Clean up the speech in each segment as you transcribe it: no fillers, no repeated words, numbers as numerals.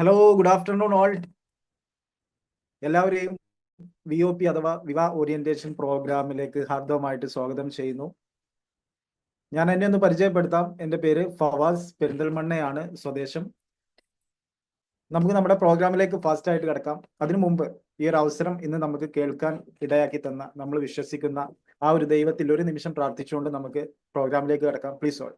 Hello, good afternoon all. എല്ലാവരെയും VOP അഥവാ വിവാ orientation പ്രോഗ്രാമിലേക്ക് ഹാർദവമായിട്ട് സ്വാഗതം ചെയ്യുന്നു. ഞാൻ എന്നെ ഒന്ന് പരിചയപ്പെടുത്താം. എൻ്റെ പേര് ഫവാസ്, പെരിന്തൽമണ്ണയാണ് സ്വദേശം. നമുക്ക് നമ്മുടെ പ്രോഗ്രാമിലേക്ക് ഫാസ്റ്റ് ആയിട്ട് കിടക്കാം. അതിനു മുമ്പ് ഈ ഒരു അവസരം ഇന്ന് നമുക്ക് കേൾക്കാൻ ഇടയാക്കി തന്ന നമ്മൾ വിശ്വസിക്കുന്ന ആ ഒരു ദൈവത്തിൽ ഒരു നിമിഷം പ്രാർത്ഥിച്ചുകൊണ്ട് നമുക്ക് പ്രോഗ്രാമിലേക്ക് കിടക്കാം. Please all.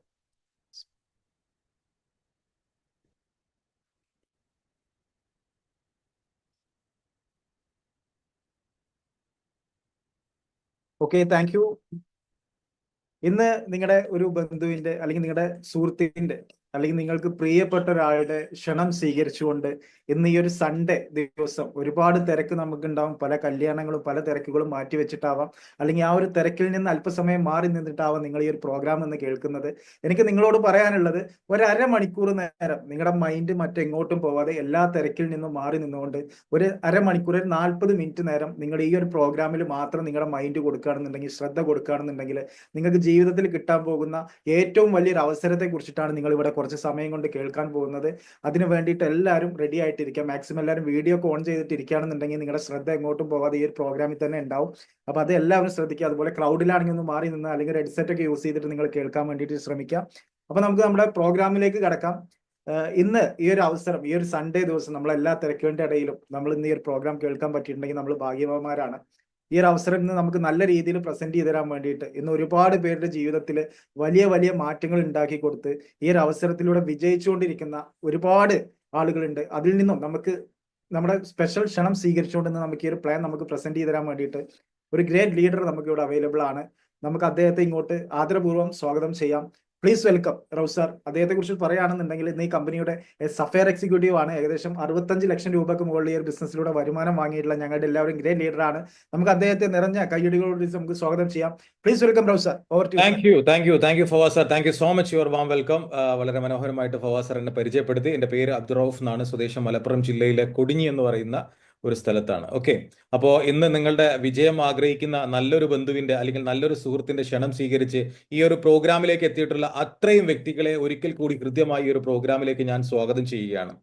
Okay, thank you. ഇന്ന് നിങ്ങളുടെ ഒരു ബന്ധുവിന്റെ അല്ലെങ്കിൽ നിങ്ങളുടെ സുഹൃത്തിന്റെ അല്ലെങ്കിൽ നിങ്ങൾക്ക് പ്രിയപ്പെട്ട ഒരാളുടെ ക്ഷണം സ്വീകരിച്ചുകൊണ്ട് ഇന്ന് ഈ ഒരു സൺഡേ ദിവസം ഒരുപാട് തിരക്ക് നമുക്കുണ്ടാവും. പല കല്യാണങ്ങളും പല തിരക്കുകളും മാറ്റി വെച്ചിട്ടാവാം, അല്ലെങ്കിൽ ആ ഒരു തിരക്കിൽ നിന്ന് അല്പസമയം മാറി നിന്നിട്ടാവാം നിങ്ങൾ ഈ ഒരു പ്രോഗ്രാം എന്ന് കേൾക്കുന്നത്. എനിക്ക് നിങ്ങളോട് പറയാനുള്ളത്, ഒരു അരമണിക്കൂർ നേരം നിങ്ങളുടെ മൈൻഡ് മറ്റെങ്ങോട്ടും പോവാതെ എല്ലാ തിരക്കിൽ നിന്നും മാറി നിന്നുകൊണ്ട് ഒരു അരമണിക്കൂർ, 40 മിനിറ്റ് നേരം നിങ്ങൾ ഈ ഒരു പ്രോഗ്രാമിൽ മാത്രം നിങ്ങളുടെ മൈൻഡ് കൊടുക്കുകയാണെന്നുണ്ടെങ്കിൽ, ശ്രദ്ധ കൊടുക്കുകയാണെന്നുണ്ടെങ്കിൽ, നിങ്ങൾക്ക് ജീവിതത്തിൽ കിട്ടാൻ പോകുന്ന ഏറ്റവും വലിയൊരു അവസരത്തെ കുറിച്ചിട്ടാണ് നിങ്ങൾ ഇവിടെ കുറച്ച് സമയം കൊണ്ട് കേൾക്കാൻ പോകുന്നത്. അതിന് വേണ്ടിയിട്ട് എല്ലാവരും റെഡി ആയിട്ടിരിക്കുക. മാക്സിമം എല്ലാവരും വീഡിയോ ഒക്കെ ഓൺ ചെയ്തിട്ട് ഇരിക്കുകയാണെന്നുണ്ടെങ്കിൽ നിങ്ങളുടെ ശ്രദ്ധ എങ്ങോട്ടും പോവാതെ ഈ ഒരു പ്രോഗ്രാമിൽ തന്നെ ഉണ്ടാവും. അപ്പൊ അത് എല്ലാവരും ശ്രദ്ധിക്കുക. അതുപോലെ ക്രൗഡിലാണെങ്കിൽ ഒന്ന് മാറി നിന്ന് അല്ലെങ്കിൽ ഹെഡ്സെറ്റ് ഒക്കെ യൂസ് ചെയ്തിട്ട് നിങ്ങൾ കേൾക്കാൻ വേണ്ടിയിട്ട് ശ്രമിക്കുക. അപ്പൊ നമുക്ക് നമ്മുടെ പ്രോഗ്രാമിലേക്ക് കടക്കാം. ഇന്ന് ഈ ഒരു അവസരം, ഈ ഒരു സൺഡേ ദിവസം നമ്മൾ എല്ലാ തിരക്കുകളുടെ ഇടയിലും നമ്മൾ ഇന്ന് ഈ ഒരു പ്രോഗ്രാം കേൾക്കാൻ പറ്റിയിട്ടുണ്ടെങ്കിൽ നമ്മൾ ഭാഗ്യവാന്മാരാണ്. ഈ ഒരു അവസരം ഇന്ന് നമുക്ക് നല്ല രീതിയിൽ പ്രസന്റ് ചെയ്ത് തരാൻ വേണ്ടിയിട്ട് ഇന്ന് ഒരുപാട് പേരുടെ ജീവിതത്തിൽ വലിയ വലിയ മാറ്റങ്ങൾ ഉണ്ടാക്കി കൊടുത്ത് ഈ ഒരു അവസരത്തിലൂടെ വിജയിച്ചുകൊണ്ടിരിക്കുന്ന ഒരുപാട് ആളുകളുണ്ട്. അതിൽ നിന്നും നമുക്ക് നമ്മുടെ സ്പെഷ്യൽ ക്ഷണം സ്വീകരിച്ചുകൊണ്ട് നമുക്ക് ഈ ഒരു പ്ലാൻ നമുക്ക് പ്രസന്റ് ചെയ്ത് തരാൻ വേണ്ടിയിട്ട് ഒരു ഗ്രേറ്റ് ലീഡർ നമുക്ക് ഇവിടെ അവൈലബിൾ ആണ്. നമുക്ക് അദ്ദേഹത്തെ ഇങ്ങോട്ട് ആദരപൂർവ്വം സ്വാഗതം ചെയ്യാം. പ്ലീസ് വെൽക്കം റൗസാർ. അദ്ദേഹത്തെ കുറിച്ച് പറയുകയാണെന്നുണ്ടെങ്കിൽ ഇന്ന് ഈ കമ്പനിയുടെ സഫയർ എക്സിക്യൂട്ടീവ് ആണ്. ഏകദേശം 65 ലക്ഷം രൂപക്ക് മുകളിൽ ഈ ഒരു ബിസിനസ്സിലൂടെ വരുമാനം വാങ്ങിയിട്ടുള്ള ഞങ്ങളുടെ എല്ലാവരും ഗ്രേറ്റ് ലീഡറാണ്. നമുക്ക് അദ്ദേഹത്തെ നിറഞ്ഞ കയ്യടികളോട് നമുക്ക് സ്വാഗതം ചെയ്യാം. പ്ലീസ് വെൽക്കം റൗസാർ. Over to you. Thank you Fawas sir. Thank you so much. Your warm welcome. വളരെ മനോഹരമായിട്ട് ഫവാസ് സർ എന്നെ പരിചയപ്പെടുത്തി. എൻ്റെ പേര് അബ്ദുറൌഫ് എന്നാണ്. സ്വദേശം മലപ്പുറം ജില്ലയിലെ കൊടിഞ്ഞി എന്ന് പറയുന്ന ഒരു സ്ഥലത്താണ്. ഓക്കെ, അപ്പോൾ ഇന്ന് നിങ്ങളുടെ വിജയം ആഗ്രഹിക്കുന്ന നല്ലൊരു ബന്ധുവിന്റെ അല്ലെങ്കിൽ നല്ലൊരു സുഹൃത്തിന്റെ ക്ഷണം സ്വീകരിച്ച് ഈ ഒരു പ്രോഗ്രാമിലേക്ക് എത്തിയിട്ടുള്ള അത്രയും വ്യക്തികളെ ഒരിക്കൽ കൂടി കൃത്യമായി ഈ ഒരു പ്രോഗ്രാമിലേക്ക് ഞാൻ സ്വാഗതം ചെയ്യുകയാണ്.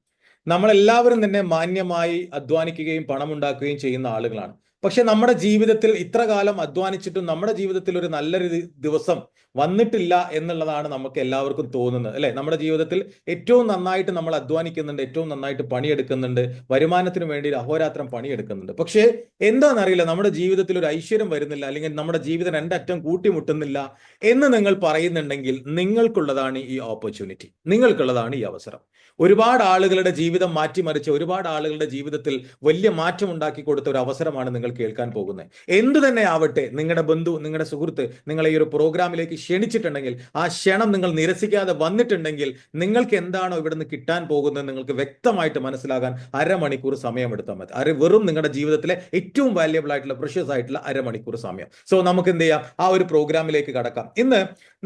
നമ്മളെല്ലാവരും തന്നെ മാന്യമായി അധ്വാനിക്കുകയും പണമുണ്ടാക്കുകയും ചെയ്യുന്ന ആളുകളാണ്. പക്ഷെ നമ്മുടെ ജീവിതത്തിൽ ഇത്ര കാലം അധ്വാനിച്ചിട്ടും നമ്മുടെ ജീവിതത്തിൽ ഒരു നല്ലൊരു ദിവസം വന്നിട്ടില്ല എന്നുള്ളതാണ് നമുക്ക് എല്ലാവർക്കും തോന്നുന്നത്, അല്ലെ? നമ്മുടെ ജീവിതത്തിൽ ഏറ്റവും നന്നായിട്ട് നമ്മൾ അധ്വാനിക്കുന്നുണ്ട്, ഏറ്റവും നന്നായിട്ട് പണിയെടുക്കുന്നുണ്ട്, വരുമാനത്തിന് വേണ്ടി അഹോരാത്രം പണിയെടുക്കുന്നുണ്ട്. പക്ഷേ എന്താണെന്നറിയില്ല, നമ്മുടെ ജീവിതത്തിൽ ഒരു ഐശ്വര്യം വരുന്നില്ല, അല്ലെങ്കിൽ നമ്മുടെ ജീവിതം രണ്ടറ്റം കൂട്ടിമുട്ടുന്നില്ല എന്ന് നിങ്ങൾ പറയുന്നുണ്ടെങ്കിൽ നിങ്ങൾക്കുള്ളതാണ് ഈ ഓപ്പർച്യൂണിറ്റി, നിങ്ങൾക്കുള്ളതാണ് ഈ അവസരം. ഒരുപാട് ആളുകളുടെ ജീവിതം മാറ്റിമറിച്ച, ഒരുപാട് ആളുകളുടെ ജീവിതത്തിൽ വലിയ മാറ്റം ഉണ്ടാക്കി കൊടുത്ത ഒരു അവസരമാണ് നിങ്ങൾ കേൾക്കാൻ പോകുന്നത്. എന്തു തന്നെ ആവട്ടെ, നിങ്ങളുടെ ബന്ധു, നിങ്ങളുടെ സുഹൃത്ത് നിങ്ങളെ ഈ ഒരു പ്രോഗ്രാമിലേക്ക് ക്ഷണിച്ചിട്ടുണ്ടെങ്കിൽ, ആ ക്ഷണം നിങ്ങൾ നിരസിക്കാതെ വന്നിട്ടുണ്ടെങ്കിൽ നിങ്ങൾക്ക് എന്താണോ ഇവിടെ നിന്ന് കിട്ടാൻ പോകുന്നത് നിങ്ങൾക്ക് വ്യക്തമായിട്ട് മനസ്സിലാകാൻ അരമണിക്കൂർ സമയം എടുത്താൽ മതി. വെറും നിങ്ങളുടെ ജീവിതത്തിലെ ഏറ്റവും വാല്യബിൾ ആയിട്ടുള്ള, പ്രഷ്യസ് ആയിട്ടുള്ള അരമണിക്കൂർ സമയം. സോ നമുക്ക് എന്ത് ചെയ്യാം, ആ ഒരു പ്രോഗ്രാമിലേക്ക് കടക്കാം. ഇന്ന്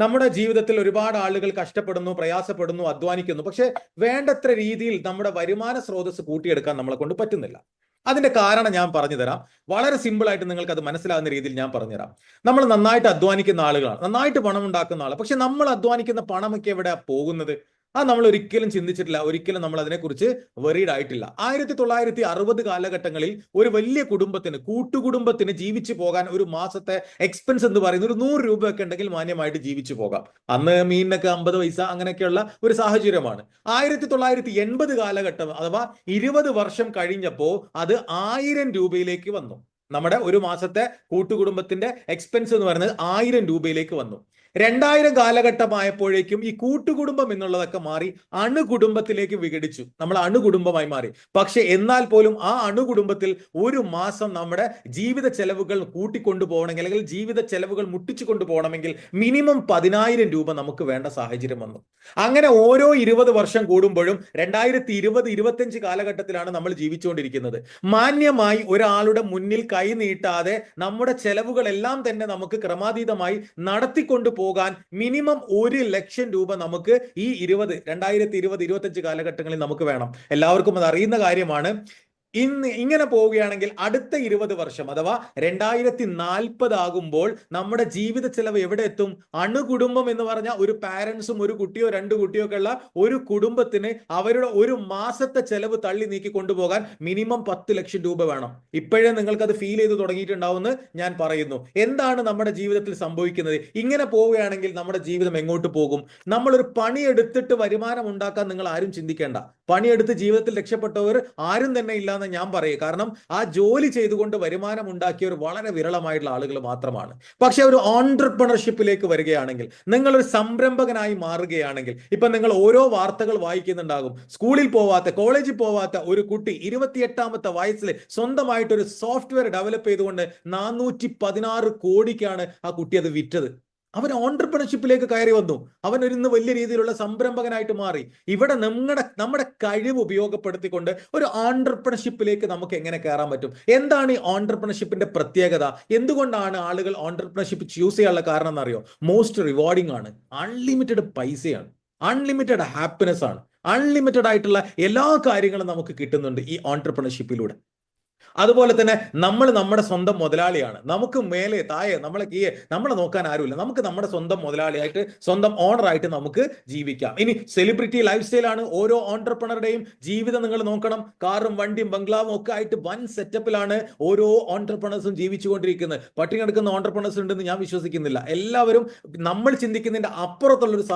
നമ്മുടെ ജീവിതത്തിൽ ഒരുപാട് ആളുകൾ കഷ്ടപ്പെടുന്നു, പ്രയാസപ്പെടുന്നു, അധ്വാനിക്കുന്നു. പക്ഷെ വേണ്ടത്ര രീതിയിൽ നമ്മുടെ വരുമാന സ്രോതസ് കൂട്ടിയെടുക്കാൻ നമ്മളെ കൊണ്ട് പറ്റുന്നില്ല. അതിന്റെ കാരണം ഞാൻ പറഞ്ഞു തരാം. വളരെ സിമ്പിൾ ആയിട്ട് നിങ്ങൾക്ക് അത് മനസ്സിലാകുന്ന രീതിയിൽ ഞാൻ പറഞ്ഞുതരാം. നമ്മൾ നന്നായിട്ട് അധ്വാനിക്കുന്ന ആളുകളാണ്, നന്നായിട്ട് പണം ഉണ്ടാക്കുന്ന ആൾ. പക്ഷെ നമ്മൾ അധ്വാനിക്കുന്ന പണമൊക്കെ എവിടെയാ പോകുന്നത്? അത് നമ്മൾ ഒരിക്കലും ചിന്തിച്ചിട്ടില്ല, ഒരിക്കലും നമ്മൾ അതിനെക്കുറിച്ച് വെറീഡ് ആയിട്ടില്ല. 1960 കാലഘട്ടങ്ങളിൽ ഒരു വലിയ കുടുംബത്തിന്, കൂട്ടുകുടുംബത്തിന് ജീവിച്ചു പോകാൻ ഒരു മാസത്തെ എക്സ്പെൻസ് എന്ന് പറയുന്നത് ഒരു 100 രൂപയൊക്കെ ഉണ്ടെങ്കിൽ മാന്യമായിട്ട് ജീവിച്ചു പോകാം. അന്ന് മീനിനൊക്കെ 50 പൈസ അങ്ങനെയൊക്കെയുള്ള ഒരു സാഹചര്യമാണ്. 1980 കാലഘട്ടം അഥവാ 20 വർഷം കഴിഞ്ഞപ്പോൾ അത് 1000 രൂപയിലേക്ക് വന്നു. നമ്മുടെ ഒരു മാസത്തെ കൂട്ടുകുടുംബത്തിന്റെ എക്സ്പെൻസ് എന്ന് പറയുന്നത് 1000 രൂപയിലേക്ക് വന്നു. 2000 കാലഘട്ടമായപ്പോഴേക്കും ഈ കൂട്ടുകുടുംബം എന്നുള്ളതൊക്കെ മാറി അണുകുടുംബത്തിലേക്ക് വിഘടിച്ചു. നമ്മൾ അണുകുടുംബമായി മാറി. പക്ഷെ എന്നാൽ പോലും ആ അണുകുടുംബത്തിൽ ഒരു മാസം നമ്മുടെ ജീവിത ചെലവുകൾ കൂട്ടിക്കൊണ്ടു പോകണമെങ്കിൽ, അല്ലെങ്കിൽ ജീവിത ചെലവുകൾ മുട്ടിച്ചു കൊണ്ടുപോകണമെങ്കിൽ മിനിമം 10,000 രൂപ നമുക്ക് വേണ്ട സാഹചര്യം വന്നു. അങ്ങനെ ഓരോ 20 വർഷം കൂടുമ്പോഴും 2020-25 കാലഘട്ടത്തിലാണ് നമ്മൾ ജീവിച്ചുകൊണ്ടിരിക്കുന്നത്. മാന്യമായി ഒരാളുടെ മുന്നിൽ കൈ നീട്ടാതെ നമ്മുടെ ചെലവുകളെല്ലാം തന്നെ നമുക്ക് ക്രമാതീതമായി നടത്തിക്കൊണ്ടു പോകാൻ മിനിമം 1 ലക്ഷം രൂപ നമുക്ക് ഈ 2020-25 കാലഘട്ടങ്ങളിൽ നമുക്ക് വേണം. എല്ലാവർക്കും അത് അറിയുന്ന കാര്യമാണ്. ഇങ്ങനെ പോവുകയാണെങ്കിൽ അടുത്ത 20 വർഷം അഥവാ 2040 ആകുമ്പോൾ നമ്മുടെ ജീവിത ചെലവ് എവിടെ എത്തും? അണുകുടുംബം എന്ന് പറഞ്ഞാൽ ഒരു പാരന്റ്സും ഒരു കുട്ടിയോ 2 കുട്ടിയോ ഒക്കെ ഉള്ള ഒരു കുടുംബത്തിന് അവരുടെ ഒരു മാസത്തെ ചെലവ് തള്ളി നീക്കി കൊണ്ടുപോകാൻ മിനിമം 10 ലക്ഷം രൂപ വേണം. ഇപ്പോഴേ നിങ്ങൾക്ക് അത് ഫീൽ ചെയ്ത് തുടങ്ങിയിട്ടുണ്ടാവുമെന്ന് ഞാൻ പറയുന്നു. എന്താണ് നമ്മുടെ ജീവിതത്തിൽ സംഭവിക്കുന്നത്? ഇങ്ങനെ പോവുകയാണെങ്കിൽ നമ്മുടെ ജീവിതം എങ്ങോട്ട് പോകും? നമ്മളൊരു പണിയെടുത്തിട്ട് വരുമാനം ഉണ്ടാക്കാൻ നിങ്ങൾ ആരും ചിന്തിക്കേണ്ട. പണിയെടുത്ത് ജീവിതത്തിൽ രക്ഷപ്പെട്ടവർ ആരും തന്നെ ഇല്ല എന്ന് ഞാൻ പറയും. കാരണം ആ ജോലി ചെയ്തുകൊണ്ട് വരുമാനം ഉണ്ടാക്കിയവർ വളരെ വിരളമായിട്ടുള്ള ആളുകൾ മാത്രമാണ്. പക്ഷെ ഒരു ഓൺട്രപ്രണർഷിപ്പിലേക്ക് വരികയാണെങ്കിൽ, നിങ്ങളൊരു സംരംഭകനായി മാറുകയാണെങ്കിൽ, ഇപ്പൊ നിങ്ങൾ ഓരോ വാർത്തകൾ വായിക്കുന്നുണ്ടാകും. സ്കൂളിൽ പോവാത്ത, കോളേജിൽ പോവാത്ത ഒരു കുട്ടി 28ാമത്തെ വയസ്സിൽ സ്വന്തമായിട്ട് ഒരു സോഫ്റ്റ്വെയർ ഡെവലപ്പ് ചെയ്തുകൊണ്ട് 416 കോടിക്കാണ് ആ കുട്ടി അത് വിറ്റത്. അവൻ ഓൺട്രപ്രണർഷിപ്പിലേക്ക് കയറി വന്നു. അവൻ ഇന്ന് വലിയ രീതിയിലുള്ള സംരംഭകനായിട്ട് മാറി. ഇവിടെ നമ്മുടെ കഴിവ് ഉപയോഗപ്പെടുത്തിക്കൊണ്ട് ഒരു ഓൺട്രപ്രണർഷിപ്പിലേക്ക് നമുക്ക് എങ്ങനെ കയറാൻ പറ്റും? എന്താണ് ഈ ഓൺട്രപ്രണർഷിപ്പിന്റെ പ്രത്യേകത? എന്തുകൊണ്ടാണ് ആളുകൾ ഓൺട്രപ്രണർഷിപ്പ് ചൂസ് ചെയ്യാനുള്ള കാരണം എന്നറിയോ? മോസ്റ്റ് റിവാർഡിംഗ് ആണ്, അൺലിമിറ്റഡ് പൈസയാണ്, അൺലിമിറ്റഡ് ഹാപ്പിനെസ് ആണ്, അൺലിമിറ്റഡ് ആയിട്ടുള്ള എല്ലാ കാര്യങ്ങളും നമുക്ക് കിട്ടുന്നുണ്ട് ഈ ഓൺട്രപ്രണർഷിപ്പിലൂടെ. അതുപോലെ തന്നെ നമ്മൾ നമ്മുടെ സ്വന്തം മുതലാളിയാണ്. നമുക്ക് മേലെ താഴെ നമ്മളെ നോക്കാൻ ആരുമില്ല. നമുക്ക് നമ്മുടെ സ്വന്തം മുതലാളിയായിട്ട്, സ്വന്തം ഓണറായിട്ട് നമുക്ക് ജീവിക്കാം. ഇനി സെലിബ്രിറ്റി ലൈഫ് സ്റ്റൈലാണ് ഓരോ ഓൺട്രപ്രണറുടെയും ജീവിതം. നിങ്ങൾ നോക്കണം, കാറും വണ്ടിയും ബംഗ്ലാവും ഒക്കെ ആയിട്ട് വൻ സെറ്റപ്പിലാണ് ഓരോ ഓൺട്രപ്രണേഴ്സും ജീവിച്ചുകൊണ്ടിരിക്കുന്നത്. പട്ടിണി എടുക്കുന്ന ഓൺട്രപ്രണേഴ്സ് ഉണ്ടെന്ന് ഞാൻ വിശ്വസിക്കുന്നില്ല. എല്ലാവരും നമ്മൾ ചിന്തിക്കുന്നതിന്റെ അപ്പുറത്തുള്ള ഒരു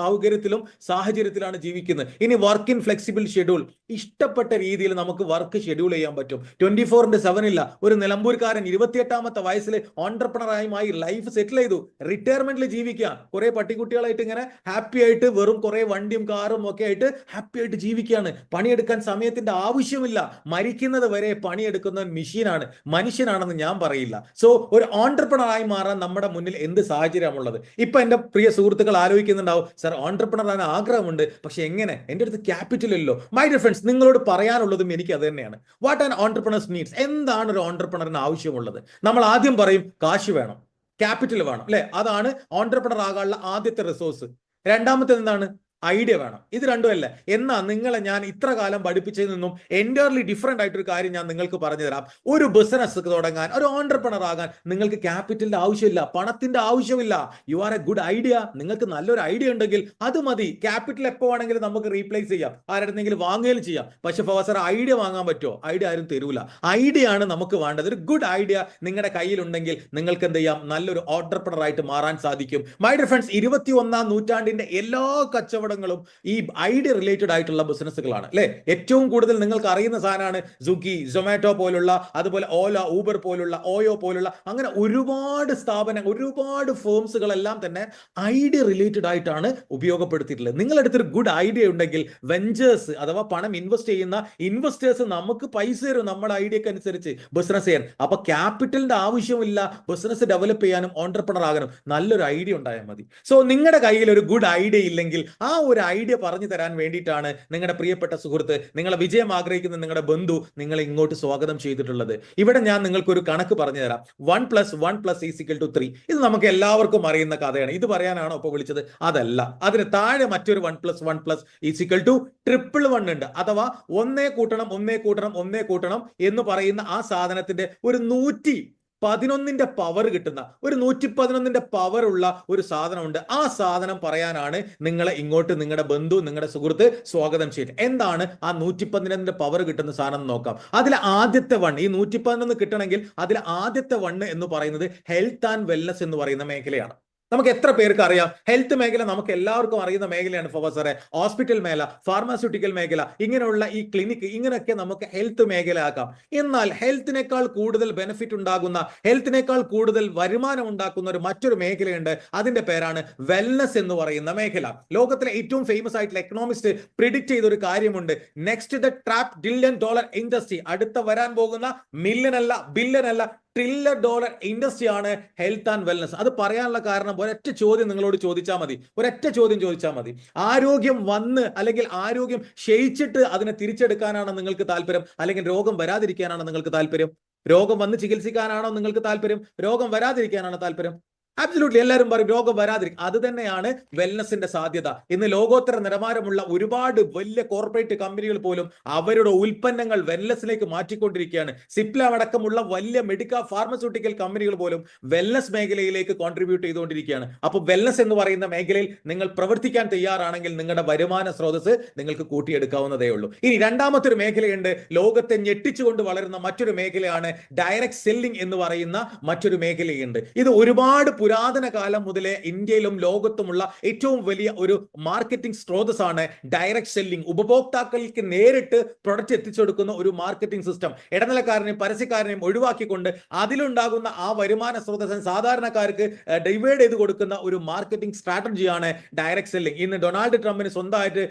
സാഹചര്യത്തിലാണ് ജീവിക്കുന്നത്. ഇനി വർക്ക് ഇൻ ഫ്ലെക്സിബിൾ ഷെഡ്യൂൾ, ഇഷ്ടപ്പെട്ട രീതിയിൽ നമുക്ക് വർക്ക് ഷെഡ്യൂൾ ചെയ്യാൻ പറ്റും. 24/7 ഇല്ല. ഒരു നിലമ്പൂർക്കാരൻ 28ാമത്തെ വയസ്സിൽ ഓൺട്രപ്രണറായി ലൈഫ് സെറ്റിൽ ചെയ്തു, റിട്ടയർമെന്റിൽ ജീവിക്കുക. കുറെ പട്ടിക്കുട്ടികളായിട്ട് ഇങ്ങനെ ഹാപ്പി ആയിട്ട് വെറും കുറെ വണ്ടിയും കാറും ഒക്കെ ആയിട്ട് ഹാപ്പി ആയിട്ട് ജീവിക്കുകയാണ്. പണിയെടുക്കാൻ സമയത്തിന്റെ ആവശ്യമില്ല. മരിക്കുന്നത് വരെ പണിയെടുക്കുന്ന മെഷീനാണ്, മനുഷ്യനാണെന്ന് ഞാൻ പറയില്ല. സോ ഒരു ഓൺട്രപ്രണറായി മാറാൻ നമ്മുടെ മുന്നിൽ എന്ത് സാഹചര്യമുള്ളത്? ഇപ്പൊ എന്റെ പ്രിയ സുഹൃത്തുക്കൾ ആലോചിക്കുന്നുണ്ടാവും, സർ ഓൺട്രപ്രണർ ആകാൻ ആഗ്രഹമുണ്ട്, പക്ഷെ എങ്ങനെ? എന്റെ അടുത്ത് ക്യാപിറ്റൽ ഇല്ലല്ലോ. മൈ ഡിയർ ഫ്രണ്ട്സ്, നിങ്ങളോട് പറയാനുള്ളതും എനിക്ക് അത് തന്നെയാണ്. വാട്ട് ആൻ ഓൺട്രപ്രണേഴ്സ് നീഡ്സ്, എന്താണ് ഒരു ഓൺട്രപ്രണറിന് ആവശ്യമുള്ളത്? നമ്മൾ ആദ്യം പറയും കാശ് വേണം, ക്യാപിറ്റൽ വേണം, അല്ലെ? അതാണ് ഓൺട്രപ്രണർ ആകാനുള്ള ആദ്യത്തെ റിസോഴ്സ്. രണ്ടാമത്തെ എന്താണ്? ഐഡിയ വേണം. ഇത് രണ്ടും അല്ല. എന്നാ നിങ്ങളെ ഞാൻ ഇത്ര കാലം പഠിപ്പിച്ചതിൽ നിന്നും എൻറ്റയർലി ഡിഫറെന്റ് ആയിട്ടൊരു കാര്യം ഞാൻ നിങ്ങൾക്ക് പറഞ്ഞു തരാം. ഒരു ബിസിനസ് തുടങ്ങാൻ, ഒരു ഓൺട്രപ്രണർ ആകാൻ നിങ്ങൾക്ക് ക്യാപിറ്റലിന്റെ ആവശ്യമില്ല, പണത്തിന്റെ ആവശ്യമില്ല. You are A good idea. നിങ്ങൾക്ക് നല്ലൊരു ഐഡിയ ഉണ്ടെങ്കിൽ അത് മതി. ക്യാപിറ്റൽ എപ്പോൾ വേണമെങ്കിലും നമുക്ക് റീപ്ലേസ് ചെയ്യാം, ആരുടെങ്കിലും വാങ്ങുകയും ചെയ്യാം. പക്ഷെ പ്രൊഫസർ ഐഡിയ വാങ്ങാൻ പറ്റുമോ? ഐഡിയ ആരും തരൂല. ഐഡിയ ആണ് നമുക്ക് വേണ്ടത്. ഒരു ഗുഡ് ഐഡിയ നിങ്ങളുടെ കയ്യിലുണ്ടെങ്കിൽ നിങ്ങൾക്ക് എന്ത് ചെയ്യാം? നല്ലൊരു ഓൺട്രപ്രണർ ആയിട്ട് മാറാൻ സാധിക്കും. മൈ ഡിയർ ഫ്രണ്ട്സ്, 21ാം നൂറ്റാണ്ടിന്റെ എല്ലാ കച്ചവടങ്ങളും ഈ ഐഡിയ റിലേറ്റഡ് ആയിട്ടുള്ള ബിസിനസ്സുകളാണ്, അല്ലെ? ഏറ്റവും കൂടുതൽ നിങ്ങൾക്ക് അറിയുന്ന സാധനമാണ് സ്വിഗ്ഗി, സൊമാറ്റോ പോലുള്ള, അതുപോലെ ഓല, ഊബർ പോലുള്ള, ഓയോ പോലുള്ള, അങ്ങനെ ഒരുപാട് സ്ഥാപനങ്ങൾ, ഒരുപാട് ഫേംസുകളെല്ലാം തന്നെ ഐഡിയ റിലേറ്റഡ് ആയിട്ടാണ് ഉപയോഗപ്പെടുത്തിയിട്ടുള്ളത്. നിങ്ങളുടെ അടുത്തൊരു ഗുഡ് ഐഡിയ ഉണ്ടെങ്കിൽ വെഞ്ചേഴ്സ് അഥവാ പണം ഇൻവെസ്റ്റ് ചെയ്യുന്ന ഇൻവെസ്റ്റേഴ്സ് നമുക്ക് പൈസ തരും നമ്മുടെ ഐഡിയക്ക് അനുസരിച്ച് ബിസിനസ് ചെയ്യാൻ. അപ്പൊ ക്യാപിറ്റലിന്റെ ആവശ്യമില്ല ബിസിനസ് ഡെവലപ്പ് ചെയ്യാനും ഓൺട്രപ്രണർ ആകാനും. നല്ലൊരു ഐഡിയ ഉണ്ടായാൽ മതി. സോ നിങ്ങളുടെ കയ്യിൽ ഒരു ഗുഡ് ഐഡിയ ഇല്ലെങ്കിൽ ആ ഒരു ഐഡിയ പറഞ്ഞു തരാൻ വേണ്ടിയിട്ടാണ് നിങ്ങളുടെ പ്രിയപ്പെട്ട സുഹൃത്ത്, നിങ്ങളെ വിജയം ആഗ്രഹിക്കുന്ന നിങ്ങളുടെ ബന്ധു നിങ്ങളെ ഇങ്ങോട്ട് സ്വാഗതം ചെയ്തിട്ടുള്ളത്. ഇവിടെ ഞാൻ നിങ്ങൾക്ക് ഒരു കണക്ക് പറഞ്ഞു തരാം. 1+1+3 ഇത് നമുക്ക് എല്ലാവർക്കും അറിയുന്ന കഥയാണ്. ഇത് പറയാനാണോ ഇപ്പൊ വിളിച്ചത്? അതല്ല. അതിന് താഴെ മറ്റൊരു 1+1+1 ഉണ്ട്. അഥവാ 1 കൂട്ടണം 1 കൂട്ടണം 1 കൂട്ടണം എന്ന് പറയുന്ന ആ സാധനത്തിന്റെ ഒരു 111ന്റെ പവർ കിട്ടുന്ന, ഒരു 111ന്റെ പവർ ഉള്ള ഒരു സാധനമുണ്ട്. ആ സാധനം പറയാനാണ് നിങ്ങളെ ഇങ്ങോട്ട് നിങ്ങളുടെ ബന്ധു, നിങ്ങളുടെ സുഹൃത്ത് സ്വാഗതം ചെയ്യുന്നത്. എന്താണ് ആ 111ന്റെ പവർ കിട്ടുന്ന സാധനം നോക്കാം. അതിൽ ആദ്യത്തെ 1, ഈ 111 കിട്ടണമെങ്കിൽ അതിൽ ആദ്യത്തെ 1 എന്ന് പറയുന്നത് ഹെൽത്ത് ആൻഡ് വെൽനസ് എന്ന് പറയുന്ന മേഖലയാണ്. നമുക്ക് എത്ര പേർക്ക് അറിയാം? ഹെൽത്ത് മേഖല നമുക്ക് എല്ലാവർക്കും അറിയുന്ന മേഖലയാണ് പ്രൊഫസറെ. ഹോസ്പിറ്റൽ മേഖല, ഫാർമാസ്യൂട്ടിക്കൽ മേഖല, ഇങ്ങനെയുള്ള ഈ ക്ലിനിക്ക്, ഇങ്ങനെയൊക്കെ നമുക്ക് ഹെൽത്ത് മേഖല ആക്കാം. എന്നാൽ ഹെൽത്തിനേക്കാൾ കൂടുതൽ ബെനിഫിറ്റ് ഉണ്ടാകുന്ന, ഹെൽത്തിനേക്കാൾ കൂടുതൽ വരുമാനം ഉണ്ടാക്കുന്ന ഒരു മറ്റൊരു മേഖലയുണ്ട്. അതിന്റെ പേരാണ് വെൽനസ് എന്ന് പറയുന്ന മേഖല. ലോകത്തിലെ ഏറ്റവും ഫേമസ് ആയിട്ടുള്ള എക്കണോമിസ്റ്റ് പ്രിഡിക്റ്റ് ചെയ്ത ഒരു കാര്യമുണ്ട്. Next the trap $1 trillion industry, അടുത്ത വരാൻ പോകുന്ന മില്യൺ അല്ല $1 ട്രില്യൺ ഇൻഡസ്ട്രിയാണ് ഹെൽത്ത് ആൻഡ് വെൽനസ്. അത് പറയാനുള്ള കാരണം ഒരൊറ്റ ചോദ്യം നിങ്ങളോട് ചോദിച്ചാൽ മതി. ഒരൊറ്റ ചോദ്യം ചോദിച്ചാൽ മതി. ആരോഗ്യം വന്ന് അല്ലെങ്കിൽ ആരോഗ്യം ക്ഷയിച്ചിട്ട് അതിനെ തിരിച്ചെടുക്കാനാണോ നിങ്ങൾക്ക് താല്പര്യം? അല്ലെങ്കിൽ രോഗം വരാതിരിക്കാനാണോ നിങ്ങൾക്ക് താല്പര്യം? രോഗം വന്ന് ചികിത്സിക്കാനാണോ നിങ്ങൾക്ക് താല്പര്യം? രോഗം വരാതിരിക്കാനാണോ താല്പര്യം? അബ്സല്യൂട്ട്ലി. എല്ലാവരും പറയും രോഗം വരാതിരിക്കും. അത് തന്നെയാണ് വെൽനസിന്റെ സാധ്യത. ഇന്ന് ലോകോത്തര നിലവാരമുള്ള ഒരുപാട് വലിയ കോർപ്പറേറ്റ് കമ്പനികൾ പോലും അവരുടെ ഉൽപ്പന്നങ്ങൾ വെൽനസിലേക്ക് മാറ്റിക്കൊണ്ടിരിക്കുകയാണ്. സിപ്ല അടക്കമുള്ള വലിയ മെഡിക്കൽ ഫാർമസ്യൂട്ടിക്കൽ കമ്പനികൾ പോലും വെൽനസ് മേഖലയിലേക്ക് കോൺട്രിബ്യൂട്ട് ചെയ്തുകൊണ്ടിരിക്കുകയാണ്. അപ്പോൾ വെൽനസ് എന്ന് പറയുന്ന മേഖലയിൽ നിങ്ങൾ പ്രവർത്തിക്കാൻ തയ്യാറാണെങ്കിൽ നിങ്ങളുടെ വരുമാന സ്രോതസ് നിങ്ങൾക്ക് കൂട്ടിയെടുക്കാവുന്നതേ ഉള്ളൂ. ഇനി രണ്ടാമത്തെ ഒരു മേഖലയുണ്ട്, ലോകത്തെ ഞെട്ടിച്ചുകൊണ്ട് വളരുന്ന മറ്റൊരു മേഖലയാണ് ഡയറക്ട് സെല്ലിംഗ് എന്ന് പറയുന്ന മറ്റൊരു മേഖലയുണ്ട്. ഇത് ഒരുപാട് പുരാതന കാലം മുതലേ ഇന്ത്യയിലും ലോകത്തുമുള്ള ഏറ്റവും വലിയ ഒരു മാർക്കറ്റിംഗ് സ്രോതസ്സാണ് ഡയറക്ട് സെല്ലിംഗ്. ഉപഭോക്താക്കൾക്ക് നേരിട്ട് പ്രൊഡക്റ്റ് എത്തിച്ചു കൊടുക്കുന്ന ഒരു മാർക്കറ്റിംഗ് സിസ്റ്റം. ഇടനിലക്കാരനെയും പരസ്യക്കാരനെയും ഒഴിവാക്കിക്കൊണ്ട് അതിലുണ്ടാകുന്ന ആ വരുമാന സ്രോതസ്സിന് സാധാരണക്കാർക്ക് ഡിവൈഡ് ചെയ്ത് കൊടുക്കുന്ന ഒരു മാർക്കറ്റിംഗ് സ്ട്രാറ്റജിയാണ് ഡയറക്ട് സെല്ലിംഗ്. ഇന്ന് ഡൊണാൾഡ് ട്രംപിന് സ്വന്തമായിട്ട്,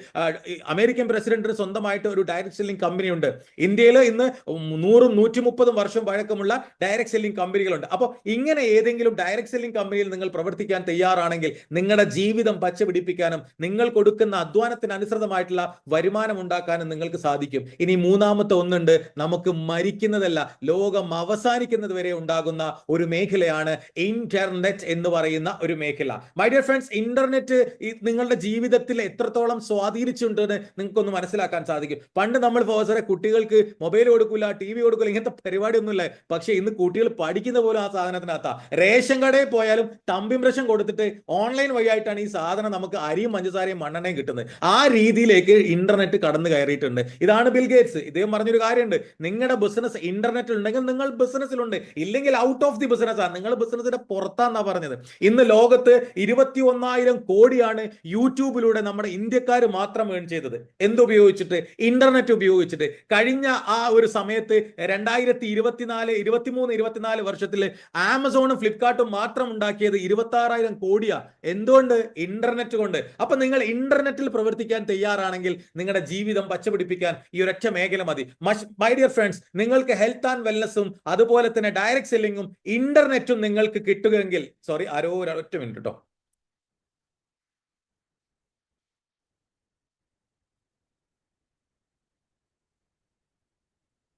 അമേരിക്കൻ പ്രസിഡന്റിന് സ്വന്തമായിട്ട് ഒരു ഡയറക്ട് സെല്ലിംഗ് കമ്പനിയുണ്ട്. ഇന്ത്യയിൽ ഇന്ന് 100-130 വർഷം പഴക്കമുള്ള ഡയറക്ട് സെല്ലിംഗ് കമ്പനികളുണ്ട്. അപ്പോൾ ഇങ്ങനെ ഏതെങ്കിലും ഡയറക്ട് സെല്ലിംഗ് കമ്പനിയിൽ നിങ്ങൾ പ്രവർത്തിക്കാൻ തയ്യാറാണെങ്കിൽ നിങ്ങളുടെ ജീവിതം പച്ചപിടിപ്പിക്കാനും നിങ്ങൾ കൊടുക്കുന്ന അധ്വാനത്തിന് അനുസൃതമായിട്ടുള്ള വരുമാനം ഉണ്ടാക്കാനും നിങ്ങൾക്ക് സാധിക്കും. ഇനി മൂന്നാമത്തെ ഒന്നുണ്ട്, നമുക്ക് മരിക്കുന്നതല്ല ലോകം അവസാനിക്കുന്നത് വരെ ഉണ്ടാകുന്ന ഒരു മേഖലയാണ് ഇന്റർനെറ്റ് എന്ന് പറയുന്ന ഒരു മേഖല. മൈ ഡിയർ ഫ്രണ്ട്സ്, ഇന്റർനെറ്റ് നിങ്ങളുടെ ജീവിതത്തിൽ എത്രത്തോളം സ്വാധീനിച്ചിട്ടുണ്ടെന്ന് നിങ്ങൾക്കൊന്ന് മനസ്സിലാക്കാൻ സാധിക്കും. പണ്ട് നമ്മൾ പ്രൊഫസറെ കുട്ടികൾക്ക് മൊബൈൽ കൊടുക്കില്ല, TV കൊടുക്കില്ല, ഇങ്ങനത്തെ പരിപാടി ഒന്നുമില്ല. പക്ഷെ ഇന്ന് കുട്ടികൾ പഠിക്കുന്ന പോലും ആ സാധനത്തിനകത്താ. റേഷൻ കടയിൽ പോയാലും തമ്പ് ഇംപ്രഷൻ കൊടുത്തിട്ട് ഓൺലൈൻ വഴിയായിട്ടാണ് ഈ സാധനം നമുക്ക് അരിയും പഞ്ചസാരയും മണ്ണെണ്ണയും കിട്ടുന്നത്. ആ രീതിയിലേക്ക് ഇന്റർനെറ്റ് കടന്നു കയറിയിട്ടുണ്ട്. ഇതാണ് ബിൽ ഗേറ്റ്സ്. ഇദ്ദേഹം പറഞ്ഞൊരു കാര്യമുണ്ട്, നിങ്ങളുടെ ബിസിനസ് ഇന്റർനെറ്റിൽ ഉണ്ടെങ്കിൽ നിങ്ങൾ ബിസിനസ്സിലുണ്ട്, ഇല്ലെങ്കിൽ ഔട്ട് ഓഫ് ദി ബിസിനസ് ആണ്, നിങ്ങൾ ബിസിനസിന്റെ പുറത്താന്നാ പറഞ്ഞത്. ഇന്ന് ലോകത്ത് 21,000 കോടിയാണ് യൂട്യൂബിലൂടെ നമ്മുടെ ഇന്ത്യക്കാർ മാത്രം ഏൺ ചെയ്തത്. എന്തുപയോഗിച്ചിട്ട്? ഇന്റർനെറ്റ് ഉപയോഗിച്ചിട്ട്. കഴിഞ്ഞ ആ ഒരു സമയത്ത് 2023-24 വർഷത്തിൽ ആമസോണും ഫ്ലിപ്കാർട്ടും മാത്രം ഉണ്ടാക്കിയത് 26,000 കോടിയാ. എന്തുകൊണ്ട്? ഇന്റർനെറ്റ് കൊണ്ട്. അപ്പൊ നിങ്ങൾ ഇന്റർനെറ്റിൽ പ്രവർത്തിക്കാൻ തയ്യാറാണെങ്കിൽ നിങ്ങളുടെ ജീവിതം പച്ചപിടിപ്പിക്കാൻ ഈ ഒരൊറ്റ മേഖല മതി. മൈ ഡിയർ ഫ്രണ്ട്സ്, നിങ്ങൾക്ക് ഹെൽത്ത് ആൻഡ് വെൽനസും അതുപോലെ തന്നെ ഡയറക്ട് സെല്ലിങ്ങും ഇന്റർനെറ്റും നിങ്ങൾക്ക് കിട്ടുകയെങ്കിൽ, സോറി ആരോ ഒരൊറ്റ മിനിറ്റ് കേട്ടോ,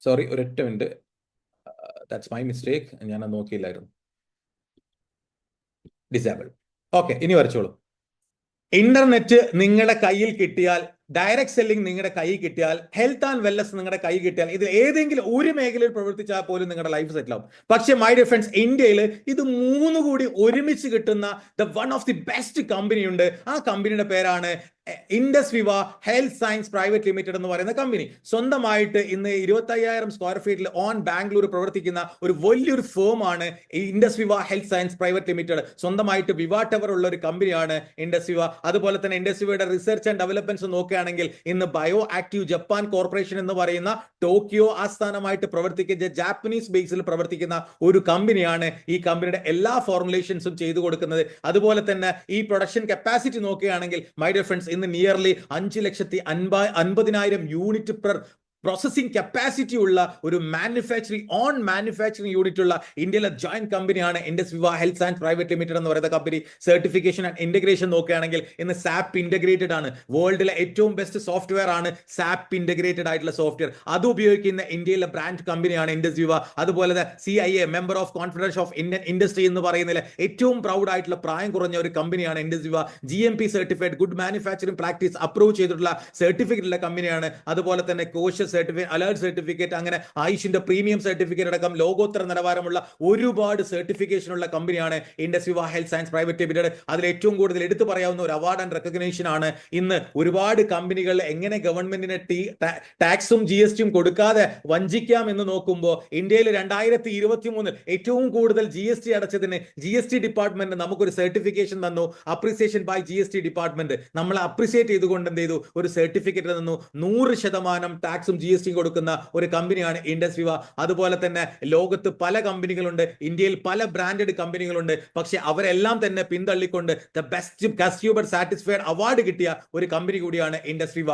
സോറി ഒരൊറ്റ മിനിറ്റ്, ദാറ്റ്സ് മൈ മിസ്റ്റേക്ക്, ഞാൻ നോക്കിയില്ലായിരുന്നു. ഡിസേബിൾ. ഓക്കെ, ഇനി വരച്ചോളൂ. ഇന്റർനെറ്റ് നിങ്ങളുടെ കയ്യിൽ കിട്ടിയാൽ, ഡയറക്ട് സെല്ലിംഗ് നിങ്ങളുടെ കൈ കിട്ടിയാൽ, ഹെൽത്ത് ആൻഡ് വെൽനസ് നിങ്ങളുടെ കൈ കിട്ടിയാൽ, ഇത് ഏതെങ്കിലും ഒരു മേഖലയിൽ പ്രവർത്തിച്ചാൽ പോലും നിങ്ങളുടെ ലൈഫ് സെറ്റിൽ ആവും. പക്ഷേ മൈ ഡിയർ ഫ്രണ്ട്സ്, ഇന്ത്യയിൽ ഇത് മൂന്ന് കൂടി ഒരുമിച്ച് കിട്ടുന്ന one of the best company ഉണ്ട്. ആ കമ്പനിയുടെ പേരാണ് ഇൻഡസ് വിവ ഹെൽത്ത് സയൻസ് പ്രൈവറ്റ് ലിമിറ്റഡ് എന്ന് പറയുന്ന കമ്പനി. സ്വന്തമായിട്ട് ഇന്ന് 25,000 സ്ക്വയർ ഫീറ്റിൽ ഓൺ ബാംഗ്ലൂർ പ്രവർത്തിക്കുന്ന ഒരു വലിയൊരു ഫേം ആണ് ഇൻഡസ് വിവ ഹെൽത്ത് സയൻസ് പ്രൈവറ്റ് ലിമിറ്റഡ്. സ്വന്തമായിട്ട് വിവ ടവർ ഉള്ള ഒരു കമ്പനിയാണ് ഇൻഡസ് വിവ. അതുപോലെ തന്നെ ഇൻഡസ് വിവയുടെ റിസർച്ച് ആൻഡ് ഡെവലപ്മെന്റ്സ് നോക്കുകയാണെങ്കിൽ ഇന്ന് ബയോ ആക്റ്റീവ് ജപ്പാൻ കോർപ്പറേഷൻ എന്ന് പറയുന്ന ടോക്കിയോ ആസ്ഥാനമായിട്ട് പ്രവർത്തിക്കുന്ന ജാപ്പനീസ് ബേസിൽ പ്രവർത്തിക്കുന്ന ഒരു കമ്പനിയാണ്. ഈ കമ്പനിയുടെ എല്ലാ ഫോർമുലേഷൻസും ചെയ്തു കൊടുക്കുന്നത്. അതുപോലെ തന്നെ ഈ പ്രൊഡക്ഷൻ കപ്പാസിറ്റി നോക്കുകയാണെങ്കിൽ മൈ ഡിയർ ഫ്രണ്ട്സ്, ഇന്ന് nearly 5,50,000 unit per processing capacity ഉള്ള ഒരു മാനുഫാക്ചറിംഗ് യൂണിറ്റ് ഉള്ള ഇന്ത്യയിലെ ജോയിന്റ് കമ്പനിയാണ് ഇൻഡസ് വിവ ഹെൽത്ത് സയൻസ് പ്രൈവറ്റ് ലിമിറ്റഡ് എന്ന് പറയുന്ന കമ്പനി. സർട്ടിഫിക്കേഷൻ ആൻഡ് ഇന്റഗ്രേഷൻ നോക്കുകയാണെങ്കിൽ ഇന്ന് സാപ്പ് ഇന്റഗ്രേറ്റഡ് ആണ്. വേൾഡിലെ ഏറ്റവും ബെസ്റ്റ് സോഫ്റ്റ്വെയർ ആണ് സാപ്പ് ഇന്റഗ്രേറ്റഡ് ആയിട്ടുള്ള സോഫ്റ്റ്വെയർ. അത് ഉപയോഗിക്കുന്ന ഇന്ത്യയിലെ ബ്രാൻഡ് കമ്പനിയാണ് ഇൻഡസ് വിവ. അതുപോലെ CIA member of confederation of Indian industry എന്ന് പറയുന്നതിൽ ഏറ്റവും പ്രൗഡ് ആയിട്ടുള്ള പ്രായം കുറഞ്ഞ ഒരു കമ്പനിയാണ് ഇൻഡസ് വിവ. GMP certified good manufacturing practice approve ചെയ്തിട്ടുള്ള സർട്ടിഫിക്കറ്റ് ഉള്ള കമ്പനിയാണ്. അതുപോലെ തന്നെ കോശ സർട്ടിഫിക്കറ്റ്, അലേർട്ട് സർട്ടിഫിക്കറ്റ്, അങ്ങനെ ആയുഷിന്റെ പ്രീമിയം സർട്ടിഫിക്കറ്റ് അടക്കം ലോകോത്തര നിലവാരമുള്ള ഒരുപാട് സർട്ടിഫിക്കേഷൻ ഉള്ള കമ്പനിയാണ് ഇൻഡസ് വിവ ഹെൽത്ത് സയൻസ് പ്രൈവറ്റ് ലിമിറ്റഡ്. അതിൽ ഏറ്റവും കൂടുതൽ എടുത്തു പറയാവുന്ന ഒരു അവാർഡ് ആൻഡ് റെക്കഗ്നേഷൻ ആണ്. ഇന്ന് ഒരുപാട് കമ്പനികൾ എങ്ങനെ ഗവൺമെന്റിന് ടാക്സും GSTയും കൊടുക്കാതെ വഞ്ചിക്കാം എന്ന് നോക്കുമ്പോൾ ഇന്ത്യയിൽ 2023 ഏറ്റവും കൂടുതൽ GST അടച്ചതിന് GST ഡിപ്പാർട്ട്മെന്റ് നമുക്കൊരു സർട്ടിഫിക്കേഷൻ തന്നു. അപ്രീസിയേഷൻ ബൈ GST ഡിപ്പാർട്ട്മെന്റ് നമ്മളെ അപ്രീസിയേറ്റ് ചെയ്തുകൊണ്ട് എന്ത് ചെയ്തു, ഒരു സർട്ടിഫിക്കറ്റ് തന്നു. 100% ടാക്സും GST കൊടുക്കുന്ന ഒരു കമ്പനിയാണ് ഇൻഡസ് വിവ. അതുപോലെ തന്നെ ലോകത്ത് പല കമ്പനികളുണ്ട്, ഇന്ത്യയിൽ പല ബ്രാൻഡഡ് കമ്പനികളുണ്ട്. പക്ഷെ അവരെല്ലാം തന്നെ പിന്തള്ളിക്കൊണ്ട് the best customer satisfied award കിട്ടിയ ഒരു കമ്പനി കൂടിയാണ് ഇൻഡസ് വിവ.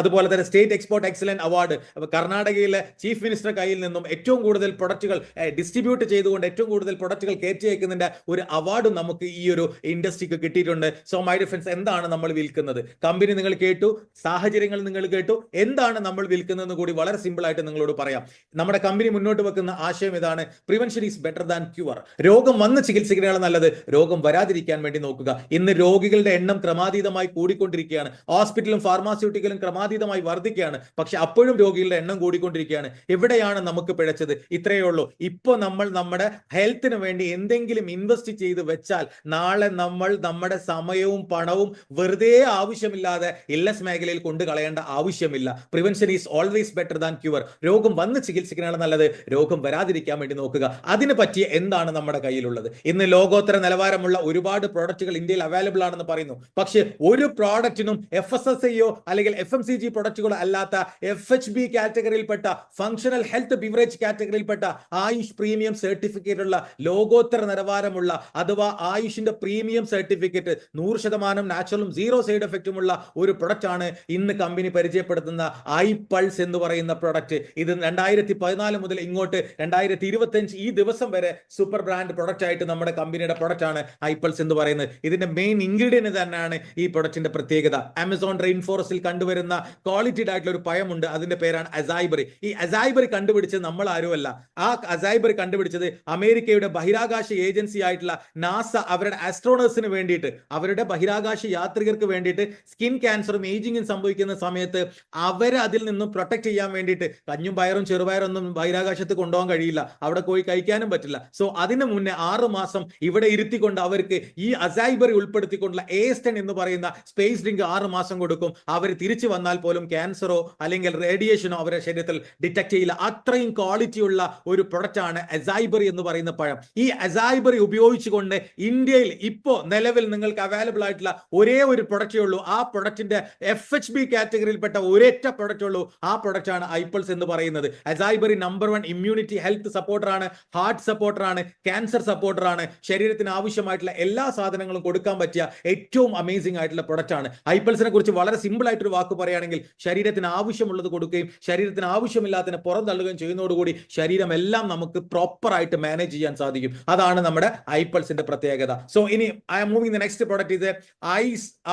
അതുപോലെ തന്നെ സ്റ്റേറ്റ് എക്സ്പോർട്ട് എക്സലന്റ് അവാർഡ് കർണാടകയിലെ ചീഫ് മിനിസ്റ്റർ കയ്യിൽ നിന്നും ഏറ്റവും കൂടുതൽ പ്രൊഡക്റ്റുകൾ ഡിസ്ട്രിബ്യൂട്ട് ചെയ്തുകൊണ്ട് ഏറ്റവും കൂടുതൽ പ്രൊഡക്റ്റുകൾ കയറ്റി അയക്കുന്നതിന്റെ ഒരു അവാർഡും നമുക്ക് ഈ ഒരു ഇൻഡസ്ട്രിക്ക് കിട്ടിയിട്ടുണ്ട്. സോ മൈ ഡിയർ ഫ്രണ്ട്സ്, എന്താണ് നമ്മൾ വിൽക്കുന്നത്? കമ്പനി നിങ്ങൾ കേട്ടു, സാഹചര്യങ്ങൾ നിങ്ങൾ കേട്ടു, എന്താണ് നമ്മൾ വിൽക്കുന്നത്? നിൽക്കുന്നതെന്ന് കൂടി വളരെ സിമ്പിൾ ആയിട്ട് നിങ്ങളോട് പറയാം. നമ്മുടെ കമ്പനി മുന്നോട്ട് വെക്കുന്ന ആശയം ഇതാണ്: prevention is better than cure. രോഗം വന്ന് ചികിത്സിക്കുന്നതാണ് നല്ലത്, രോഗം വരാതിരിക്കാൻ വേണ്ടി നോക്കുക. ഇന്ന് രോഗികളുടെ എണ്ണം ക്രമാതീതമായി കൂടിക്കൊണ്ടിരിക്കുകയാണ്. ഹോസ്പിറ്റലും ഫാർമാസ്യൂട്ടിക്കലും ക്രമാതീതമായി വർദ്ധിക്കുകയാണ്. പക്ഷെ അപ്പോഴും രോഗികളുടെ എണ്ണം കൂടിക്കൊണ്ടിരിക്കുകയാണ്. എവിടെയാണ് നമുക്ക് പിഴച്ചത്? ഇത്രയേ ഉള്ളൂ. ഇപ്പോൾ നമ്മൾ നമ്മുടെ ഹെൽത്തിന് വേണ്ടി എന്തെങ്കിലും ഇൻവെസ്റ്റ് ചെയ്ത് വെച്ചാൽ നാളെ നമ്മൾ നമ്മുടെ സമയവും പണവും വെറുതെ ആവശ്യമില്ലാതെ ഇല്ലസ് മേഖലയിൽ കൊണ്ടു കളയേണ്ട ആവശ്യമില്ല. Prevention is always better than cure. രോഗം വന്ന് ചികിത്സിക്കാനാണ് നല്ലത്, രോഗം വരാതിരിക്കാൻ വേണ്ടി നോക്കുക. അതിന് പറ്റിയ എന്താണ് നമ്മുടെ കയ്യിലുള്ളത്? ഇന്ന് ലോകോത്തര നിലവാരമുള്ള ഒരുപാട് പ്രോഡക്റ്റുകൾ ഇന്ത്യയിൽ അവൈലബിൾ ആണെന്ന് പറയുന്നു. പക്ഷേ ഒരു പ്രോഡക്റ്റിനും FSSAIയോ അല്ലെങ്കിൽ FMCG പ്രൊഡക്റ്റുകളോ അല്ലാത്ത FHB കാറ്റഗറിയിൽപ്പെട്ട ഫങ്ഷണൽ ഹെൽത്ത് ബിവറേജ് കാറ്റഗറിയിൽപ്പെട്ട ആയുഷ് പ്രീമിയം സർട്ടിഫിക്കറ്റ് ഉള്ള ലോകോത്തര നിലവാരമുള്ള അഥവാ ആയുഷിന്റെ പ്രീമിയം സർട്ടിഫിക്കറ്റ് 100% നാച്ചുറലും 0 സൈഡ് എഫക്റ്റുമുള്ള ഒരു പ്രൊഡക്റ്റ് ആണ് ഇന്ന് കമ്പനി പരിചയപ്പെടുത്തുന്ന iPulse എന്ന് പറയുന്ന പ്രൊഡക്റ്റ്. ഇത് 2014 മുതൽ ഇങ്ങോട്ട് 2025 ഈ ദിവസം വരെ സൂപ്പർ ബ്രാൻഡ് പ്രൊഡക്റ്റ് ആയിട്ട് നമ്മുടെ കമ്പനിയുടെ പ്രൊഡക്റ്റ് ആണ് iPulse എന്ന് പറയുന്നത്. ഇതിന്റെ മെയിൻ ഇൻഗ്രീഡിയന്റ് തന്നെയാണ് ഈ പ്രൊഡക്റ്റിന്റെ പ്രത്യേകത. ആമസോൺ റെയിൻ ഫോറസ്റ്റിൽ കണ്ടുവരുന്ന ക്വാളിറ്റിഡ് ആയിട്ടുള്ള ഒരു പഴമുണ്ട്, അതിന്റെ പേരാണ് അസൈബറി. ഈ അസൈബറി കണ്ടുപിടിച്ചത് നമ്മൾ ആരുമല്ല. ആ അസൈബറി കണ്ടുപിടിച്ചത് അമേരിക്കയുടെ ബഹിരാകാശ ഏജൻസി ആയിട്ടുള്ള നാസ അവരുടെ ആസ്ട്രോണേഴ്സിന് വേണ്ടിയിട്ട്, അവരുടെ ബഹിരാകാശ യാത്രികർക്ക് വേണ്ടിയിട്ട് സ്കിൻ ക്യാൻസറും ഏജിങ്ങും സംഭവിക്കുന്ന സമയത്ത് അവരെ അതിൽ നിന്നും പ്രൊട്ടക്ട് ചെയ്യാൻ വേണ്ടിയിട്ട് കഞ്ഞും പയറും ചെറുപയറൊന്നും ബഹിരാകാശത്ത് കൊണ്ടുപോകാൻ കഴിയില്ല, അവിടെ പോയി കഴിക്കാനും പറ്റില്ല. സോ അതിന് മുന്നേ 6 മാസം ഇവിടെ ഇരുത്തിക്കൊണ്ട് അവർക്ക് ഈ അസൈബറി ഉൾപ്പെടുത്തിക്കൊണ്ടുള്ള AS10 എന്ന് പറയുന്ന സ്പേസ് ഡ്രിങ്ക് 6 മാസം കൊടുക്കും. അവർ തിരിച്ചു വന്നാൽ പോലും ക്യാൻസറോ അല്ലെങ്കിൽ റേഡിയേഷനോ അവരുടെ ശരീരത്തിൽ ഡിറ്റക്ട് ചെയ്യില്ല. അത്രയും ക്വാളിറ്റിയുള്ള ഒരു പ്രൊഡക്റ്റ് ആണ് അസൈബറി എന്ന് പറയുന്ന പഴം. ഈ അസൈബറി ഉപയോഗിച്ചുകൊണ്ട് ഇന്ത്യയിൽ ഇപ്പോൾ നിലവിൽ നിങ്ങൾക്ക് അവൈലബിൾ ആയിട്ടുള്ള ഒരേ ഒരു പ്രൊഡക്റ്റേ ഉള്ളൂ. ആ പ്രൊഡക്റ്റിന്റെ FHB കാറ്റഗറിയിൽപ്പെട്ട ഒരൊറ്റ പ്രൊഡക്റ്റ് ഉള്ളൂ. ആ പ്രൊഡക്റ്റ് ആണ് iPulse എന്ന് പറയുന്നത്. Acai berry number 1 immunity health supporter ആണ്, ഹാർട്ട് സപ്പോർട്ടർ ആണ്, ക്യാൻസർ സപ്പോർട്ടർ ആണ്. ശരീരത്തിന് ആവശ്യമായിട്ടുള്ള എല്ലാ സാധനങ്ങളും കൊടുക്കാൻ പറ്റിയ ഏറ്റവും അമേസിംഗ് ആയിട്ടുള്ള പ്രൊഡക്റ്റ് ആണ്. iPulseനെ കുറിച്ച് വളരെ സിമ്പിൾ ആയിട്ടൊരു വാക്ക് പറയുകയാണെങ്കിൽ, ശരീരത്തിന് ആവശ്യമുള്ളത് കൊടുക്കുകയും ശരീരത്തിന് ആവശ്യമില്ലാത്തതിനെ പുറം തള്ളുകയും ചെയ്യുന്നതോടുകൂടി ശരീരം എല്ലാം നമുക്ക് പ്രോപ്പർ ആയിട്ട് മാനേജ് ചെയ്യാൻ സാധിക്കും. അതാണ് നമ്മുടെ iPulseന്റെ പ്രത്യേകത. സോ ഇനി I am moving the next product. ഇത്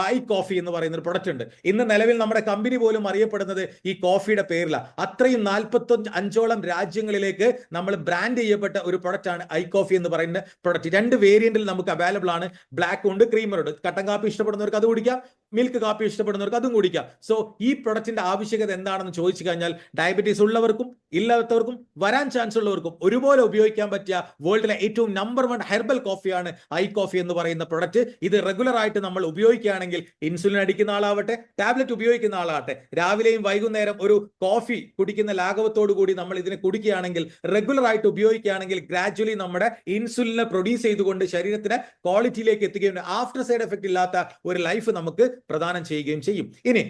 ഐ കോഫി എന്ന് പറയുന്ന ഒരു പ്രൊഡക്റ്റ് ഉണ്ട്. ഇന്ന് നിലവിൽ നമ്മുടെ കമ്പനി പോലും അറിയപ്പെടുന്നത് ഈ കോഫിയുടെ പേരില. അത്രയും 45ഓളം രാജ്യങ്ങളിലേക്ക് നമ്മൾ ബ്രാൻഡ് ചെയ്യപ്പെട്ട ഒരു പ്രൊഡക്റ്റ് ആണ് ഐ കോഫി എന്ന് പറയുന്ന പ്രൊഡക്റ്റ്. 2 വേരിയന്റിൽ നമുക്ക് അവൈലബിൾ ആണ്. ബ്ലാക്ക് ഉണ്ട്, ക്രീമറുണ്ട്. കട്ടൻ കാപ്പി ഇഷ്ടപ്പെടുന്നവർക്ക് അത് കുടിക്കാം, മിൽക്ക് കാപ്പി ഇഷ്ടപ്പെടുന്നവർക്ക് അതും കുടിക്കാം. സോ ഈ പ്രൊഡക്റ്റിന്റെ ആവശ്യകത എന്താണെന്ന് ചോദിച്ചു കഴിഞ്ഞാൽ, ഡയബറ്റീസ് ഉള്ളവർക്കും ഇല്ലാത്തവർക്കും വരാൻ ചാൻസ് ഉള്ളവർക്കും ഒരുപോലെ ഉപയോഗിക്കാൻ പറ്റിയ വേൾഡിലെ ഏറ്റവും നമ്പർ 1 ഹെർബൽ കോഫിയാണ് ഐ കോഫി എന്ന് പറയുന്ന പ്രൊഡക്റ്റ്. ഇത് റെഗുലർ ആയിട്ട് നമ്മൾ ഉപയോഗിക്കുകയാണെങ്കിൽ, ഇൻസുലിൻ അടിക്കുന്ന ആളാവട്ടെ ടാബ്ലറ്റ് ഉപയോഗിക്കുന്ന ആളാവട്ടെ, രാവിലെയും വൈകുന്നേരം ഒരു കോഫി കുടിക്കുന്ന ലാഘവത്തോടു കൂടി നമ്മൾ ഇതിനെ കുടിക്കുകയാണെങ്കിൽ, റെഗുലർ ആയിട്ട് ഉപയോഗിക്കുകയാണെങ്കിൽ ഗ്രാജുവലി നമ്മുടെ ഇൻസുലിനെ പ്രൊഡ്യൂസ് ചെയ്തുകൊണ്ട് ശരീരത്തിന് ക്വാളിറ്റിയിലേക്ക് എത്തുകയും ആഫ്റ്റർ സൈഡ് എഫക്ട് ഇല്ലാത്ത ഒരു ലൈഫ് നമുക്ക് പ്രദാനം ചെയ്യുകയും ചെയ്യും. ഇനി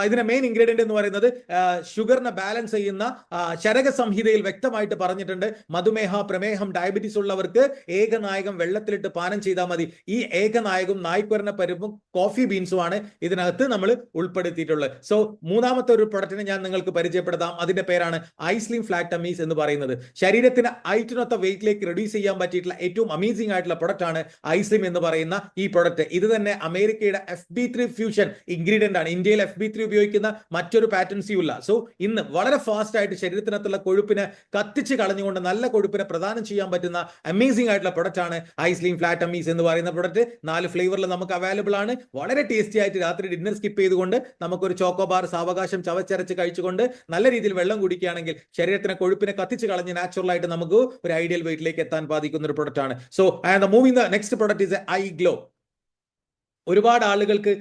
ഇതിന്റെ മെയിൻ ഇൻഗ്രീഡിയന്റ് എന്ന് പറയുന്നത് ഷുഗറിനെ ബാലൻസ് ചെയ്യുന്ന ചരക സംഹിതയിൽ വ്യക്തമായിട്ട് പറഞ്ഞിട്ടുണ്ട്. മധുമേഹ, പ്രമേഹം, ഡയബറ്റീസ് ഉള്ളവർക്ക് ഏകനായകം വെള്ളത്തിലിട്ട് പാനം ചെയ്താൽ മതി. ഈ ഏകനായകം നായ്ക്കുരന പരിപ്പും കോഫി ബീൻസും ആണ് ഇതിനകത്ത് നമ്മൾ ഉൾപ്പെടുത്തിയിട്ടുള്ളത്. സോ മൂന്നാമത്തെ ഒരു പ്രൊഡക്റ്റിനെ ഞാൻ നിങ്ങൾക്ക് പരിചയപ്പെടുത്താം. അതിന്റെ പേരാണ് ഐസ്ലിം ഫ്ലാറ്റ് ടമ്മീസ് എന്ന് പറയുന്നത്. ശരീരത്തിന് ഐറ്റിനൊത്ത വെയിറ്റിലേക്ക് റെഡ്യൂസ് ചെയ്യാൻ പറ്റിയിട്ടുള്ള ഏറ്റവും അമേസിംഗ് ആയിട്ടുള്ള പ്രൊഡക്റ്റ് ആണ് ഐസ്ലിം എന്ന് പറയുന്ന ഈ പ്രൊഡക്റ്റ്. ഇത് തന്നെ അമേരിക്കയുടെ FB3 ഫ്യൂഷൻ ഇൻഗ്രീഡിയന്റ് ആണ്. ഇന്ത്യയിൽ FB3 ഉപയോഗിക്കുന്ന മറ്റൊരു പാറ്റൻസിയും ഇല്ല. സോ ഇന്ന് വളരെ ഫാസ്റ്റ് ആയിട്ട് ശരീരത്തിനകത്തുള്ള കൊഴുപ്പിനെ കത്തിച്ച് കളഞ്ഞുകൊണ്ട് നല്ല കൊഴുപ്പിനെ പ്രദാനം ചെയ്യാൻ പറ്റുന്ന അമേസിംഗ് ആയിട്ടുള്ള പ്രൊഡക്റ്റ് ആണ് ഐസ്ലിം ഫ്ലാറ്റ് ടമ്മീസ് എന്ന് പറയുന്ന പ്രൊഡക്റ്റ്. 4 ഫ്ലേവറിൽ നമുക്ക് അവൈലബിൾ ആണ്. വളരെ ടേസ്റ്റി ആയിട്ട് രാത്രി ഡിന്നർ സ്കിപ്പ് ചെയ്തുകൊണ്ട് നമുക്കൊരു ചോക്കോബാർ സാവകാശം ചവച്ചരച്ച് കഴിച്ചുകൊണ്ട് നല്ല രീതിയിൽ വെള്ളം കുടിക്കുകയാണെങ്കിൽ ശരീരത്തിനെ കൊഴുപ്പിനെ കത്തിച്ച് കളഞ്ഞ് നാച്ചുറൽ ആയിട്ട് നമുക്ക് ഒരു ഐഡിയൽ വെയിറ്റിലേക്ക് എത്താൻ സാധിക്കുന്ന ഒരു പ്രൊഡക്റ്റ് ആണ്. So moving the next product is I glow. ഒരുപാട് ആളുകൾക്ക്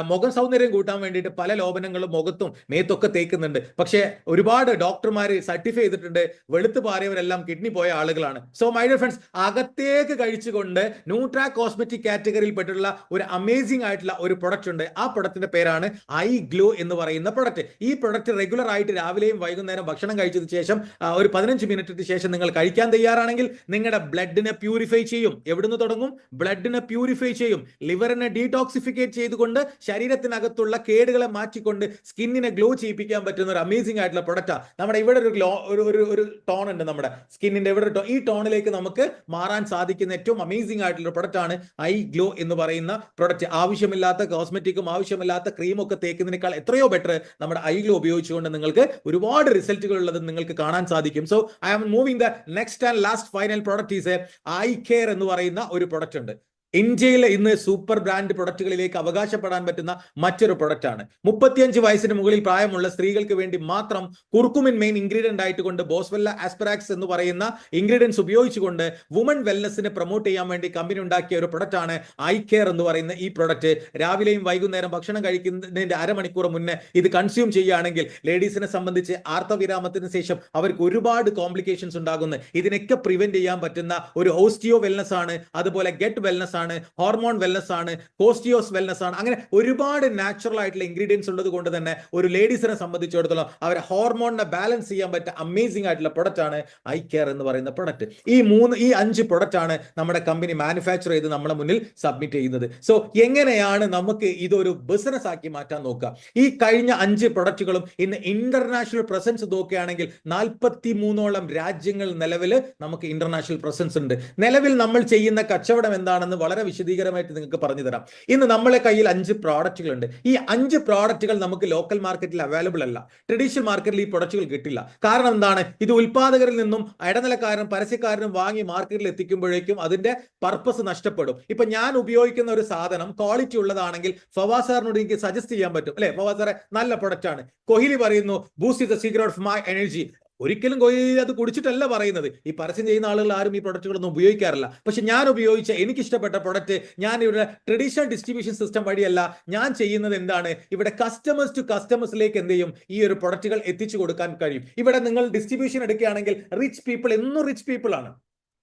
മുഖം സൗന്ദര്യം കൂട്ടാൻ വേണ്ടിയിട്ട് പല ലോപനങ്ങളും മുഖത്തും മേത്തൊക്കെ തേക്കുന്നുണ്ട്. പക്ഷേ ഒരുപാട് ഡോക്ടർമാർ സർട്ടിഫൈ ചെയ്തിട്ടുണ്ട് വെളുത്ത് പാറിയവരെല്ലാം കിഡ്നി പോയ ആളുകളാണ്. സോ മൈ ഡിയർ ഫ്രണ്ട്സ്, അകത്തേക്ക് കഴിച്ചുകൊണ്ട് ന്യൂട്രാ കോസ്മെറ്റിക് കാറ്റഗറിയിൽ പെട്ടുള്ള ഒരു അമേസിംഗ് ആയിട്ടുള്ള ഒരു പ്രൊഡക്റ്റ് ഉണ്ട്. ആ പ്രൊഡക്റ്റിന്റെ പേരാണ് ഐ ഗ്ലോ എന്ന് പറയുന്ന പ്രൊഡക്റ്റ്. ഈ പ്രൊഡക്റ്റ് റെഗുലർ ആയിട്ട് രാവിലെയും വൈകുന്നേരം ഭക്ഷണം കഴിച്ചതിന് ശേഷം ഒരു 15 മിനിറ്റിന് ശേഷം നിങ്ങൾ കഴിക്കാൻ തയ്യാറാണെങ്കിൽ നിങ്ങളുടെ ബ്ലഡിനെ പ്യൂരിഫൈ ചെയ്യും. എവിടുന്ന് തുടങ്ങും? ബ്ലഡിനെ പ്യൂരിഫൈ ചെയ്യും. ലിവറിനെ ഡീടോക്സിഫിക്കേറ്റ് ചെയ്തുകൊണ്ട് ശരീരത്തിനകത്തുള്ള കേടുകളെ മാറ്റിക്കൊണ്ട് സ്കിന്നിനെ ഗ്ലോ ചെയ്യിപ്പിക്കാൻ പറ്റുന്ന ഒരു അമേസിംഗ് ആയിട്ടുള്ള പ്രൊഡക്റ്റാണ്. നമ്മുടെ ഇവിടെ ഒരു ടോൺ ഉണ്ട്, നമ്മുടെ സ്കിന്നിന്റെ ഇവിടെ ടോൺ, ഈ ടോണിലേക്ക് നമുക്ക് മാറാൻ സാധിക്കുന്ന ഏറ്റവും അമേസിംഗ് ആയിട്ടുള്ള പ്രൊഡക്റ്റ് ആണ് ഐ ഗ്ലോ എന്ന് പറയുന്ന പ്രൊഡക്റ്റ്. ആവശ്യമില്ലാത്ത കോസ്മെറ്റിക്കും ആവശ്യമില്ലാത്ത ക്രീമും ഒക്കെ തേക്കുന്നതിനേക്കാൾ എത്രയോ ബെറ്റർ നമ്മുടെ ഐ ഗ്ലോ ഉപയോഗിച്ചുകൊണ്ട് നിങ്ങൾക്ക് ഒരുപാട് റിസൾട്ടുകൾ ഉള്ളത് നിങ്ങൾക്ക് കാണാൻ സാധിക്കും. So I am moving the next and last final product is iCare എന്ന് പറയുന്ന ഒരു പ്രൊഡക്റ്റ് ഉണ്ട്. ഇന്ത്യയിലെ ഇന്ന് സൂപ്പർ ബ്രാൻഡ് പ്രൊഡക്റ്റുകളിലേക്ക് അവകാശപ്പെടാൻ പറ്റുന്ന മറ്റൊരു പ്രൊഡക്റ്റ് ആണ്. 35 വയസ്സിന് മുകളിൽ പ്രായമുള്ള സ്ത്രീകൾക്ക് വേണ്ടി മാത്രം കുർക്കുമിൻ മെയിൻ ഇൻഗ്രീഡിയന്റ് ആയിട്ടുകൊണ്ട് ബോസ്വെല്ല ആസ്പെറാക്സ് എന്ന് പറയുന്ന ഇൻഗ്രീഡിയൻസ് ഉപയോഗിച്ചുകൊണ്ട് വുമൺ വെൽനെസ്സിനെ പ്രൊമോട്ട് ചെയ്യാൻ വേണ്ടി കമ്പനി ഉണ്ടാക്കിയ ഒരു പ്രൊഡക്റ്റ് ആണ് ഐ കെയർ എന്ന് പറയുന്ന ഈ പ്രൊഡക്റ്റ്. രാവിലെയും വൈകുന്നേരം ഭക്ഷണം കഴിക്കുന്നതിന്റെ അരമണിക്കൂർ മുന്നേ ഇത് കൺസ്യൂം ചെയ്യുകയാണെങ്കിൽ ലേഡീസിനെ സംബന്ധിച്ച് ആർത്തവിരാമത്തിന് ശേഷം അവർക്ക് ഒരുപാട് കോംപ്ലിക്കേഷൻസ് ഉണ്ടാകുന്നു. ഇതിനൊക്കെ പ്രിവെന്റ് ചെയ്യാൻ പറ്റുന്ന ഒരു ഓസ്റ്റിയോ വെൽനസ് ആണ്, അതുപോലെ ഗെറ്റ് വെൽനസ് ആണ്, ഹോർമോൺ വെൽനസ് ആണ്, കോസ്റ്റിയോസ് വെൽനസ് ആണ്. അങ്ങനെ ഒരുപാട് നാച്ചുറൽ ആയിട്ടുള്ള ഇൻഗ്രീഡിയൻസ് ഉള്ളത് കൊണ്ട് തന്നെ ഒരു ലേഡീസിനെ സംബന്ധിച്ചിടത്തോളം അവരെ ഹോർമോണിനെ ബാലൻസ് ചെയ്യാൻ പറ്റിയ അമേസിംഗ് ആയിട്ടുള്ള പ്രൊഡക്റ്റ് ആണ് ഐ കെയർ എന്ന് പറയുന്ന പ്രൊഡക്റ്റ്. ഈ 5 പ്രൊഡക്റ്റ് ആണ് നമ്മുടെ കമ്പനി മാനുഫാക്ചർ ചെയ്ത് നമ്മുടെ മുന്നിൽ സബ്മിറ്റ് ചെയ്യുന്നത്. സോ എങ്ങനെയാണ് നമുക്ക് ഇതൊരു ബിസിനസ് ആക്കി മാറ്റാൻ നോക്കുക? ഈ കഴിഞ്ഞ 5 പ്രൊഡക്റ്റുകളും ഇന്ന് ഇന്റർനാഷണൽ പ്രസൻസ് നോക്കുകയാണെങ്കിൽ 43ഓളം രാജ്യങ്ങൾ നിലവിൽ നമുക്ക് ഇന്റർനാഷണൽ പ്രസൻസ് ഉണ്ട്. നിലവിൽ നമ്മൾ ചെയ്യുന്ന കച്ചവടം എന്താണെന്ന് വളരെ വിശദീകരമായിട്ട് നിങ്ങൾക്ക് പറഞ്ഞു തരാം. ഇന്ന് നമ്മളെ കയ്യിൽ 5 പ്രോഡക്റ്റുകൾ ഉണ്ട്. ഈ 5 പ്രോഡക്റ്റുകൾ നമുക്ക് ലോക്കൽ മാർക്കറ്റിൽ അവൈലബിൾ അല്ല. ട്രഡീഷണൽ മാർക്കറ്റിൽ ഈ പ്രൊഡക്റ്റുകൾ കിട്ടില്ല. കാരണം എന്താണ്? ഇത് ഉൽപാദകരിൽ നിന്നും ഇടനിലക്കാരനും പരസ്യക്കാരനും വാങ്ങി മാർക്കറ്റിൽ എത്തിക്കുമ്പോഴേക്കും അതിന്റെ പർപ്പസ് നഷ്ടപ്പെടും. ഇപ്പൊ ഞാൻ ഉപയോഗിക്കുന്ന ഒരു സാധനം ക്വാളിറ്റി ഉള്ളതാണെങ്കിൽ ഫവാസ് സാറിനോട് എനിക്ക് സജസ്റ്റ് ചെയ്യാൻ പറ്റും, അല്ലെ? ഫവാസ് സാറെ നല്ല പ്രൊഡക്റ്റ് ആണ്. കോഹ്ലി പറയുന്നു boost the secret of my energy. ഒരിക്കലും കോഹ്ലി അത് കുടിച്ചിട്ടല്ല പറയുന്നത്. ഈ പരസ്യം ചെയ്യുന്ന ആളുകൾ ആരും ഈ പ്രൊഡക്റ്റുകളൊന്നും ഉപയോഗിക്കാറില്ല. പക്ഷെ ഞാൻ ഉപയോഗിച്ച എനിക്ക് ഇഷ്ടപ്പെട്ട പ്രൊഡക്റ്റ് ഞാൻ ഇവിടെ ട്രഡീഷണൽ ഡിസ്ട്രിബ്യൂഷൻ സിസ്റ്റം വഴിയല്ല ഞാൻ ചെയ്യുന്നത്. എന്താണ്? ഇവിടെ കസ്റ്റമേഴ്സ് ടു കസ്റ്റമേഴ്സിലേക്ക് എന്ത് ചെയ്യും? ഈ ഒരു പ്രൊഡക്റ്റുകൾ എത്തിച്ചു കൊടുക്കാൻ കഴിയും. ഇവിടെ നിങ്ങൾ ഡിസ്ട്രിബ്യൂഷൻ എടുക്കുകയാണെങ്കിൽ റിച്ച് പീപ്പിൾ എന്നും റിച്ച് പീപ്പിൾ ആണ്.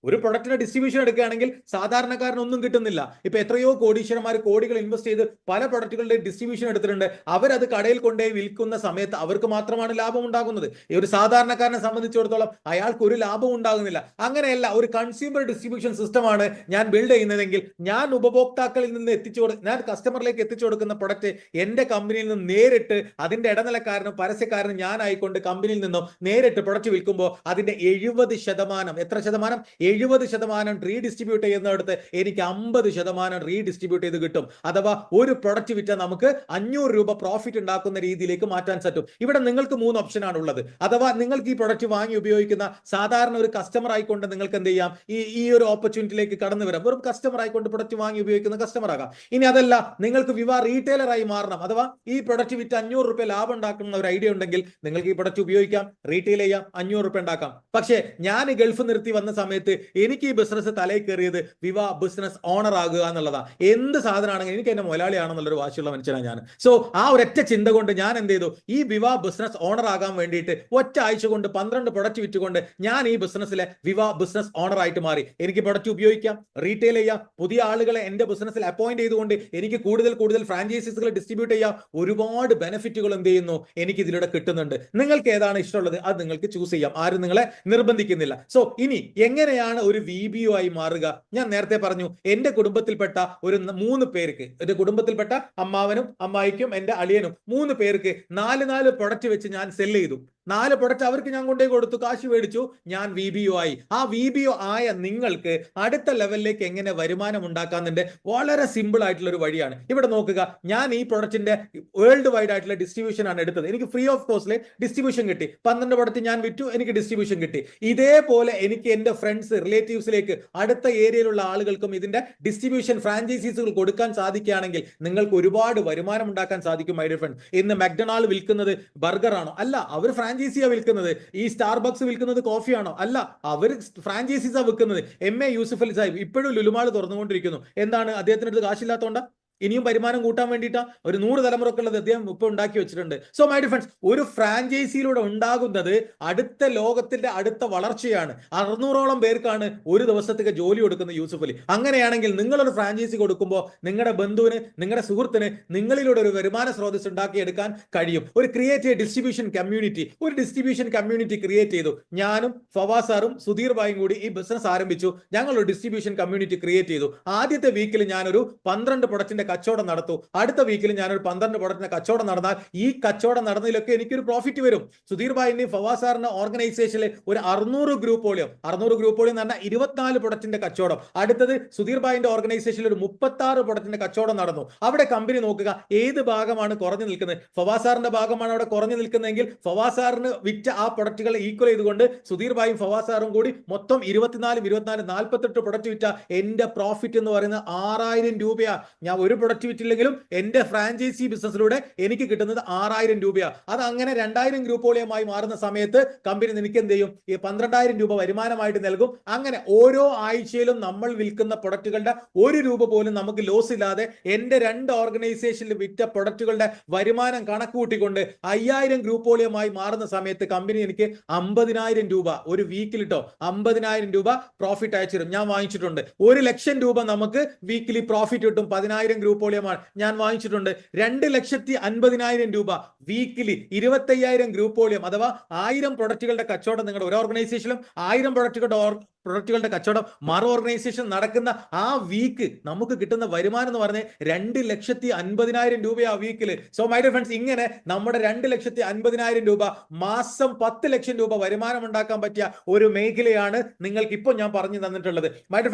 ഒരു പ്രൊഡക്റ്റിന്റെ ഡിസ്ട്രിബ്യൂഷൻ എടുക്കുകയാണെങ്കിൽ സാധാരണക്കാരനൊന്നും കിട്ടുന്നില്ല. ഇപ്പൊ എത്രയോ കോടീശ്വരന്മാർ കോടികൾ ഇൻവെസ്റ്റ് ചെയ്ത് പല പ്രൊഡക്റ്റുകളുടെ ഡിസ്ട്രിബ്യൂഷൻ എടുത്തിട്ടുണ്ട്. അവരത് കടയിൽ കൊണ്ടുപോയി വിൽക്കുന്ന സമയത്ത് അവർക്ക് മാത്രമാണ് ലാഭം ഉണ്ടാകുന്നത്. ഈ ഒരു സാധാരണക്കാരനെ സംബന്ധിച്ചിടത്തോളം അയാൾക്ക് ഒരു ലാഭം ഉണ്ടാകുന്നില്ല. അങ്ങനെയല്ല, ഒരു കൺസ്യൂമർ ഡിസ്ട്രിബ്യൂഷൻ സിസ്റ്റമാണ് ഞാൻ ബിൽഡ് ചെയ്യുന്നതെങ്കിൽ ഞാൻ ഉപഭോക്താക്കളിൽ നിന്ന് ഞാൻ കസ്റ്റമറിലേക്ക് എത്തിച്ചു കൊടുക്കുന്ന പ്രൊഡക്റ്റ് എന്റെ കമ്പനിയിൽ നിന്ന് നേരിട്ട് അതിന്റെ ഇടനിലക്കാരനും പരസ്യക്കാരനും ഞാനായിക്കൊണ്ട് കമ്പനിയിൽ നിന്നും നേരിട്ട് പ്രൊഡക്റ്റ് വിൽക്കുമ്പോൾ അതിന്റെ 70%, എത്ര ശതമാനം? 70% റീഡിസ്ട്രിബ്യൂട്ട് ചെയ്യുന്നിടത്ത് എനിക്ക് 50% റീഡിസ്ട്രിബ്യൂട്ട് ചെയ്ത് കിട്ടും. അഥവാ ഒരു പ്രൊഡക്റ്റ് വിറ്റാൽ നമുക്ക് 500 രൂപ പ്രോഫിറ്റ് ഉണ്ടാക്കുന്ന രീതിയിലേക്ക് മാറ്റാൻ പറ്റും. ഇവിടെ നിങ്ങൾക്ക് 3 ഓപ്ഷൻ ആണ് ഉള്ളത്. അഥവാ നിങ്ങൾക്ക് ഈ പ്രൊഡക്റ്റ് വാങ്ങി ഉപയോഗിക്കുന്ന സാധാരണ ഒരു കസ്റ്റമർ ആയിക്കൊണ്ട് നിങ്ങൾക്ക് എന്ത് ചെയ്യാം? ഈ ഒരു ഓപ്പർച്യൂണിറ്റിയിലേക്ക് കടന്നു വരാം. വെറും കസ്റ്റമർ ആയിക്കൊണ്ട് പ്രൊഡക്റ്റ് വാങ്ങി ഉപയോഗിക്കുന്ന കസ്റ്റമർ ആകാം. ഇനി അതല്ല, നിങ്ങൾക്ക് വിവ റീറ്റെയിലർ ആയി മാറണം, അഥവാ ഈ പ്രൊഡക്റ്റ് വിറ്റ് 500 രൂപ ലാഭം ഉണ്ടാക്കുന്ന ഒരു ഐഡിയ ഉണ്ടെങ്കിൽ നിങ്ങൾക്ക് ഈ പ്രൊഡക്റ്റ് ഉപയോഗിക്കാം, റീറ്റെയിൽ ചെയ്യാം, 500 രൂപ ഉണ്ടാക്കാം. പക്ഷേ ഞാൻ ഗൾഫ് നിർത്തി വന്ന സമയത്ത് എനിക്ക് ഈ ബിസിനസ് തലയിൽ കയറിയത് വിവ ബിസിനസ് ഓണർ ആകുക എന്നുള്ളതാണ്. എന്ത് സാധനമാണെങ്കിൽ എനിക്ക് എന്റെ മുതലാളിയാണെന്നുള്ളൊരു വാശിയുള്ള മനുഷ്യനാണ് ഞാൻ. സോ ആ ഒരൊറ്റ ചിന്ത കൊണ്ട് ഞാൻ എന്ത് ചെയ്തു? ഈ വിവ ബിസിനസ് ഓണർ ആകാൻ വേണ്ടിയിട്ട് ഒറ്റ ആഴ്ച കൊണ്ട് 12 പ്രൊഡക്റ്റ് വിറ്റുകൊണ്ട് ഞാൻ ഈ ബിസിനസ്സിലെ വിവ ബിസിനസ് ഓണർ ആയിട്ട് മാറി. എനിക്ക് പ്രൊഡക്റ്റ് ഉപയോഗിക്കാം, റീറ്റെയിൽ ചെയ്യാം, പുതിയ ആളുകളെ എന്റെ ബിസിനസ്സിൽ അപ്പോയിന്റ് ചെയ്തുകൊണ്ട് എനിക്ക് കൂടുതൽ ഫ്രാഞ്ചൈസീസുകൾ ഡിസ്ട്രിബ്യൂട്ട് ചെയ്യാം. ഒരുപാട് ബെനിഫിറ്റുകൾ എന്ത് ചെയ്യുന്നു? എനിക്ക് ഇതിലൂടെ കിട്ടുന്നുണ്ട്. നിങ്ങൾക്ക് ഏതാണ് ഇഷ്ടമുള്ളത് അത് നിങ്ങൾക്ക് ചൂസ് ചെയ്യാം. ആരും നിങ്ങളെ നിർബന്ധിക്കുന്നില്ല. സോ ഇനി എങ്ങനെയാണ് ഒരു VBO ആയി മാറുക? ഞാൻ നേരത്തെ പറഞ്ഞു, എന്റെ കുടുംബത്തിൽപ്പെട്ട ഒരു 3 പേർക്ക്, എന്റെ കുടുംബത്തിൽപ്പെട്ട അമ്മാവനും അമ്മായിക്കും എന്റെ അളിയനും 3 പേർക്ക് 4 പ്രൊഡക്റ്റ് വെച്ച് ഞാൻ സെല് ചെയ്തു. 4 പ്രൊഡക്റ്റ് അവർക്ക് ഞാൻ കൊണ്ടേ കൊടുത്തു, കാശ് മേടിച്ചു, ഞാൻ VBO ആയി. ആ VBO ആയ നിങ്ങൾക്ക് അടുത്ത ലെവലിലേക്ക് എങ്ങനെ വരുമാനം ഉണ്ടാക്കാന്നുണ്ട് വളരെ സിമ്പിൾ ആയിട്ടുള്ള ഒരു വഴിയാണ്. ഇവിടെ നോക്കുക, ഞാൻ ഈ പ്രൊഡക്റ്റിന്റെ വേൾഡ് വൈഡ് ആയിട്ടുള്ള ഡിസ്ട്രിബ്യൂഷൻ ആണ് എടുത്തത്. എനിക്ക് ഫ്രീ ഓഫ് കോസ്റ്റില് ഡിസ്ട്രിബ്യൂഷൻ കിട്ടി. 12 പ്രൊഡക്റ്റ് ഞാൻ വിറ്റു, എനിക്ക് ഡിസ്ട്രിബ്യൂഷൻ കിട്ടി. ഇതേപോലെ എനിക്ക് എന്റെ ഫ്രണ്ട്സ്, റിലേറ്റീവ്സിലേക്ക്, അടുത്ത ഏരിയയിലുള്ള ആളുകൾക്കും ഇതിന്റെ ഡിസ്ട്രിബ്യൂഷൻ ഫ്രാഞ്ചൈസീസുകൾ കൊടുക്കാൻ സാധിക്കുകയാണെങ്കിൽ നിങ്ങൾക്ക് ഒരുപാട് വരുമാനം ഉണ്ടാക്കാൻ സാധിക്കും. മൈ ഡിയർ ഫ്രണ്ട്, ഇന്ന് മെക്ഡൊണാൾഡ് വിൽക്കുന്നത് ബർഗർ ആണോ? അല്ല, അവർ ഫ്രാഞ്ചൈസിയാ വിൽക്കുന്നത്. ഈ സ്റ്റാർബക്സ് വിൽക്കുന്നത് കോഫിയാണോ? അല്ല, അവർ ഫ്രാഞ്ചൈസീസാ വിൽക്കുന്നത്. MA യൂസുഫ് അലി സാഹിബ് ഇപ്പോഴും ലുലുമാൾ തുറന്നുകൊണ്ടിരിക്കുന്നു. എന്താണ്? അദ്ദേഹത്തിന്റെ അടുത്ത് കാശില്ലാത്തതുകൊണ്ടാ? ഇനിയും വരുമാനം കൂട്ടാൻ വേണ്ടിയിട്ടാ. ഒരു 100 തലമുറക്കുള്ളത് അദ്ദേഹം ഇപ്പൊ ഉണ്ടാക്കി വെച്ചിട്ടുണ്ട്. സോ മൈ ഡിയർ ഫ്രണ്ട്സ്, ഒരു ഫ്രാഞ്ചൈസിയിലൂടെ ഉണ്ടാകുന്നത് അടുത്ത ലോകത്തിന്റെ അടുത്ത വളർച്ചയാണ്. 600ഓളം പേർക്കാണ് ഒരു ദിവസത്തേക്ക് ജോലി കൊടുക്കുന്ന യൂസുഫ് അലി. അങ്ങനെയാണെങ്കിൽ നിങ്ങളൊരു ഫ്രാഞ്ചൈസി കൊടുക്കുമ്പോൾ നിങ്ങളുടെ ബന്ധുവിന്, നിങ്ങളുടെ സുഹൃത്തിന് നിങ്ങളിലൂടെ ഒരു വരുമാന സ്രോതസ് ഉണ്ടാക്കിയെടുക്കാൻ കഴിയും. ഒരു ക്രിയേറ്റ് ഡിസ്ട്രിബ്യൂഷൻ കമ്മ്യൂണിറ്റി, ഒരു ഡിസ്ട്രിബ്യൂഷൻ കമ്മ്യൂണിറ്റി ക്രിയേറ്റ് ചെയ്തു. ഞാനും ഫവാസ് സാറും സുധീർ ഭായും കൂടി ഈ ബിസിനസ് ആരംഭിച്ചു. ഞങ്ങൾ ഒരു ഡിസ്ട്രിബ്യൂഷൻ കമ്മ്യൂണിറ്റി ക്രിയേറ്റ് ചെയ്തു. ആദ്യത്തെ വീക്കിൽ ഞാനൊരു 12 പ്രൊഡക്റ്റിന്റെ കച്ചവടം നടത്തൂ. അടുത്ത വീക്കിൽ ഞാനൊരു 12 പ്രൊഡക്റ്റിന്റെ കച്ചവടം നടന്നാൽ ഈ കച്ചവടം നടന്നതിലൊക്കെ എനിക്കൊരു പ്രോഫിറ്റ് വരും. സുധീർ ഭായിന്റെയും ഫവാസ് സാറിന്റെ ഓർഗനൈസേഷനിൽ ഒരു 600 ഗ്രൂപ്പോളിയം എന്ന് പറഞ്ഞാൽ 24 പ്രൊഡക്റ്റിന്റെ കച്ചവടം. അടുത്തത് സുധീർ ഭായിന്റെ ഓർഗനൈസേഷനിൽ ഒരു 36 പ്രൊഡക്റ്റിന്റെ കച്ചവടം നടന്നു. അവിടെ കമ്പനി നോക്കുക ഏത് ഭാഗമാണ് കുറഞ്ഞു നിൽക്കുന്നത്. ഫവാസ് സാറിന്റെ ഭാഗമാണ് അവിടെ കുറഞ്ഞു നിൽക്കുന്നതെങ്കിൽ ഫവാസ് സാറിന് വിറ്റ ആ പ്രൊഡക്റ്റുകൾ ഈക്വൽ ചെയ്തുകൊണ്ട് സുധീർ ഭായും ഫവാസ് സാറും കൂടി മൊത്തം 48 പ്രൊഡക്റ്റ് വിറ്റ എന്റെ പ്രോഫിറ്റ് എന്ന് പറയുന്നത് 6000 രൂപയാണ്. ഞാൻ ഒരു പ്രൊഡക്റ്റ് വിറ്റില്ലെങ്കിലും എന്റെ ഫ്രാഞ്ചൈസി ബിസിനസ്സിലൂടെ എനിക്ക് കിട്ടുന്നത് 6000 രൂപയാണ്. അത് അങ്ങനെ 2000 ഗ്രൂപ്പോളിയമായി മാറുന്ന സമയത്ത് കമ്പനി നിനക്ക് എന്ത് ചെയ്യും? ഈ 12000 രൂപ വരുമാനമായിട്ട് നൽകും. അങ്ങനെ ഓരോ ആഴ്ചയിലും നമ്മൾ വിൽക്കുന്ന പ്രൊഡക്റ്റുകളുടെ 1 രൂപ പോലും നമുക്ക് ലോസ് ഇല്ലാതെ എന്റെ 2 ഓർഗനൈസേഷനിൽ വിറ്റ പ്രൊഡക്റ്റുകളുടെ വരുമാനം കണക്കുകൂട്ടിക്കൊണ്ട് 5000 ഗ്രൂപ്പോളിയമായി മാറുന്ന സമയത്ത് കമ്പനി എനിക്ക് 50000 രൂപ ഒരു വീക്കിലിട്ടോ 50000 രൂപ പ്രോഫിറ്റ് അയച്ചു തരും. ഞാൻ വാങ്ങിച്ചിട്ടുണ്ട്. 1,00,000 രൂപ നമുക്ക് വീക്കിലി പ്രോഫിറ്റ് കിട്ടും. 10000 ഗ്രൂപ്പോളിയമാണ് ഞാൻ വാങ്ങിച്ചിട്ടുണ്ട്. 2,50,000 രൂപ വീക്കിലി 25,000 ഗ്രൂപ്പോളിയം അഥവാ 1000 പ്രൊഡക്റ്റുകളുടെ കച്ചവടം നിങ്ങളുടെ ഒരു ഓർഗനൈസേഷനിലും 1000 പ്രൊഡക്റ്റുകളുടെ കച്ചവടം മറു ഓർഗനൈസേഷൻ നടക്കുന്ന ആ വീക്ക് നമുക്ക് കിട്ടുന്ന വരുമാനം എന്ന് പറഞ്ഞാൽ 2,50,000 രൂപ ആ വീക്കില്. സോ മൈ ഡിയർ ഫ്രണ്ട്സ്, ഇങ്ങനെ നമ്മുടെ 2,50,000 രൂപ മാസം 10 ലക്ഷം രൂപ വരുമാനം ഉണ്ടാക്കാൻ പറ്റിയ ഒരു മേഖലയാണ് നിങ്ങൾക്ക് ഇപ്പോൾ ഞാൻ പറഞ്ഞു തന്നിട്ടുള്ളത്. മൈ ഡിയർ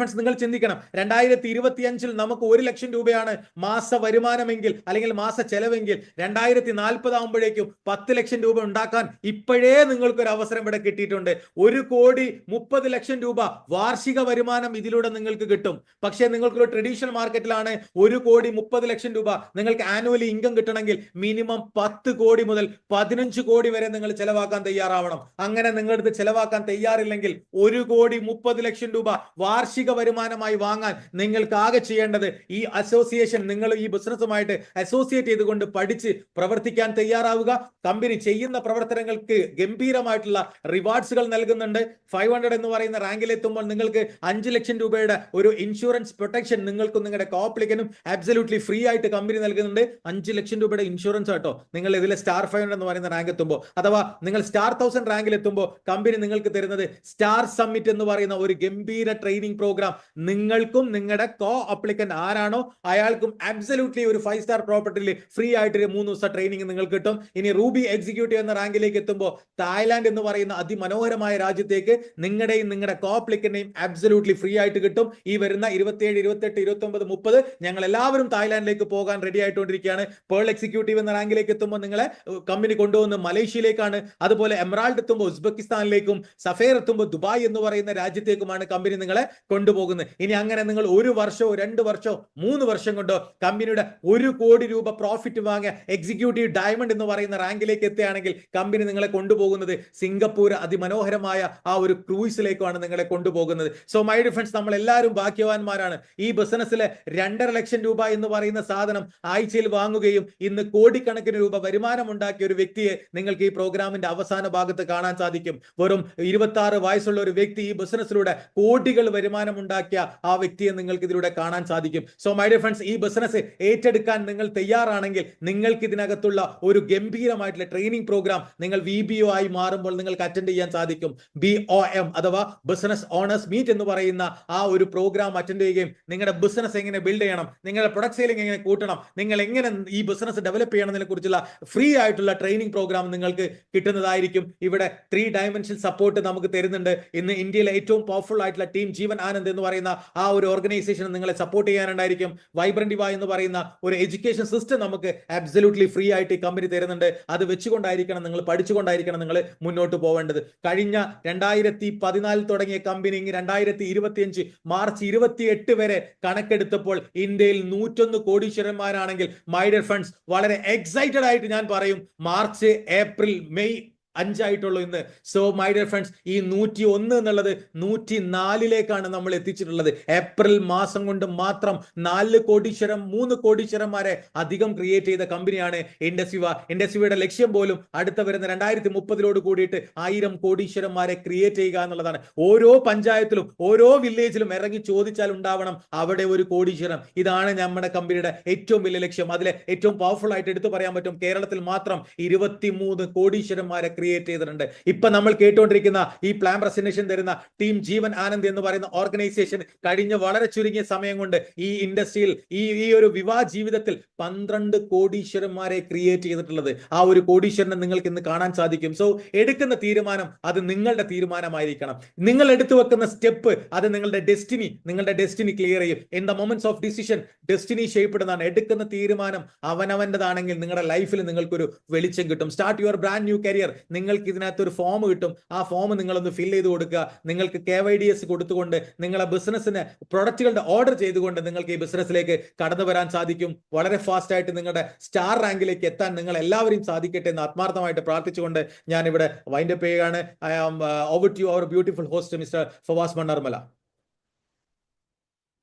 ഫ്രണ്ട്സ്, നിങ്ങൾ ചിന്തിക്കണം, 2025 നമുക്ക് 1 ലക്ഷം രൂപയാണ് മാസ വരുമാനമെങ്കിൽ അല്ലെങ്കിൽ മാസ ചെലവെങ്കിൽ 2040 ആകുമ്പോഴേക്കും 10 ലക്ഷം രൂപ ഉണ്ടാക്കാൻ ഇപ്പോഴേ നിങ്ങൾക്കൊരു അവസരം ഇവിടെ കിട്ടിയിട്ടുണ്ട്. 1,30,00,000 രൂപ വാർഷിക വരുമാനം ഇതിലൂടെ നിങ്ങൾക്ക് കിട്ടും. പക്ഷേ നിങ്ങൾക്കൊരു ട്രഡീഷണൽ മാർക്കറ്റിലാണ് 1,30,00,000 രൂപ നിങ്ങൾക്ക് ആനുവലി ഇൻകം കിട്ടണമെങ്കിൽ മിനിമം 10 കോടി മുതൽ 15 കോടി വരെ നിങ്ങൾ ചെലവാക്കാൻ തയ്യാറാവണം. അങ്ങനെ നിങ്ങളടുത്ത് ചെലവാക്കാൻ തയ്യാറില്ലെങ്കിൽ 1,30,00,000 രൂപ വാർഷിക വരുമാനമായി വാങ്ങാൻ നിങ്ങൾക്ക് ആകെ ചെയ്യേണ്ടത് ഈ അസോസിയേഷൻ, നിങ്ങൾ ഈ ബിസിനസ്സുമായിട്ട് അസോസിയേറ്റ് ചെയ്തുകൊണ്ട് പഠിച്ച് പ്രവർത്തിക്കാൻ തയ്യാറാവുക. കമ്പനി ചെയ്യുന്ന പ്രവർത്തനങ്ങൾക്ക് ഗംഭീരമായിട്ടുള്ള റിവാർഡ്സുകൾ നൽകുന്നുണ്ട്. 500 എന്ന് പറയുന്ന റാങ്കിൽ എത്തുമ്പോൾ നിങ്ങൾക്ക് 5 ലക്ഷം രൂപയുടെ ഒരു ഇൻഷുറൻസ് പ്രൊട്ടക്ഷൻ നിങ്ങൾക്കും നിങ്ങളുടെ കോപ്ലിക്കനും അബ്സല്യൂട്ട്ലി ഫ്രീ ആയിട്ട് കമ്പനി നൽകുന്നുണ്ട്. 5 ലക്ഷം രൂപയുടെ ഇൻഷുറൻസ് ആട്ടോ നിങ്ങൾ ഇതിലെ സ്റ്റാർ 500 എന്ന് പറയുന്ന റാങ്ക് എത്തുമ്പോൾ, അഥവാ നിങ്ങൾ സ്റ്റാർ 1000 റാങ്കിൽ എത്തുമ്പോൾ കമ്പനി നിങ്ങൾക്ക് തരുന്നത് സ്റ്റാർ സമ്മിറ്റ് എന്ന് പറയുന്ന ഒരു ഗംഭീര ട്രെയിനിങ് പ്രോഗ്രാം. നിങ്ങൾക്കും നിങ്ങളുടെ കോ അപ്ലിക്കന്റ് ആരാണോ അയാൾക്കും അബ്സല്യൂട്ട്ലി ഒരു 5 സ്റ്റാർ പ്രോപ്പർട്ടിയിൽ ഫ്രീ ആയിട്ട് 3 ദിവസം ട്രെയിനിങ് നിങ്ങൾക്ക് കിട്ടും. ഇനി റൂബി എക്സിക്യൂട്ടീവ് എന്ന റാങ്കിലേക്ക് എത്തുമ്പോൾ തായ്ലാന്റ് എന്ന് പറയുന്ന അതിമനോഹരമായ രാജ്യത്തേക്ക് നിങ്ങളുടെയും നിങ്ങളുടെ കോ അപ്ലിക്കന്റെയും അബ്സല്യൂട്ട്ലി ഫ്രീ ആയിട്ട് കിട്ടും. ഈ വരുന്ന 27, 28, 29, 30 ഞങ്ങൾ എല്ലാവരും തായ്ലാന്റിലേക്ക് പോകാൻ റെഡി ആയിക്കൊണ്ടിരിക്കുകയാണ്. പേൾ എക്സിക്യൂട്ടീവ് എന്ന റാങ്കിലേക്ക് എത്തുമ്പോൾ നിങ്ങളെ കമ്പനി കൊണ്ടുവന്ന് മലേഷ്യയിലേക്കാണ്. അതുപോലെ എമറാൾഡ് എത്തുമ്പോൾ ഉസ്ബെക്കിസ്ഥാനിലേക്കും, സഫേർ എത്തുമ്പോൾ ദുബായ് എന്ന് പറയുന്ന രാജ്യത്തേക്കുമാണ് കമ്പനി നിങ്ങളെ കൊണ്ടുപോകുന്നത്. ഇനി അങ്ങനെ നിങ്ങൾ 1 വർഷമോ 2 വർഷമോ 3 വർഷം കൊണ്ടോ കമ്പനിയുടെ 1 കോടി രൂപ പ്രോഫിറ്റ് വാങ്ങിയ എക്സിക്യൂട്ടീവ് ഡയമണ്ട് എന്ന് പറയുന്ന റാങ്കിലേക്ക് എത്തുകയാണെങ്കിൽ കമ്പനി നിങ്ങളെ കൊണ്ടുപോകുന്നത് സിംഗപ്പൂർ അതിമനോഹരമായ ആ ഒരു ക്രൂയിസിലേക്കാണ് നിങ്ങളെ കൊണ്ടുപോകുന്നത്. സോ മൈ ഡിയർ ഫ്രണ്ട്സ്, നമ്മൾ എല്ലാവരും ഭാഗ്യവാന്മാരാണ്. ഈ ബിസിനസ്സിലെ 2.5 ലക്ഷം രൂപ എന്ന് പറയുന്ന സാധനം ആഴ്ചയിൽ വാങ്ങുകയും ഇന്ന് കോടിക്കണക്കിന് രൂപ വരുമാനം ഉണ്ടാക്കിയ ഒരു വ്യക്തിയെ നിങ്ങൾക്ക് ഈ പ്രോഗ്രാമിന്റെ അവസാന ഭാഗത്ത് കാണാൻ സാധിക്കും. വെറും 26 വയസ്സുള്ള ഒരു വ്യക്തി ഈ ബിസിനസ്സിലൂടെ കോടികൾ വരുമാനം ഉണ്ടാക്കിയ ആ വ്യക്തിയെ നിങ്ങൾക്ക് ഇതിലൂടെ കാണാൻ സാധിക്കും. സോ മൈ ഡിയർ ഫ്രണ്ട്സ്, ഈ ബിസിനസ് ഏറ്റെടുക്കാൻ നിങ്ങൾ തയ്യാറാണെങ്കിൽ നിങ്ങൾക്ക് ഇതിനകത്തുള്ള ഒരു ഗംഭീരമായിട്ടുള്ള ട്രെയിനിങ് പ്രോഗ്രാം നിങ്ങൾ VBO ആയി മാറുമ്പോൾ നിങ്ങൾക്ക് അറ്റൻഡ് ചെയ്യാൻ സാധിക്കും. BOM അഥവാ ബിസിനസ് ഓണേഴ്സ് മീറ്റ് എന്ന് പറയുന്ന ആ ഒരു പ്രോഗ്രാം അറ്റൻഡ് ചെയ്യുകയും നിങ്ങളുടെ ബിസിനസ് എങ്ങനെ ബിൽഡ് ചെയ്യണം, നിങ്ങളുടെ പ്രൊഡക്റ്റ് സെയിലിംഗ് എങ്ങനെ കൂട്ടണം, നിങ്ങൾ എങ്ങനെ ഈ ബിസിനസ് ഡെവലപ്പ് ചെയ്യണതിനെ കുറിച്ചുള്ള ഫ്രീ ആയിട്ടുള്ള ട്രെയിനിങ് പ്രോഗ്രാം നിങ്ങൾക്ക് കിട്ടുന്നതായിരിക്കും. ഇവിടെ 3 ഡയമെൻഷൻ സപ്പോർട്ട് നമുക്ക് തരുന്നുണ്ട്. ഇന്ന് ഇന്ത്യയിലെ ഏറ്റവും പവർഫുൾ ആയിട്ടുള്ള ടീം ജീവൻ ആനന്ദ് എന്ന് പറയുന്ന ആ ഒരു ഓർഗനൈസേഷൻ നിങ്ങളെ സപ്പോർട്ട് ചെയ്യാനുണ്ടായിരിക്കും. വൈബ്രന്റ് ഡിവൈ എന്ന് പറയുന്ന ഒരു എഡ്യൂക്കേഷൻ സിസ്റ്റം നമുക്ക് അബ്സല്യൂട്ട്ലി ഫ്രീ ആയിട്ട് ഈ കമ്പനി തരുന്നുണ്ട്. അത് വെച്ചുകൊണ്ടായിരിക്കണം നിങ്ങൾ പഠിച്ചുകൊണ്ടായിരിക്കണം നിങ്ങൾ മുന്നോട്ട് പോവേണ്ടത്. കഴിഞ്ഞ 2014 തുടങ്ങിയ കമ്പനി 2025 മാർച്ച് 28 വരെ കണക്കെടുത്തപ്പോൾ ഇന്ത്യയിൽ 101 കോടീശ്വരന്മാരാണെങ്കിൽ മൈ ഡിയർ ഫ്രണ്ട്സ്, വളരെ എക്സൈറ്റഡ് ആയിട്ട് ഞാൻ പറയും, മാർച്ച്, ഏപ്രിൽ, മെയ് 5 ആയിട്ടുള്ളൂ ഇന്ന്. സോ മൈ ഡിയർ ഫ്രണ്ട്സ്, ഈ 101 എന്നുള്ളത് 104ലേക്കാണ് നമ്മൾ എത്തിച്ചിട്ടുള്ളത്. ഏപ്രിൽ മാസം കൊണ്ട് മാത്രം 4 കോടീശ്വരം 3 കോടീശ്വരന്മാരെ അധികം ക്രിയേറ്റ് ചെയ്ത കമ്പനിയാണ് ഇൻഡസ്വിവ. ഇൻഡസ്വിവയുടെ ലക്ഷ്യം പോലും അടുത്ത വരുന്ന 2030 കൂടിയിട്ട് 1000 കോടീശ്വരന്മാരെ ക്രിയേറ്റ് ചെയ്യുക എന്നുള്ളതാണ്. ഓരോ പഞ്ചായത്തിലും ഓരോ വില്ലേജിലും ഇറങ്ങി ചോദിച്ചാൽ ഉണ്ടാവണം അവിടെ ഒരു കോടീശ്വരം. ഇതാണ് നമ്മുടെ കമ്പനിയുടെ ഏറ്റവും വലിയ ലക്ഷ്യം. അതിലെ ഏറ്റവും പവർഫുൾ ആയിട്ട് എടുത്തു പറയാൻ പറ്റും, കേരളത്തിൽ മാത്രം 23 കോടീശ്വരന്മാരെ ക്രിയേറ്റ് ക്രിയേറ്റ് ചെയ്തിട്ടുണ്ട്. ഇപ്പൊ നമ്മൾ കേട്ടുകൊണ്ടിരിക്കുന്ന ഈ പ്ലാൻ പ്രസന്റേഷൻ തരുന്ന ടീം ജീവൻ ആനന്ദ് എന്ന് പറയുന്ന ഓർഗനൈസേഷൻ കഴിഞ്ഞ വളരെ ചുരുങ്ങിയ സമയം കൊണ്ട് ഈ ഇൻഡസ്ട്രിയിൽ ഈ ഒരു വിവാഹ ജീവിതത്തിൽ 12 കോടീശ്വരന്മാരെ ക്രിയേറ്റ് ചെയ്തിട്ടുള്ളത്. ആ ഒരു കോടീശ്വരനെ നിങ്ങൾക്ക് ഇന്ന് കാണാൻ സാധിക്കും. സോ എടുക്കുന്ന തീരുമാനം അത് നിങ്ങളുടെ തീരുമാനമായിരിക്കണം. നിങ്ങൾ എടുത്തു വെക്കുന്ന സ്റ്റെപ്പ് അത് നിങ്ങളുടെ ഡെസ്റ്റിനി ക്ലിയർ ചെയ്യും. In the moments of decision destiny ഷേപ്പ്ഡാണ്. എടുക്കുന്ന തീരുമാനം അവനവൻ്റെതാണെങ്കിൽ നിങ്ങളുടെ ലൈഫിൽ നിങ്ങൾക്കൊരു വെളിച്ചം കിട്ടും. Start your brand new career. നിങ്ങൾക്ക് ഇതിനകത്ത് ഒരു ഫോം കിട്ടും. ആ ഫോം നിങ്ങളൊന്ന് ഫിൽ ചെയ്ത് കൊടുക്കുക. നിങ്ങൾക്ക് KYDS കൊടുത്തുകൊണ്ട് നിങ്ങളെ ബിസിനസ്സിന് പ്രൊഡക്റ്റുകളുടെ ഓർഡർ ചെയ്തുകൊണ്ട് നിങ്ങൾക്ക് ഈ ബിസിനസ്സിലേക്ക് കടന്നു വരാൻ സാധിക്കും. വളരെ ഫാസ്റ്റ് ആയിട്ട് നിങ്ങളുടെ സ്റ്റാർ റാങ്കിലേക്ക് എത്താൻ നിങ്ങൾ എല്ലാവരെയും സാധിക്കട്ടെ എന്ന് ആത്മാർത്ഥമായിട്ട് പ്രാർത്ഥിച്ചുകൊണ്ട് ഞാൻ ഇവിടെ വൈൻഡപ്പ് ചെയ്യുകയാണ്. I am over to our beautiful host mister Fawaz Mannarmala.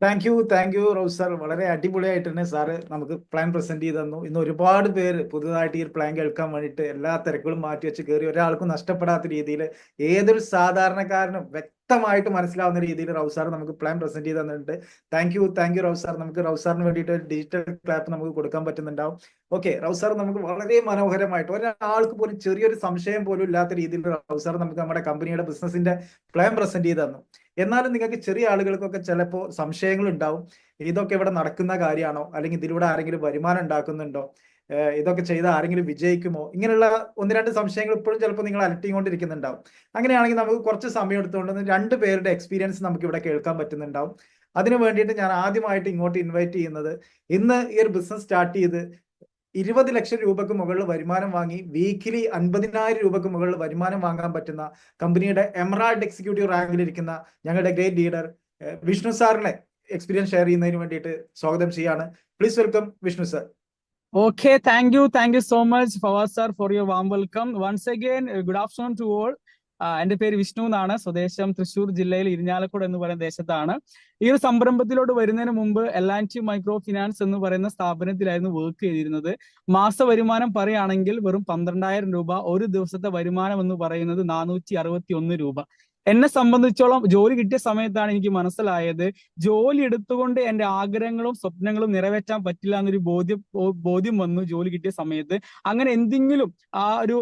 Thank you Rose sir. വളരെ അടിപൊളിയായിട്ട് തന്നെ സാറ് നമുക്ക് പ്ലാൻ പ്രസന്റ് ചെയ്ത് തന്നു. ഇന്ന് ഒരുപാട് പേര് പുതുതായിട്ട് ഈ ഒരു പ്ലാൻ കേൾക്കാൻ വേണ്ടിയിട്ട് എല്ലാ തിരക്കുകളും മാറ്റി വെച്ച് കയറി. ഒരാൾക്കും നഷ്ടപ്പെടാത്ത രീതിയിൽ ഏതൊരു സാധാരണക്കാരനും വ്യക്തമായിട്ട് മനസ്സിലാവുന്ന രീതിയിൽ റൗസ് സാർ നമുക്ക് പ്ലാൻ പ്രസന്റ് ചെയ്ത് തന്നിട്ടുണ്ട്. Thank you rouse sir. നമുക്ക് റൗസ് സാറിന് വേണ്ടിയിട്ട് ഡിജിറ്റൽ ക്ലാപ്പ് നമുക്ക് കൊടുക്കാൻ പറ്റുന്നുണ്ടാവും. ഓക്കെ, റൗസ് സാർ നമുക്ക് വളരെ മനോഹരമായിട്ട് ഒരാൾക്ക് പോലും ചെറിയൊരു സംശയം പോലും ഇല്ലാത്ത രീതിയിൽ റൗസ് സാർ നമുക്ക് നമ്മുടെ കമ്പനിയുടെ ബിസിനസിന്റെ പ്ലാൻ പ്രസന്റ് ചെയ്ത് തന്നു. എന്നാലും നിങ്ങൾക്ക് ചെറിയ ആളുകൾക്കൊക്കെ ചിലപ്പോൾ സംശയങ്ങൾ ഉണ്ടാവും. ഇതൊക്കെ ഇവിടെ നടക്കുന്ന കാര്യമാണോ, അല്ലെങ്കിൽ ഇതിലൂടെ ആരെങ്കിലും വരുമാനം ഉണ്ടാക്കുന്നുണ്ടോ, ഇതൊക്കെ ചെയ്താൽ ആരെങ്കിലും വിജയിക്കുമോ, ഇങ്ങനെയുള്ള 1-2 സംശയങ്ങൾ ഇപ്പോഴും ചിലപ്പോൾ നിങ്ങൾ അലട്ടിക്കൊണ്ടിരിക്കുന്നുണ്ടാവും. അങ്ങനെയാണെങ്കിൽ നമുക്ക് കുറച്ച് സമയം എടുത്തുകൊണ്ട് 2 പേരുടെ എക്സ്പീരിയൻസ് നമുക്ക് ഇവിടെ കേൾക്കാൻ പറ്റുന്നുണ്ടാവും. അതിനു വേണ്ടിയിട്ട് ഞാൻ ആദ്യമായിട്ട് ഇങ്ങോട്ട് ഇൻവൈറ്റ് ചെയ്യുന്നത്, ഇന്ന് ഈ ഒരു ബിസിനസ് സ്റ്റാർട്ട് ചെയ്ത് 20 ലക്ഷം രൂപക്ക് മുകളിൽ വരുമാനം വാങ്ങി വീക്കിലി 50,000 രൂപക്ക് മുകളിൽ വരുമാനം വാങ്ങാൻ പറ്റുന്ന കമ്പനിയുടെ എമറാൾഡ് എക്സിക്യൂട്ടീവ് റാങ്കിലിരിക്കുന്ന ഞങ്ങളുടെ ഗ്രേറ്റ് ലീഡർ വിഷ്ണു സാറിനെ എക്സ്പീരിയൻസ് ഷെയർ ചെയ്യുന്നതിന് വേണ്ടിയിട്ട് സ്വാഗതം ചെയ്യാണ്. Please welcome Vishnu sir. Okay, thank you so much, Fawaz sir, for your warm welcome. Once again, good afternoon to all. എന്റെ പേര് വിഷ്ണു എന്നാണ്. സ്വദേശം തൃശ്ശൂർ ജില്ലയിൽ ഇരിഞ്ഞാലക്കുട എന്ന് പറയുന്ന ദേശത്താണ്. ഈ ഒരു സംരംഭത്തിലോട്ട് വരുന്നതിന് മുമ്പ് L&T മൈക്രോ ഫിനാൻസ് എന്ന് പറയുന്ന സ്ഥാപനത്തിലായിരുന്നു വർക്ക് ചെയ്തിരുന്നത്. മാസ വരുമാനം പറയുകയാണെങ്കിൽ വെറും 12,000 രൂപ. ഒരു ദിവസത്തെ വരുമാനം എന്ന് പറയുന്നത് 461 രൂപ. എന്നെ സംബന്ധിച്ചോളം ജോലി കിട്ടിയ സമയത്താണ് എനിക്ക് മനസ്സിലായത്, ജോലി എടുത്തുകൊണ്ട് എന്റെ ആഗ്രഹങ്ങളും സ്വപ്നങ്ങളും നിറവേറ്റാൻ പറ്റില്ല എന്നൊരു ബോധ്യം വന്നു ജോലി കിട്ടിയ സമയത്ത്. അങ്ങനെ എന്തെങ്കിലും ആ ഒരു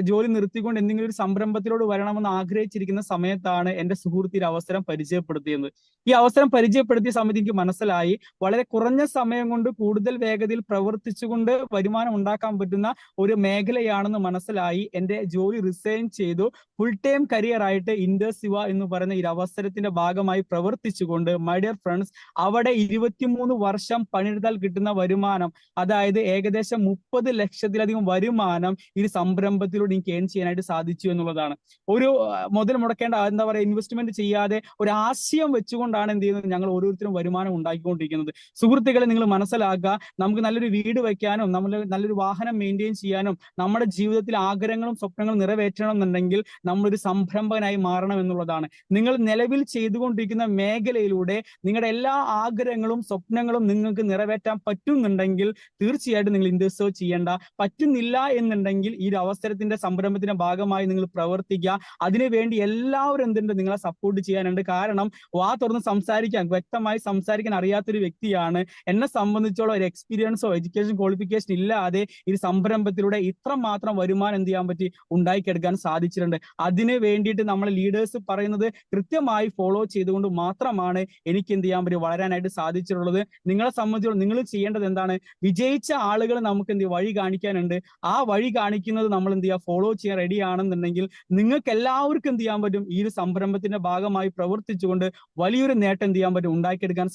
ജോലി നിർത്തിക്കൊണ്ട് എന്തെങ്കിലും ഒരു സംരംഭത്തിലോട് വരണമെന്ന് ആഗ്രഹിച്ചിരിക്കുന്ന സമയത്താണ് എന്റെ സുഹൃത്തിന് അവസരം പരിചയപ്പെടുത്തിയത്. ഈ അവസരം പരിചയപ്പെടുത്തിയ സമയത്ത് എനിക്ക് മനസ്സിലായി, വളരെ കുറഞ്ഞ സമയം കൊണ്ട് കൂടുതൽ വേഗതയിൽ പ്രവർത്തിച്ചുകൊണ്ട് വരുമാനം ഉണ്ടാക്കാൻ പറ്റുന്ന ഒരു മേഖലയാണെന്ന് മനസ്സിലായി. എന്റെ ജോലി റിസൈൻ ചെയ്തു. ഫുൾ ടൈം കരിയർ ആയിട്ട് ഇൻഡസിവ എന്ന് പറയുന്ന ഈ അവസരത്തിന്റെ ഭാഗമായി പ്രവർത്തിച്ചുകൊണ്ട് മൈ ഡിയർ ഫ്രണ്ട്സ്, അവിടെ 23 വർഷം പണിയെടുത്താൽ കിട്ടുന്ന വരുമാനം, അതായത് ഏകദേശം 30 ലക്ഷത്തിലധികം വരുമാനം ഈ സംരംഭത്തിലൂടെ എനിക്ക് ഏൺ ചെയ്യാനായിട്ട് സാധിച്ചു എന്നുള്ളതാണ്. ഒരു മുതൽ മുടക്കേണ്ട, എന്താ പറയുക, ഇൻവെസ്റ്റ്മെന്റ് ചെയ്യാതെ ഒരു ആശയം വെച്ചുകൊണ്ടാണ് എന്ത് ചെയ്യുന്നത്, ഞങ്ങൾ ഓരോരുത്തരും വരുമാനം ഉണ്ടാക്കിക്കൊണ്ടിരിക്കുന്നത്. സുഹൃത്തുക്കളെ, നിങ്ങൾ മനസ്സിലാക്കുക, നമുക്ക് നല്ലൊരു വീട് വയ്ക്കാനും നല്ലൊരു വാഹനം മെയിൻറ്റെയിൻ ചെയ്യാനും നമ്മുടെ ജീവിതത്തിൽ ആഗ്രഹങ്ങളും സ്വപ്നങ്ങളും നിറവേറ്റണം എന്നുണ്ടെങ്കിൽ നമ്മളൊരു സംരംഭകനായി മാറണം എന്നുള്ളതാണ്. നിങ്ങൾ നിലവിൽ ചെയ്തുകൊണ്ടിരിക്കുന്ന മേഖലയിലൂടെ നിങ്ങളുടെ എല്ലാ ആഗ്രഹങ്ങളും സ്വപ്നങ്ങളും നിങ്ങൾക്ക് നിറവേറ്റാൻ പറ്റുന്നുണ്ടെങ്കിൽ തീർച്ചയായിട്ടും നിങ്ങൾ ഇൻവെസ്റ്റ് ചെയ്യേണ്ട. പറ്റുന്നില്ല എന്നുണ്ടെങ്കിൽ ഈ ഒരു അവസരത്തിന്റെ സംരംഭത്തിന്റെ ഭാഗമായി നിങ്ങൾ പ്രവർത്തിക്കുക. അതിനുവേണ്ടി എല്ലാവരും എന്തുണ്ട്, നിങ്ങളെ സപ്പോർട്ട് ചെയ്യാനുണ്ട്. കാരണം വാ തുറന്ന് സംസാരിക്കാൻ, വ്യക്തമായി സംസാരിക്കാൻ അറിയാത്തൊരു വ്യക്തിയാണ്. എന്നെ സംബന്ധിച്ചോളം ഒരു എക്സ്പീരിയൻസോ എഡ്യൂക്കേഷൻ ക്വാളിഫിക്കേഷൻ ഇല്ലാതെ ഈ സംരംഭത്തിലൂടെ ഇത്രമാത്രം വരുമാനം എന്ത് ചെയ്യാൻ പറ്റി, ഉണ്ടാക്കിയെടുക്കാൻ സാധിച്ചിട്ടുണ്ട്. അതിന് വേണ്ടിയിട്ട് നമ്മൾ ലീഡേഴ്സ് പറയുന്നത് കൃത്യമായി ഫോളോ ചെയ്തുകൊണ്ട് മാത്രമാണ് എനിക്ക് എന്ത് ചെയ്യാൻ പറ്റും, വളരാനായിട്ട് സാധിച്ചിട്ടുള്ളത്. നിങ്ങളെ സംബന്ധിച്ചോളം നിങ്ങൾ ചെയ്യേണ്ടത് എന്താണ്, വിജയിച്ച ആളുകൾ നമുക്ക് എന്ത് വഴി കാണിക്കാനുണ്ട്. ആ വഴി കാണിക്കുന്നത് നമ്മൾ എന്ത് ചെയ്യുക, ഫോളോ ചെയ്യാൻ റെഡി ആണെന്നുണ്ടെങ്കിൽ നിങ്ങൾക്ക് എല്ലാവർക്കും എന്ത് ചെയ്യാൻ പറ്റും, ഈ ഒരു സംരംഭത്തിന്റെ ഭാഗമായി പ്രവർത്തിച്ചുകൊണ്ട് വലിയൊരു നേട്ടം എന്ത് ചെയ്യാൻ പറ്റും, ഉണ്ടാക്കിയെടുക്കാൻ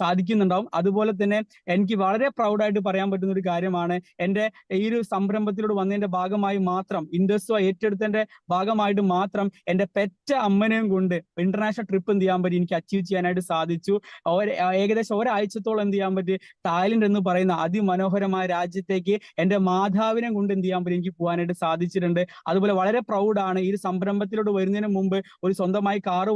സാധിക്കുന്നുണ്ടാവും. അതുപോലെ തന്നെ എനിക്ക് വളരെ പ്രൗഡായിട്ട് പറയാൻ പറ്റുന്ന ഒരു കാര്യമാണ്, എന്റെ ഈ ഒരു സംരംഭത്തിലൂടെ വന്നതിന്റെ ഭാഗമായി മാത്രം, ഇൻഡസ്ട്രി ഏറ്റെടുത്തതിന്റെ ഭാഗമായിട്ട് മാത്രം എന്റെ പെറ്റ അമ്മനെയും കൊണ്ട് ഇന്റർനാഷണൽ ട്രിപ്പ് എന്ത് ചെയ്യാൻ പറ്റി, എനിക്ക് അച്ചീവ് ചെയ്യാനായിട്ട് സാധിച്ചു. ഏകദേശം ഒരാഴ്ചത്തോളം എന്ത് ചെയ്യാൻ പറ്റി, തായ്ലൻഡ് എന്ന് പറയുന്ന അതിമനോഹരമായ രാജ്യത്തേക്ക് എന്റെ മാതാവിനെ കൊണ്ട് എന്ത് ചെയ്യാൻ പറ്റി, എനിക്ക് പോകാനായിട്ട് സാധിച്ചിട്ടുണ്ട്. അതുപോലെ വളരെ പ്രൗഡാണ്, ഈ ഒരു സംരംഭത്തിലോട്ട് വരുന്നതിന് മുമ്പ് ഒരു സ്വന്തമായി കാറ്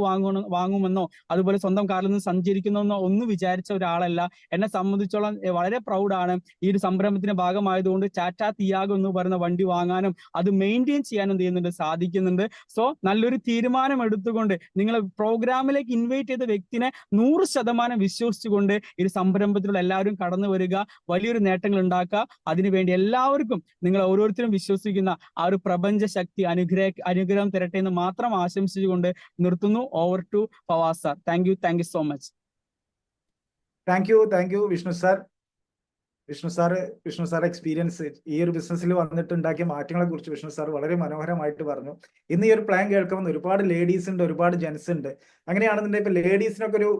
വാങ്ങുമെന്നോ അതുപോലെ സ്വന്തം കാറിൽ നിന്ന് സഞ്ചരിക്കുന്നെന്നോ ഒന്നും വിചാരിച്ച ഒരാളല്ല. എന്നെ സംബന്ധിച്ചോളം വളരെ പ്രൗഡാണ്. ഈ ഒരു സംരംഭത്തിന്റെ ഭാഗമായതുകൊണ്ട് ടാറ്റ തിയാഗോ എന്ന് പറയുന്ന വണ്ടി വാങ്ങാനും അത് മെയിൻറ്റെയിൻ ചെയ്യാനും എന്ത് ചെയ്യുന്നുണ്ട്, സാധിക്കുന്നുണ്ട്. സോ നല്ലൊരു തീരുമാനം എടുത്തുകൊണ്ട് നിങ്ങൾ പ്രോഗ്രാമിലേക്ക് ഇൻവൈറ്റ് ചെയ്ത വ്യക്തിനെ 100% വിശ്വസിച്ചുകൊണ്ട് ഈ സംരംഭത്തിലുള്ള എല്ലാവരും കടന്നു വരിക, വലിയൊരു നേട്ടങ്ങൾ ഉണ്ടാക്കുക. അതിനുവേണ്ടി എല്ലാവർക്കും നിങ്ങൾ ഓരോരുത്തരും വിശ്വസിക്കുന്ന ആ ഒരു പ്രപഞ്ച ശക്തി അനുഗ്രഹം തരട്ടെ എന്ന് മാത്രം ആശംസിച്ചുകൊണ്ട് നിർത്തുന്നു. Over to Fawaz sir. Thank you so much. Thank you Vishnu sir. Vishnu sir experience ഈ ഒരു ബിസിനസ്സിൽ വന്നിട്ട് ഉണ്ടാക്കിയ മാറ്റങ്ങളെ കുറിച്ച് വിഷ്ണു സാർ വളരെ മനോഹരമായിട്ട് പറഞ്ഞു. ഇന്ന് ഈ ഒരു പ്ലാൻ കേൾക്കുമ്പോൾ ഒരുപാട് ലേഡീസ് ഉണ്ട്, ഒരുപാട് ജെൻസ് ഉണ്ട്. അങ്ങനെയാണെന്നുണ്ടെങ്കിൽ ഇപ്പൊ ലേഡീസിനൊക്കെ ഒരു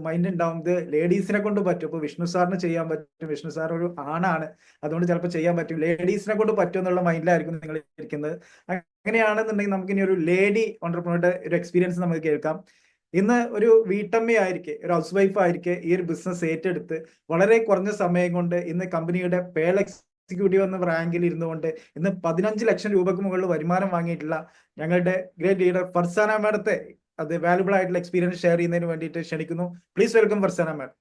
മൈൻഡ് ഉണ്ടാവും, ഇത് ലേഡീസിനെ കൊണ്ട് പറ്റും. ഇപ്പൊ വിഷ്ണു സാറിന് ചെയ്യാൻ പറ്റും, വിഷ്ണു സാർ ഒരു ആണാണ്, അതുകൊണ്ട് ചിലപ്പോൾ ചെയ്യാൻ പറ്റും, ലേഡീസിനെ കൊണ്ട് പറ്റും എന്നുള്ള മൈൻഡിലായിരിക്കും നിങ്ങൾ ഇരിക്കുന്നത്. അങ്ങനെയാണെന്നുണ്ടെങ്കിൽ നമുക്ക് ഇനി ഒരു ലേഡി ഓണ്ടർപ്രണറുടെ ഒരു എക്സ്പീരിയൻസ് നമുക്ക് കേൾക്കാം. ഇന്ന് ഒരു വീട്ടമ്മയായിരിക്കെ, ഒരു ഹൗസ് വൈഫ് ആയിരിക്കെ ഈ ഒരു ബിസിനസ് ഏറ്റെടുത്ത് വളരെ കുറഞ്ഞ സമയം കൊണ്ട് ഇന്ന് കമ്പനിയുടെ പേൾ എക്സിക്യൂട്ടീവ് എന്ന റാങ്കിൽ ഇരുന്നുകൊണ്ട് ഇന്ന് 15 ലക്ഷം രൂപക്ക് മുകളിൽ വരുമാനം വാങ്ങിയിട്ടുള്ള ഞങ്ങളുടെ ഗ്രേറ്റ് ലീഡർ ഫർസാന മാഡത്തെ അത് വാല്യുബിൾ ആയിട്ടുള്ള എക്സ്പീരിയൻസ് ഷെയർ ചെയ്യുന്നതിന് വേണ്ടിയിട്ട് ക്ഷണിക്കുന്നു. Please welcome Farsana madam.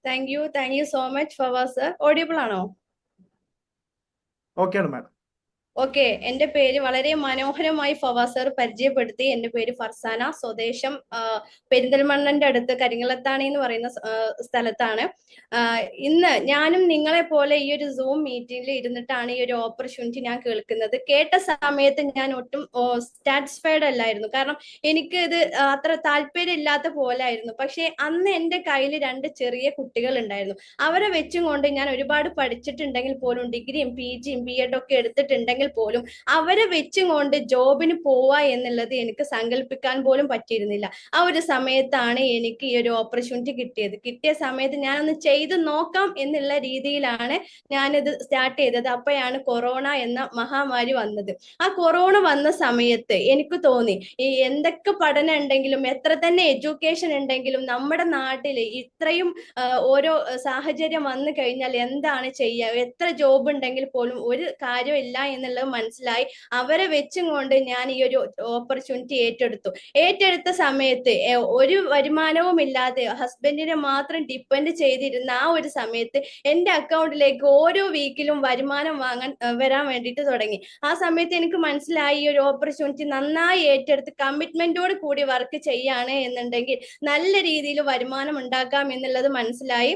Thank you so much Fawaz sir. Audible ആണോ? ഓക്കെയാണ് മാഡം. ഓക്കെ, എന്റെ പേര് വളരെ മനോഹരമായി ഫവാസ് സർ പരിചയപ്പെടുത്തി. എന്റെ പേര് ഫർസാന, സ്വദേശം പെരിന്തൽമണ്ണന്റെ അടുത്ത് കരിങ്ങളത്താണി എന്ന് പറയുന്ന സ്ഥലത്താണ്. ഇന്ന് ഞാനും നിങ്ങളെ പോലെ ഈ ഒരു സൂം മീറ്റിംഗിൽ ഇരുന്നിട്ടാണ് ഈ ഒരു ഓപ്പർച്യൂണിറ്റി ഞാൻ കേൾക്കുന്നത്. കേട്ട സമയത്ത് ഞാൻ ഒട്ടും സാറ്റിസ്ഫൈഡ് അല്ലായിരുന്നു, കാരണം എനിക്ക് ഇത് അത്ര താല്പര്യമില്ലാത്ത പോലെ ആയിരുന്നു. പക്ഷെ അന്ന് എന്റെ കയ്യിൽ 2 ചെറിയ കുട്ടികൾ ഉണ്ടായിരുന്നു. അവരെ വെച്ചും കൊണ്ട് ഞാൻ ഒരുപാട് പഠിച്ചിട്ടുണ്ടെങ്കിൽ പോലും, ഡിഗ്രിയും PGയും BEd ഒക്കെ എടുത്തിട്ടുണ്ടെങ്കിൽ പോലും അവരെ വെച്ചും കൊണ്ട് ജോബിന് പോവാ എന്നുള്ളത് എനിക്ക് സങ്കല്പിക്കാൻ പോലും പറ്റിയിരുന്നില്ല. ആ ഒരു സമയത്താണ് എനിക്ക് ഈ ഒരു ഓപ്പർച്യൂണിറ്റി കിട്ടിയ സമയത്ത് ഞാനൊന്ന് ചെയ്ത് നോക്കാം എന്നുള്ള രീതിയിലാണ് ഞാനിത് സ്റ്റാർട്ട് ചെയ്തത്. അപ്പോഴാണ് കൊറോണ എന്ന മഹാമാരി വന്നത്. ആ കൊറോണ വന്ന സമയത്ത് എനിക്ക് തോന്നി, ഈ എന്തൊക്കെ പഠനം ഉണ്ടെങ്കിലും, എത്ര തന്നെ എഡ്യൂക്കേഷൻ ഉണ്ടെങ്കിലും, നമ്മുടെ നാട്ടിൽ ഇത്രയും ഓരോ സാഹചര്യം വന്നു കഴിഞ്ഞാൽ എന്താണ് ചെയ്യുക, എത്ര ജോബ് ഉണ്ടെങ്കിൽ പോലും ഒരു കാര്യമില്ല എന്നുള്ളത് മനസ്സിലായി. അവരെ വെച്ചും കൊണ്ട് ഞാൻ ഈ ഒരു ഓപ്പർച്യൂണിറ്റി ഏറ്റെടുത്ത സമയത്ത് ഒരു വരുമാനവും ഇല്ലാതെ ഹസ്ബൻഡിനെ മാത്രം ഡിപ്പെൻഡ് ചെയ്തിരുന്ന ആ ഒരു സമയത്ത് എന്റെ അക്കൗണ്ടിലേക്ക് ഓരോ വീക്കിലും വരുമാനം വരാൻ വേണ്ടിയിട്ട് തുടങ്ങി. ആ സമയത്ത് എനിക്ക് മനസ്സിലായി, ഈ ഒരു ഓപ്പർച്യൂണിറ്റി നന്നായി ഏറ്റെടുത്ത് കമ്മിറ്റ്മെന്റോട് കൂടി വർക്ക് ചെയ്യാണ് എന്നുണ്ടെങ്കിൽ നല്ല രീതിയിൽ വരുമാനം ഉണ്ടാക്കാം എന്നുള്ളത് മനസ്സിലായി.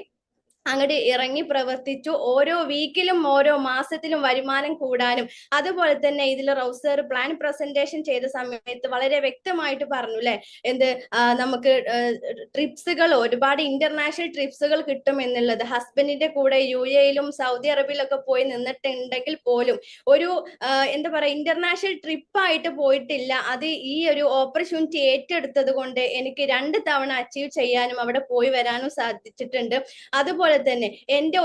അങ്ങോട്ട് ഇറങ്ങി പ്രവർത്തിച്ചു. ഓരോ വീക്കിലും ഓരോ മാസത്തിലും വരുമാനം കൂടാനും, അതുപോലെ തന്നെ ഇതിൽ റൗസർ പ്ലാൻ പ്രസന്റേഷൻ ചെയ്ത സമയത്ത് വളരെ വ്യക്തമായിട്ട് പറഞ്ഞു അല്ലെ, നമുക്ക് ട്രിപ്സുകൾ, ഒരുപാട് ഇന്റർനാഷണൽ ട്രിപ്സുകൾ കിട്ടും എന്നുള്ളത്. ഹസ്ബൻഡിന്റെ കൂടെ UAE-യിലും സൗദി അറേബ്യയിലൊക്കെ പോയി നിന്നിട്ടുണ്ടെങ്കിൽ പോലും ഒരു ഇന്റർനാഷണൽ ട്രിപ്പായിട്ട് പോയിട്ടില്ല. അത് ഈ ഒരു ഓപ്പർച്യൂണിറ്റി ഏറ്റെടുത്തത് കൊണ്ട് എനിക്ക് 2 തവണ അച്ചീവ് ചെയ്യാനും അവിടെ പോയി വരാനും സാധിച്ചിട്ടുണ്ട്. അതുപോലെ തന്നെ എന്റെ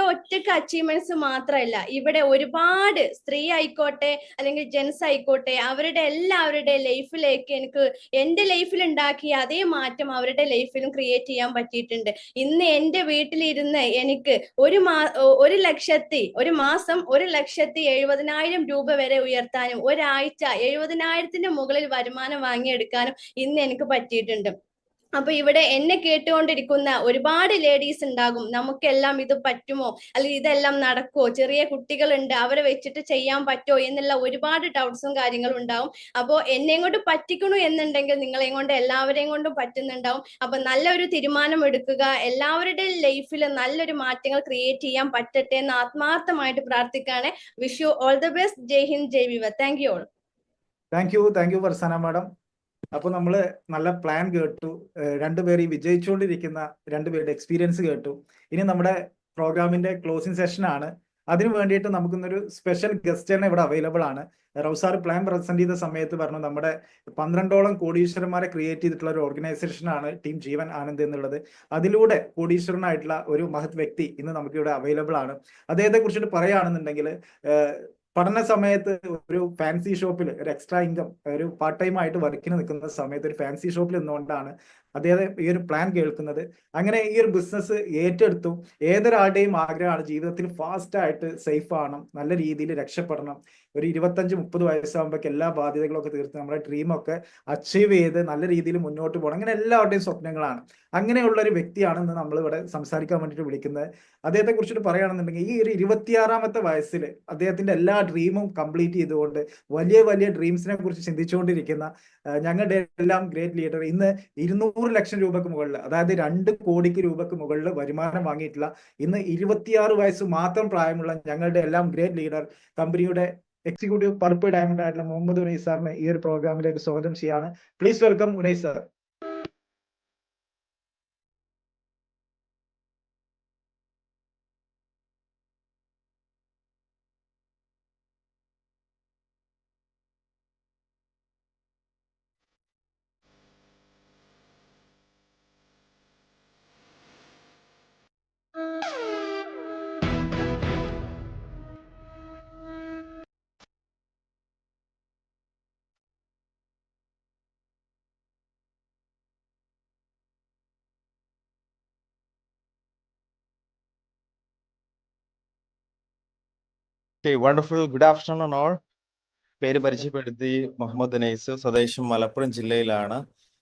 ഒറ്റയ്ക്ക് അച്ചീവ്മെന്റ്സ് മാത്രമല്ല, ഇവിടെ ഒരുപാട് സ്ത്രീ ആയിക്കോട്ടെ അല്ലെങ്കിൽ ജെൻസ് ആയിക്കോട്ടെ, എല്ലാവരുടെ ലൈഫിലേക്ക് എനിക്ക് എന്റെ ലൈഫിൽ ഉണ്ടാക്കിയ അതേ മാറ്റം അവരുടെ ലൈഫിലും ക്രിയേറ്റ് ചെയ്യാൻ പറ്റിയിട്ടുണ്ട്. ഇന്ന് എന്റെ വീട്ടിലിരുന്ന് എനിക്ക് ഒരു മാസം 1,70,000 രൂപ വരെ ഉയർത്താനും, ഒരാഴ്ച 70,000-ന്റെ മുകളിൽ വരുമാനം വാങ്ങിയെടുക്കാനും ഇന്ന് എനിക്ക് പറ്റിയിട്ടുണ്ട്. അപ്പൊ ഇവിടെ എന്നെ കേട്ടുകൊണ്ടിരിക്കുന്ന ഒരുപാട് ലേഡീസ് ഉണ്ടാകും, നമുക്കെല്ലാം ഇത് പറ്റുമോ, അല്ലെങ്കിൽ ഇതെല്ലാം നടക്കുമോ, ചെറിയ കുട്ടികളുണ്ട്, അവരെ വെച്ചിട്ട് ചെയ്യാൻ പറ്റുമോ എന്നുള്ള ഒരുപാട് ഡൗട്ട്സും കാര്യങ്ങളും ഉണ്ടാവും. അപ്പോൾ എന്നെയും കൊണ്ട് പറ്റിക്കണു എന്നുണ്ടെങ്കിൽ നിങ്ങളെയും കൊണ്ട് എല്ലാവരെയും കൊണ്ടും പറ്റുന്നുണ്ടാവും. അപ്പൊ നല്ലൊരു തീരുമാനം എടുക്കുക, എല്ലാവരുടെയും ലൈഫിൽ നല്ലൊരു മാറ്റങ്ങൾ ക്രിയേറ്റ് ചെയ്യാൻ പറ്റട്ടെ എന്ന് ആത്മാർത്ഥമായിട്ട് പ്രാർത്ഥിക്കാണ്. Wish you all the best. Jai Hind, Jai Viva. Thank you all. Thank you Farsana madam. അപ്പൊ നമ്മള് നല്ല പ്ലാൻ കേട്ടു, 2 പേർ ഈ വിജയിച്ചുകൊണ്ടിരിക്കുന്ന 2 പേരുടെ എക്സ്പീരിയൻസ് കേട്ടു. ഇനി നമ്മുടെ പ്രോഗ്രാമിന്റെ ക്ലോസിംഗ് സെഷൻ ആണ്. അതിനു വേണ്ടിയിട്ട് നമുക്കിന്നൊരു സ്പെഷ്യൽ ഗസ്റ്റ് തന്നെ ഇവിടെ അവൈലബിൾ ആണ്. റൗസാർ പ്ലാൻ പ്രസന്റ് ചെയ്ത സമയത്ത് പറഞ്ഞു, നമ്മുടെ 12ഓളം കോടീശ്വരന്മാരെ ക്രിയേറ്റ് ചെയ്തിട്ടുള്ള ഒരു ഓർഗനൈസേഷനാണ് ടീം ജീവൻ ആനന്ദ് എന്നുള്ളത്. അതിലൂടെ കോടീശ്വരനായിട്ടുള്ള ഒരു മഹത് വ്യക്തി ഇന്ന് നമുക്കിവിടെ അവൈലബിൾ ആണ്. അദ്ദേഹത്തെ കുറിച്ചിട്ട് പറയുകയാണെന്നുണ്ടെങ്കിൽ, പഠന സമയത്ത് ഒരു ഫാൻസി ഷോപ്പിൽ ഒരു എക്സ്ട്രാ ഇൻകം, ഒരു പാർട്ട് ടൈം ആയിട്ട് വർക്കിന് നിൽക്കുന്ന സമയത്ത് ഒരു ഫാൻസി ഷോപ്പിൽ നിന്നുകൊണ്ടാണ് അദ്ദേഹം ഈ ഒരു പ്ലാൻ കേൾക്കുന്നത്. അങ്ങനെ ഈ ഒരു ബിസിനസ് ഏറ്റെടുത്തു. ഏതൊരാളുടെയും ആഗ്രഹമാണ് ജീവിതത്തിൽ ഫാസ്റ്റ് ആയിട്ട് സേഫ് ആവണം, നല്ല രീതിയിൽ രക്ഷപ്പെടണം, ഒരു 25-30 വയസ്സാകുമ്പോഴേക്ക് എല്ലാ ബാധ്യതകളൊക്കെ തീർത്ത് നമ്മുടെ ഡ്രീമൊക്കെ അച്ചീവ് ചെയ്ത് നല്ല രീതിയിൽ മുന്നോട്ട് പോകണം. അങ്ങനെ എല്ലാവരുടെയും സ്വപ്നങ്ങളാണ്. അങ്ങനെയുള്ള ഒരു വ്യക്തിയാണ് ഇന്ന് നമ്മൾ ഇവിടെ സംസാരിക്കാൻ വേണ്ടിയിട്ട് വിളിക്കുന്നത്. അദ്ദേഹത്തെ കുറിച്ചിട്ട് പറയുകയാണെന്നുണ്ടെങ്കിൽ ഈ ഒരു 26-ാമത്തെ വയസ്സിൽ അദ്ദേഹത്തിന്റെ എല്ലാ ഡ്രീമും കംപ്ലീറ്റ് ചെയ്തുകൊണ്ട് വലിയ വലിയ ഡ്രീംസിനെ കുറിച്ച് ചിന്തിച്ചുകൊണ്ടിരിക്കുന്ന ഞങ്ങളുടെ എല്ലാം ഗ്രേറ്റ് ലീഡർ, ഇന്ന് 200 ലക്ഷം രൂപക്ക് മുകളിൽ, അതായത് 2 കോടിക്ക് രൂപക്ക് മുകളിൽ വരുമാനം വാങ്ങിയിട്ടുള്ള, ഇന്ന് 26 വയസ്സ് മാത്രം പ്രായമുള്ള ഞങ്ങളുടെ എല്ലാം ഗ്രേറ്റ് ലീഡർ, കമ്പനിയുടെ എക്സിക്യൂട്ടീവ് പർപ്പിൾ ഡയമണ്ട് ആയിട്ടുള്ള മുഹമ്മദ് ഉനൈസ് സാറിനെ ഈ ഒരു പ്രോഗ്രാമിലേക്ക് സ്വാഗതം ചെയ്യാണ്. Please welcome Unais sir. Okay, wonderful. Good afternoon, all. പേര് പരിചയപ്പെടുത്തി, മുഹമ്മദ് ഉനൈസ്, സ്വദേശം മലപ്പുറം ജില്ലയിലാണ്.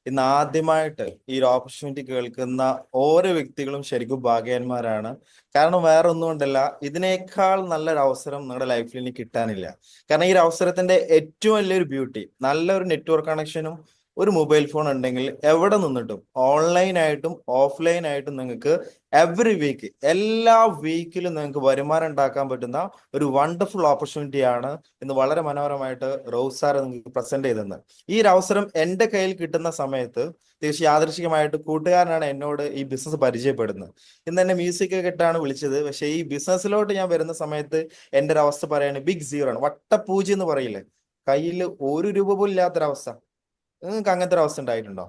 ഇന്ന് ആദ്യമായിട്ട് ഈ ഒരു ഓപ്പർച്യൂണിറ്റി കേൾക്കുന്ന ഓരോ വ്യക്തികളും ശരിക്കും ഭാഗ്യവാന്മാരാണ്. കാരണം വേറെ ഒന്നും കൊണ്ടല്ല, ഇതിനേക്കാൾ നല്ലൊരു അവസരം നിങ്ങളുടെ ലൈഫിൽ ഇനി കിട്ടാനില്ല. കാരണം ഈ ഒരു അവസരത്തിന്റെ ഏറ്റവും വലിയൊരു ബ്യൂട്ടി, നല്ലൊരു നെറ്റ്വർക്ക് കണക്ഷനും ഒരു മൊബൈൽ ഫോൺ ഉണ്ടെങ്കിൽ എവിടെ നിന്നിട്ടും ഓൺലൈനായിട്ടും ഓഫ്ലൈനായിട്ടും നിങ്ങൾക്ക് എവറി വീക്ക്, എല്ലാ വീക്കിലും നിങ്ങൾക്ക് വരുമാനം ഉണ്ടാക്കാൻ പറ്റുന്ന ഒരു വണ്ടർഫുൾ ഓപ്പർച്യൂണിറ്റിയാണ് ഇന്ന് വളരെ മനോഹരമായിട്ട് റോസ് സാർ നിങ്ങൾക്ക് പ്രസന്റ് ചെയ്തത്. ഈ ഒരു അവസരം എൻ്റെ കയ്യിൽ കിട്ടുന്ന സമയത്ത് തീർച്ചയായും യാദൃശികമായിട്ട് കൂട്ടുകാരനാണ് എന്നോട് ഈ ബിസിനസ് പരിചയപ്പെടുന്നത്. ഇന്ന് എന്നെ മ്യൂസിക് ഒക്കെ ഇട്ടാണ് വിളിച്ചത്. പക്ഷേ ഈ ബിസിനസ്സിലോട്ട് ഞാൻ വരുന്ന സമയത്ത് എൻ്റെ ഒരു അവസ്ഥ പറയാണ് ബിഗ് സീറോ ആണ്, വട്ടപ്പൂജ എന്ന് പറയില്ലേ, കയ്യിൽ 1 രൂപ പോലും ഇല്ലാത്തൊരവസ്ഥ. നിങ്ങൾക്ക് അങ്ങനത്തെ ഒരു അവസ്ഥ ഉണ്ടായിട്ടുണ്ടോ?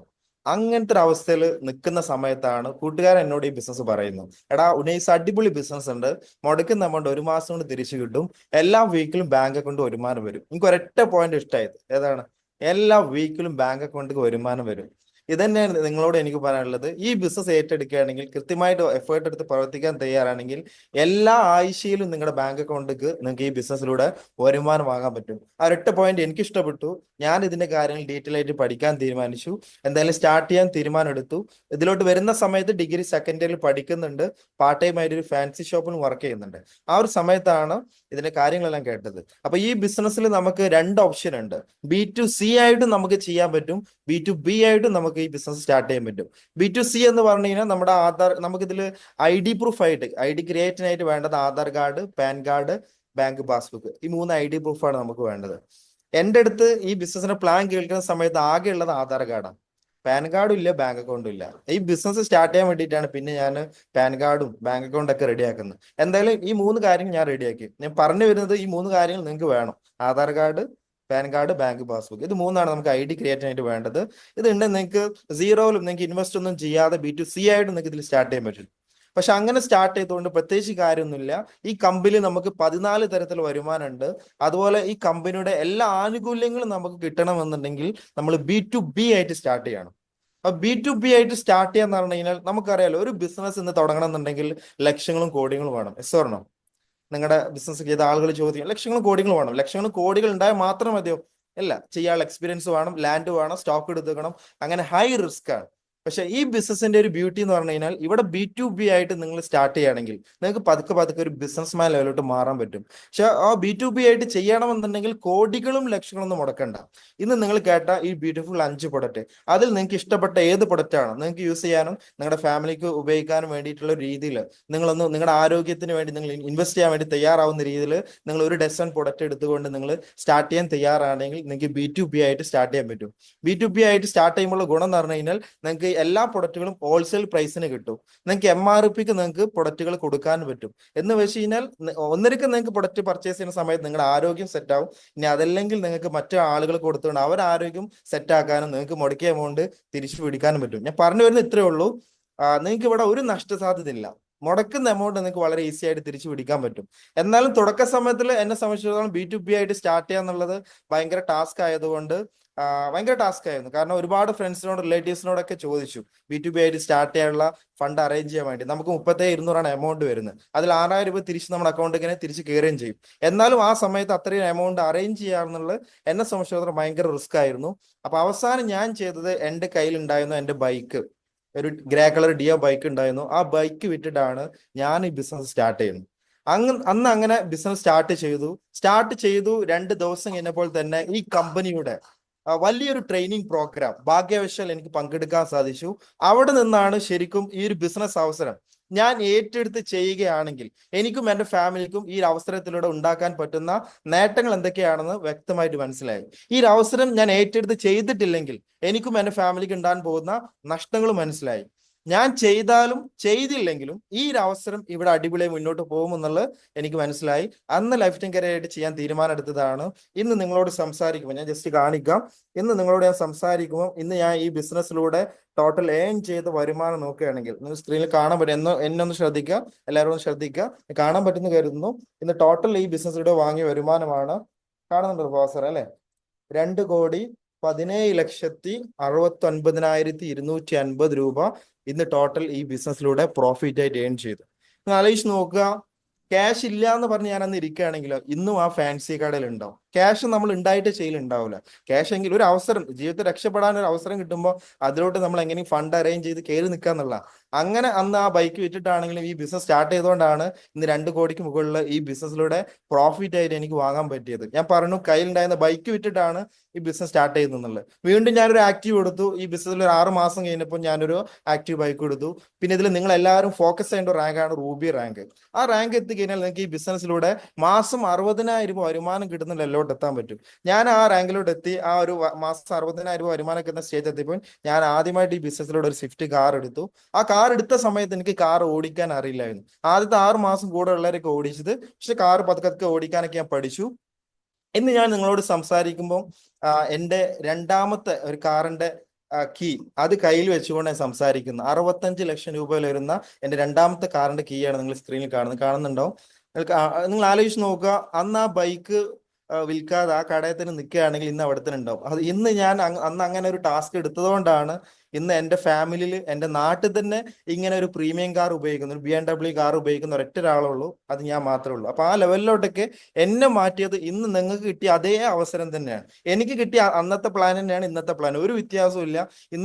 അങ്ങനത്തെ ഒരു അവസ്ഥയിൽ നിൽക്കുന്ന സമയത്താണ് കൂട്ടുകാരൻ എന്നോട് ഈ ബിസിനസ് പറയുന്നത്. എടാ ഉനൈസ്, അടിപൊളി ബിസിനസ് ഉണ്ട്, മുടക്കുന്ന എമൗണ്ട് 1 മാസം കൊണ്ട് തിരിച്ചു കിട്ടും, എല്ലാ വീക്കിലും ബാങ്ക് അക്കൗണ്ട് വരുമാനം വരും. എനിക്ക് ഒരൊറ്റ പോയിന്റ് ഇഷ്ടമായത് ഏതാണ്? എല്ലാ വീക്കിലും ബാങ്ക് അക്കൗണ്ടിൽ വരുമാനം വരും. ഇതന്നെയാണ് നിങ്ങളോട് എനിക്ക് പറയാനുള്ളത്. ഈ ബിസിനസ് ഏറ്റെടുക്കുകയാണെങ്കിൽ, കൃത്യമായിട്ട് എഫേർട്ട് എടുത്ത് പ്രവർത്തിക്കാൻ തയ്യാറാണെങ്കിൽ, എല്ലാ ആഴ്ചയിലും നിങ്ങളുടെ ബാങ്ക് അക്കൗണ്ടിലേക്ക് നിങ്ങൾക്ക് ഈ ബിസിനസ്സിലൂടെ വരുമാനം വാങ്ങാൻ പറ്റും. ആ ഒരൊറ്റ പോയിന്റ് എനിക്ക് ഇഷ്ടപ്പെട്ടു. ഞാൻ ഇതിന്റെ കാര്യങ്ങൾ ഡീറ്റെയിൽ ആയിട്ട് പഠിക്കാൻ തീരുമാനിച്ചു. എന്തായാലും സ്റ്റാർട്ട് ചെയ്യാൻ തീരുമാനം എടുത്തു. ഇതിലോട്ട് വരുന്ന സമയത്ത് ഡിഗ്രി സെക്കൻഡ് ഇയറിൽ പഠിക്കുന്നുണ്ട്, പാർട്ട് ടൈം ആയിട്ട് ഒരു ഫാൻസി ഷോപ്പിൽ വർക്ക് ചെയ്യുന്നുണ്ട്. ആ ഒരു സമയത്താണ് ഇതിന്റെ കാര്യങ്ങളെല്ലാം കേട്ടത്. അപ്പൊ ഈ ബിസിനസ്സിൽ നമുക്ക് 2 ഓപ്ഷൻ ഉണ്ട്. B2C ആയിട്ടും നമുക്ക് ചെയ്യാൻ പറ്റും, B2B ആയിട്ടും നമുക്ക് ഈ ബിസിനസ് സ്റ്റാർട്ട് ചെയ്യാൻ പറ്റും. B2C എന്ന് പറഞ്ഞു കഴിഞ്ഞാൽ നമ്മുടെ ആധാർ, നമുക്കിതിൽ ID പ്രൂഫ് ആയിട്ട്, ID ക്രിയേറ്റിനായിട്ട് വേണ്ടത് Aadhaar card, pan card, bank passbook, ഈ 3 ID പ്രൂഫാണ് നമുക്ക് വേണ്ടത്. എൻ്റെ അടുത്ത് ഈ ബിസിനസിന്റെ പ്ലാൻ കേൾക്കുന്ന സമയത്ത് ആകെ ഉള്ളത് ആധാർ കാർഡാണ്, പാൻ കാർഡും ഇല്ല, ബാങ്ക് അക്കൗണ്ടും ഇല്ല. ഈ ബിസിനസ് സ്റ്റാർട്ട് ചെയ്യാൻ വേണ്ടിയിട്ടാണ് പിന്നെ ഞാൻ പാൻ കാർഡും ബാങ്ക് അക്കൗണ്ടും ഒക്കെ റെഡിയാക്കുന്നത്. എന്തായാലും ഈ 3 കാര്യങ്ങൾ ഞാൻ റെഡിയാക്കി. ഞാൻ പറഞ്ഞു വരുന്നത് ഈ 3 കാര്യങ്ങൾ നിങ്ങൾക്ക് വേണം: Aadhaar card, pan card, bank passbook. ഇത് 3 നമുക്ക് ID ക്രിയേറ്റ് ആയിട്ട് വേണ്ടത്. ഇതുണ്ടെങ്കിൽ നിങ്ങൾക്ക് സീറോയിലും നിങ്ങൾക്ക് ഇൻവെസ്റ്റ് ഒന്നും ചെയ്യാതെ B2C ആയിട്ട് നിങ്ങൾക്ക് ഇതിൽ സ്റ്റാർട്ട് ചെയ്യാൻ പറ്റും. പക്ഷെ അങ്ങനെ സ്റ്റാർട്ട് ചെയ്തുകൊണ്ട് പ്രത്യേകിച്ച് കാര്യമൊന്നുമില്ല. ഈ കമ്പനി നമുക്ക് 14 തരത്തിൽ വരുമാനമുണ്ട്. അതുപോലെ ഈ കമ്പനിയുടെ എല്ലാ ആനുകൂല്യങ്ങളും നമുക്ക് കിട്ടണമെന്നുണ്ടെങ്കിൽ നമ്മൾ B2B ആയിട്ട് സ്റ്റാർട്ട് ചെയ്യണം. അപ്പൊ B2B ആയിട്ട് സ്റ്റാർട്ട് ചെയ്യാന്ന് പറഞ്ഞു കഴിഞ്ഞാൽ നമുക്കറിയാലോ, ഒരു ബിസിനസ് ഇന്ന് തുടങ്ങണം എന്നുണ്ടെങ്കിൽ ലക്ഷങ്ങളും കോടികളും വേണം. എസ്വർണം നിങ്ങളുടെ ബിസിനസ് ചെയ്ത ആളുകൾ ചോദിക്കും, ലക്ഷങ്ങളും കോടികൾ വേണം. ലക്ഷങ്ങളും കോടികൾ ഉണ്ടായാൽ മാത്രം മതിയോ? അല്ല, ചെയ്യാനുള്ള എക്സ്പീരിയൻസ് വേണം, ലാൻഡ് വേണം, സ്റ്റോക്ക് എടുത്ത് വെക്കണം. അങ്ങനെ ഹൈ റിസ്ക് ആണ്. പക്ഷെ ഈ ബിസിനസിന്റെ ഒരു ബ്യൂട്ടി എന്ന് പറഞ്ഞു കഴിഞ്ഞാൽ, ഇവിടെ B2B ആയിട്ട് നിങ്ങൾ സ്റ്റാർട്ട് ചെയ്യുകയാണെങ്കിൽ നിങ്ങൾക്ക് പതുക്കെ പതുക്കെ ഒരു ബിസിനസ്മാൻ ലെവലോട്ട് മാറാൻ പറ്റും. പക്ഷെ ആ B2B ആയിട്ട് ചെയ്യണമെന്നുണ്ടെങ്കിൽ കോടികളും ലക്ഷങ്ങളൊന്നും മുടക്കണ്ട. ഇന്ന് നിങ്ങൾ കേട്ട ഈ ബ്യൂട്ടിഫുൾ 5 പ്രൊഡക്റ്റ്, അതിൽ നിങ്ങൾക്ക് ഇഷ്ടപ്പെട്ട ഏത് പ്രൊഡക്റ്റാണ് നിങ്ങൾക്ക് യൂസ് ചെയ്യാനും നിങ്ങളുടെ ഫാമിലിക്ക് ഉപയോഗിക്കാനും വേണ്ടിയിട്ടുള്ള രീതിയിൽ നിങ്ങളൊന്ന് നിങ്ങളുടെ ആരോഗ്യത്തിന് വേണ്ടി നിങ്ങൾ ഇൻവെസ്റ്റ് ചെയ്യാൻ വേണ്ടി തയ്യാറാവുന്ന രീതിയിൽ നിങ്ങൾ ഒരു ഡസൺ പ്രൊഡക്റ്റ് എടുത്തുകൊണ്ട് നിങ്ങൾ സ്റ്റാർട്ട് ചെയ്യാൻ തയ്യാറാണെങ്കിൽ നിങ്ങൾക്ക് B2B ആയിട്ട് സ്റ്റാർട്ട് ചെയ്യാൻ പറ്റും. B2B ആയിട്ട് സ്റ്റാർട്ട് ചെയ്യുമ്പോൾ ഗുണം എന്ന് പറഞ്ഞു കഴിഞ്ഞാൽ നിങ്ങൾക്ക് എല്ലാ പ്രൊഡക്റ്റുകളും ഹോൾസെയിൽ പ്രൈസിന് കിട്ടും. നിങ്ങൾക്ക് MRPക്ക് നിങ്ങൾക്ക് പ്രൊഡക്റ്റുകൾ കൊടുക്കാൻ പറ്റും. എന്ന് വെച്ച് കഴിഞ്ഞാൽ ഒന്നരക്ക് നിങ്ങൾക്ക് പ്രൊഡക്റ്റ് പർച്ചേസ് ചെയ്യുന്ന സമയത്ത് നിങ്ങളുടെ ആരോഗ്യം സെറ്റ് ആവും. ഇനി അതല്ലെങ്കിൽ നിങ്ങൾക്ക് മറ്റു ആളുകൾ കൊടുത്തുകൊണ്ട് അവർ ആരോഗ്യം സെറ്റ് ആക്കാനും നിങ്ങൾക്ക് മുടക്കിയ എമൗണ്ട് തിരിച്ചു പിടിക്കാനും പറ്റും. ഞാൻ പറഞ്ഞു വരുന്നത് ഇത്രയേ ഉള്ളൂ. നിങ്ങൾക്ക് ഇവിടെ ഒരു നഷ്ടസാധ്യത ഇല്ല. മുടക്കുന്ന എമൗണ്ട് നിങ്ങൾക്ക് വളരെ ഈസി ആയിട്ട് തിരിച്ചു പിടിക്കാൻ പറ്റും. എന്നാലും തുടക്ക സമയത്തിൽ എന്നെ സംബന്ധിച്ചിടത്തോളം B2B ആയിട്ട് സ്റ്റാർട്ട് ചെയ്യാന്നുള്ളത് ഭയങ്കര ടാസ്ക് ആയതുകൊണ്ട് ഭയങ്കര ടാസ്ക് ആയിരുന്നു. കാരണം ഒരുപാട് ഫ്രണ്ട്സിനോട് റിലേറ്റീവ്സിനോടൊക്കെ ചോദിച്ചു B2B ആയിട്ട് സ്റ്റാർട്ട് ചെയ്യാനുള്ള ഫണ്ട് അറേഞ്ച് ചെയ്യാൻ വേണ്ടി. നമുക്ക് 37,200 എമൗണ്ട് വരുന്നത്. അതിൽ 6,000 രൂപ തിരിച്ച് നമ്മുടെ അക്കൗണ്ടിൽ തിരിച്ച് കയറുകയും ചെയ്യും. എന്നാലും ആ സമയത്ത് അത്രയും എമൗണ്ട് അറേഞ്ച് ചെയ്യാന്നുള്ളത് എന്നെ സംബന്ധിച്ചിടത്തോളം ഭയങ്കര റിസ്ക് ആയിരുന്നു. അപ്പൊ അവസാനം ഞാൻ ചെയ്തത് എൻ്റെ കയ്യിലുണ്ടായിരുന്ന എൻ്റെ ബൈക്ക്, ഒരു ഗ്രേ കളർ ഡിയോ ബൈക്ക് ഉണ്ടായിരുന്നു. ആ ബൈക്ക് വിറ്റിട്ടാണ് ഞാൻ ഈ ബിസിനസ് സ്റ്റാർട്ട് ചെയ്യുന്നത്. അന്ന് അങ്ങനെ ബിസിനസ് സ്റ്റാർട്ട് ചെയ്തു 2 ദിവസം കഴിഞ്ഞപ്പോൾ തന്നെ ഈ കമ്പനിയുടെ വലിയൊരു ട്രെയിനിങ് പ്രോഗ്രാം ഭാഗ്യവശാൽ എനിക്ക് പങ്കെടുക്കാൻ സാധിച്ചു. അവിടെ നിന്നാണ് ശരിക്കും ഈ ഒരു ബിസിനസ് അവസരം ഞാൻ ഏറ്റെടുത്ത് ചെയ്യുകയാണെങ്കിൽ എനിക്കും എൻ്റെ ഫാമിലിക്കും ഈ അവസരത്തിലൂടെ ഉണ്ടാക്കാൻ പറ്റുന്ന നേട്ടങ്ങൾ എന്തൊക്കെയാണെന്ന് വ്യക്തമായിട്ട് മനസ്സിലായി. ഈ ഒരു അവസരം ഞാൻ ഏറ്റെടുത്ത് ചെയ്തിട്ടില്ലെങ്കിൽ എനിക്കും എൻ്റെ ഫാമിലിക്ക് ഉണ്ടാകാൻ പോകുന്ന നഷ്ടങ്ങൾ മനസ്സിലായി. ഞാൻ ചെയ്താലും ചെയ്തില്ലെങ്കിലും ഈ ഒരു അവസരം ഇവിടെ അടിപൊളിയായി മുന്നോട്ട് പോകുമെന്നുള്ളത് എനിക്ക് മനസ്സിലായി. അന്ന് ലൈഫ് ടൈം കരിയർ ആയിട്ട് ചെയ്യാൻ തീരുമാനം എടുത്തതാണ്. ഇന്ന് നിങ്ങളോട് സംസാരിക്കുമ്പോൾ ഞാൻ ജസ്റ്റ് കാണിക്കാം. ഇന്ന് നിങ്ങളോട് ഞാൻ സംസാരിക്കുമ്പോൾ ഇന്ന് ഞാൻ ഈ ബിസിനസ്സിലൂടെ ടോട്ടൽ ഏൺ ചെയ്ത വരുമാനം നോക്കുകയാണെങ്കിൽ നിങ്ങൾ സ്ക്രീനിൽ കാണാൻ പറ്റും. എന്നെ ഒന്ന് ശ്രദ്ധിക്കുക, എല്ലാവരും ഒന്ന് ശ്രദ്ധിക്കുക. കാണാൻ പറ്റുന്ന കരുതുന്നു. ഇന്ന് ടോട്ടൽ ഈ ബിസിനസ്സിലൂടെ വാങ്ങിയ വരുമാനമാണ് കാണുന്നുണ്ട് പ്രൊഫസർ അല്ലെ, 2,17,69,250 രൂപ ഇന്ന് ടോട്ടൽ ഈ ബിസിനസ്സിലൂടെ പ്രോഫിറ്റ് ആയിട്ട് ഏൺ ചെയ്തു. നിങ്ങൾ ആലോചിച്ച് നോക്കുക, ക്യാഷ് ഇല്ല എന്ന് പറഞ്ഞ് ഞാൻ അന്ന് ഇരിക്കുകയാണെങ്കിലോ ഇന്നും ആ ഫാൻസി കടയിൽ ഉണ്ടാവും. ക്യാഷ് നമ്മൾ ഉണ്ടായിട്ട് ചെയ്യലുണ്ടാവില്ല. ക്യാഷ് എങ്കിൽ ഒരു അവസരം ജീവിതത്തിൽ രക്ഷപ്പെടാൻ ഒരു അവസരം കിട്ടുമ്പോൾ അതിലോട്ട് നമ്മൾ എങ്ങനെയും ഫണ്ട് അറേഞ്ച് ചെയ്ത് കയറി നിൽക്കുക എന്നുള്ള അങ്ങനെ അന്ന് ആ ബൈക്ക് വിറ്റിട്ടാണെങ്കിലും ഈ ബിസിനസ് സ്റ്റാർട്ട് ചെയ്തുകൊണ്ടാണ് ഇന്ന് 2 കോടിക്ക് മുകളിൽ ഈ ബിസിനസ്സിലൂടെ പ്രോഫിറ്റ് ആയിട്ട് എനിക്ക് വാങ്ങാൻ പറ്റിയത്. ഞാൻ പറഞ്ഞു കയ്യിലുണ്ടായിരുന്ന ബൈക്ക് വിറ്റിട്ടാണ് ഈ ബിസിനസ് സ്റ്റാർട്ട് ചെയ്യുന്നത്. വീണ്ടും ഞാനൊരു ആക്റ്റീവ് എടുത്തു. ഈ ബിസിനസ്സിൽ ഒരു 6 മാസം കഴിഞ്ഞപ്പോൾ ഞാനൊരു ആക്റ്റീവ് ബൈക്ക് എടുത്തു. പിന്നെ ഇതിൽ നിങ്ങൾ എല്ലാവരും ഫോക്കസ് ചെയ്യേണ്ട റാങ്കാണ് റൂബി റാങ്ക്. ആ റാങ്ക് എത്തിക്കഴിഞ്ഞാൽ നിങ്ങൾക്ക് ഈ ബിസിനസ്സിലൂടെ മാസം 60,000 രൂപ വരുമാനം കിട്ടുന്ന ലെവലിലോട്ട് എത്താൻ പറ്റും. ഞാൻ ആ റാങ്കിലോട്ട് എത്തി. ആ ഒരു മാസം 60,000 രൂപ വരുമാനം കിട്ടുന്ന സ്റ്റേജ് എത്തിയപ്പോൾ ഞാൻ ആദ്യമായിട്ട് ഈ ബിസിനസ്സിലൂടെ ഒരു സ്വിഫ്റ്റ് കാർ എടുത്തു. ആ കാർ എടുത്ത സമയത്ത് എനിക്ക് കാർ ഓടിക്കാൻ അറിയില്ലായിരുന്നു. ആദ്യത്തെ 6 മാസം കൂടെ ഉള്ളവരൊക്കെ ഓടിച്ചത്, പക്ഷെ കാർ പതുക്കെ ഓടിക്കാനൊക്കെ ഞാൻ പഠിച്ചു. ഇന്ന് ഞാൻ നിങ്ങളോട് സംസാരിക്കുമ്പോൾ എൻ്റെ രണ്ടാമത്തെ ഒരു കാറിന്റെ കീ അത് കയ്യിൽ വെച്ചുകൊണ്ട് ഞാൻ സംസാരിക്കുന്നു. 65 ലക്ഷം രൂപയിൽ വരുന്ന എൻ്റെ രണ്ടാമത്തെ കാറിന്റെ കീ ആണ് നിങ്ങൾ സ്ക്രീനിൽ കാണുന്നുണ്ടാവും. നിങ്ങൾ ആലോചിച്ച് നോക്കുക, അന്ന് ആ ബൈക്ക് വിൽക്കാതെ ആ കടയിൽ തന്നെ നിൽക്കുകയാണെങ്കിൽ ഇന്ന് അവിടെ തന്നെ ഉണ്ടാവും. അത് ഇന്ന് ഞാൻ അന്ന് അങ്ങനെ ഒരു ടാസ്ക് എടുത്തതുകൊണ്ടാണ് ഇന്ന് എൻ്റെ ഫാമിലിയിൽ എൻ്റെ നാട്ടിൽ തന്നെ ഇങ്ങനെ ഒരു പ്രീമിയം കാർ ഉപയോഗിക്കുന്ന ഒരു BMW കാർ ഉപയോഗിക്കുന്ന ഒരൊറ്റ ഒരാളുള്ളൂ, അത് ഞാൻ മാത്രമേ ഉള്ളൂ. അപ്പൊ ആ ലെവലിലോട്ടൊക്കെ എന്നെ മാറ്റിയത് ഇന്ന് നിങ്ങൾക്ക് കിട്ടിയ അതേ അവസരം തന്നെയാണ്. എനിക്ക് കിട്ടിയ അന്നത്തെ പ്ലാൻ തന്നെയാണ് ഇന്നത്തെ പ്ലാൻ, ഒരു വ്യത്യാസവും ഇല്ല.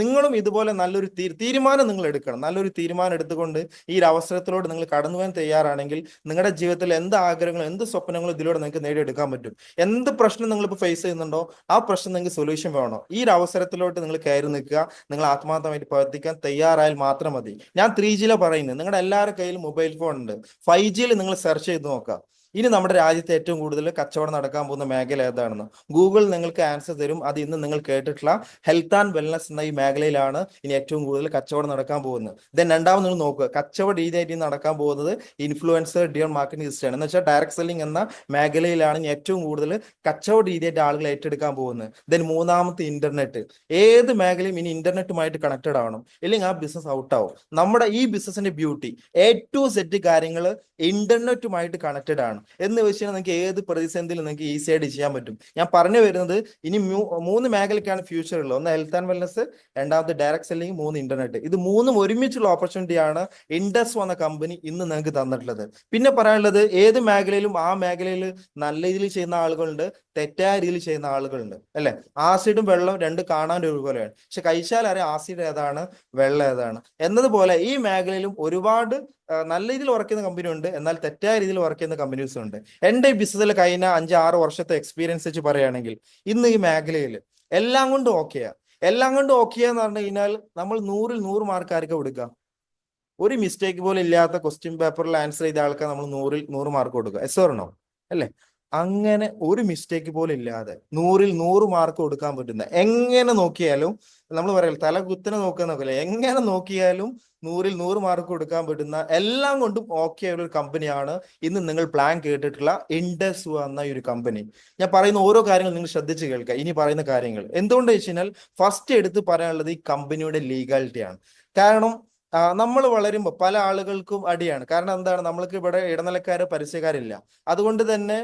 നിങ്ങളും ഇതുപോലെ നല്ലൊരു തീരുമാനം നിങ്ങൾ എടുക്കണം. നല്ലൊരു തീരുമാനം എടുത്തുകൊണ്ട് ഈ ഒരു അവസരത്തിലൂടെ നിങ്ങൾ കടന്നു പോകാൻ തയ്യാറാണെങ്കിൽ നിങ്ങളുടെ ജീവിതത്തിൽ എന്ത് ആഗ്രഹങ്ങളും എന്ത് സ്വപ്നങ്ങളും ഇതിലൂടെ നിങ്ങൾക്ക് നേടിയെടുക്കാൻ പറ്റും. എന്ത് പ്രശ്നം നിങ്ങളിപ്പോൾ ഫേസ് ചെയ്യുന്നുണ്ടോ ആ പ്രശ്നം നിങ്ങൾക്ക് സൊല്യൂഷൻ വേണോ, ഈ ഒരു അവസരത്തിലോട്ട് നിങ്ങൾ കയറി നിൽക്കുക. നിങ്ങൾ ആത്മാർത്ഥമായിട്ട് പ്രവർത്തിക്കാൻ തയ്യാറായാൽ മാത്രം മതി. ഞാൻ 3G പറയുന്നത്, നിങ്ങളുടെ എല്ലാവരുടെ കയ്യിലും മൊബൈൽ ഫോൺ ഉണ്ട്. 5G നിങ്ങൾ സെർച്ച് ചെയ്ത് നോക്കുക. ഇനി നമ്മുടെ രാജ്യത്ത് ഏറ്റവും കൂടുതൽ കച്ചവടം നടക്കാൻ പോകുന്ന മേഖല ഏതാണെന്ന് ഗൂഗിൾ നിങ്ങൾക്ക് ആൻസർ തരും. അത് ഇന്ന് നിങ്ങൾ കേട്ടിട്ടുള്ള ഹെൽത്ത് ആൻഡ് വെൽനസ് എന്ന ഈ മേഖലയിലാണ് ഇനി ഏറ്റവും കൂടുതൽ കച്ചവടം നടക്കാൻ പോകുന്നത്. ദെൻ രണ്ടാമത് നിങ്ങൾ നോക്കുക, കച്ചവട രീതിയായിട്ട് നടക്കാൻ പോകുന്നത് ഇൻഫ്ലുവൻസർ ഡിയോൺ മാർക്കറ്റിംഗ് സിസ്റ്റമാണ്. എന്ന് വെച്ചാൽ ഡയറക്ട് സെല്ലിംഗ് എന്ന മേഖലയിലാണ് ഇനി ഏറ്റവും കൂടുതൽ കച്ചവട രീതിയായിട്ട് ആളുകൾ ഏറ്റെടുക്കാൻ പോകുന്നത്. ദെൻ മൂന്നാമത്തെ ഇന്റർനെറ്റ്. ഏത് മേഖലയും ഇനി ഇന്റർനെറ്റുമായിട്ട് കണക്റ്റഡ് ആവണം, ഇല്ലെങ്കിൽ ആ ബിസിനസ് ഔട്ടാവും. നമ്മുടെ ഈ ബിസിനസിന്റെ ബ്യൂട്ടി A to Z കാര്യങ്ങൾ ഇന്റർനെറ്റുമായിട്ട് കണക്റ്റഡ് ആണ് എന്ന് വെച്ചാൽ നിങ്ങൾക്ക് ഏത് പ്രതിസന്ധിയിലും നിങ്ങൾക്ക് ഈസി ആയിട്ട് ചെയ്യാൻ പറ്റും. ഞാൻ പറഞ്ഞു വരുന്നത് ഇനി 3 മേഖലയ്ക്കാണ് ഫ്യൂച്ചർ ഉള്ളത്. ഒന്ന് ഹെൽത്ത് ആൻഡ് വെൽനസ്, രണ്ടാമത്തെ ഡയറക്ട് സെല്ലിംഗ്, 3 ഇന്റർനെറ്റ്. ഇത് 3 ഒരുമിച്ചുള്ള ഓപ്പർച്യൂണിറ്റിയാണ് ഇൻഡസ് എന്ന കമ്പനി ഇന്ന് നിങ്ങൾക്ക് തന്നിട്ടുള്ളത്. പിന്നെ പറയാനുള്ളത്, ഏത് മേഖലയിലും ആ മേഖലയിൽ നല്ല രീതിയിൽ ചെയ്യുന്ന ആളുകളുണ്ട്, തെറ്റായ രീതിയിൽ ചെയ്യുന്ന ആളുകളുണ്ട് അല്ലെ. ആസിഡും വെള്ളം രണ്ടും കാണാൻ ഒരുപോലെയാണ്, പക്ഷെ കഴിച്ചാൽ അറിയാം ആസിഡ് ഏതാണ് വെള്ളം ഏതാണ് എന്നതുപോലെ ഈ മേഖലയിലും ഒരുപാട് നല്ല രീതിയിൽ വർക്ക് ചെയ്യുന്ന കമ്പനി ഉണ്ട്, എന്നാൽ തെറ്റായ രീതിയിൽ വർക്ക് ചെയ്യുന്ന കമ്പനീസും ഉണ്ട്. എൻ്റെ ഈ ബിസിനസ്സിൽ കഴിഞ്ഞ 5-6 വർഷത്തെ എക്സ്പീരിയൻസ് വെച്ച് പറയുകയാണെങ്കിൽ ഇന്ന് ഈ മേഖലയിൽ എല്ലാം കൊണ്ടും ഓക്കെയാണ്. എല്ലാം കൊണ്ടും ഓക്കെയാന്ന് പറഞ്ഞു കഴിഞ്ഞാൽ നമ്മൾ 100-ൽ 100 മാർക്ക് ആർക്കും കൊടുക്കുക. ഒരു മിസ്റ്റേക്ക് പോലും ഇല്ലാത്ത ക്വസ്റ്റ്യൻ പേപ്പറിൽ ആൻസർ ചെയ്ത ആൾക്കാർ നമ്മൾ 100-ൽ 100 മാർക്ക് കൊടുക്കുക. എസ് ഓർ നോ അല്ലേ? അങ്ങനെ ഒരു മിസ്റ്റേക്ക് പോലും ഇല്ലാതെ 100-ൽ 100 മാർക്ക് കൊടുക്കാൻ പറ്റുന്ന, എങ്ങനെ നോക്കിയാലും നമ്മൾ പറയൽ തല കുത്തനെ നോക്കാൻ നോക്കില്ല, എങ്ങനെ നോക്കിയാലും 100-ൽ 100 മാർക്ക് കൊടുക്കാൻ പറ്റുന്ന എല്ലാം കൊണ്ടും ഓക്കെ ആയ ഒരു കമ്പനിയാണ് ഇന്ന് നിങ്ങൾ പ്ലാൻ കേട്ടിട്ടുള്ള ഇൻഡസ് എന്ന ഒരു കമ്പനി. ഞാൻ പറയുന്ന ഓരോ കാര്യങ്ങൾ നിങ്ങൾ ശ്രദ്ധിച്ച് കേൾക്കുക. ഇനി പറയുന്ന കാര്യങ്ങൾ എന്തുകൊണ്ടെന്ന് വെച്ച് കഴിഞ്ഞാൽ ഫസ്റ്റ് എടുത്ത് പറയാനുള്ളത് ഈ കമ്പനിയുടെ ലീഗാലിറ്റിയാണ്. കാരണം നമ്മൾ വളരുമ്പോൾ പല ആളുകൾക്കും അടിയാണ്. കാരണം എന്താണ്, നമ്മൾക്ക് ഇവിടെ ഇടനിലക്കാരോ പരസ്യക്കാരില്ല. അതുകൊണ്ട് തന്നെ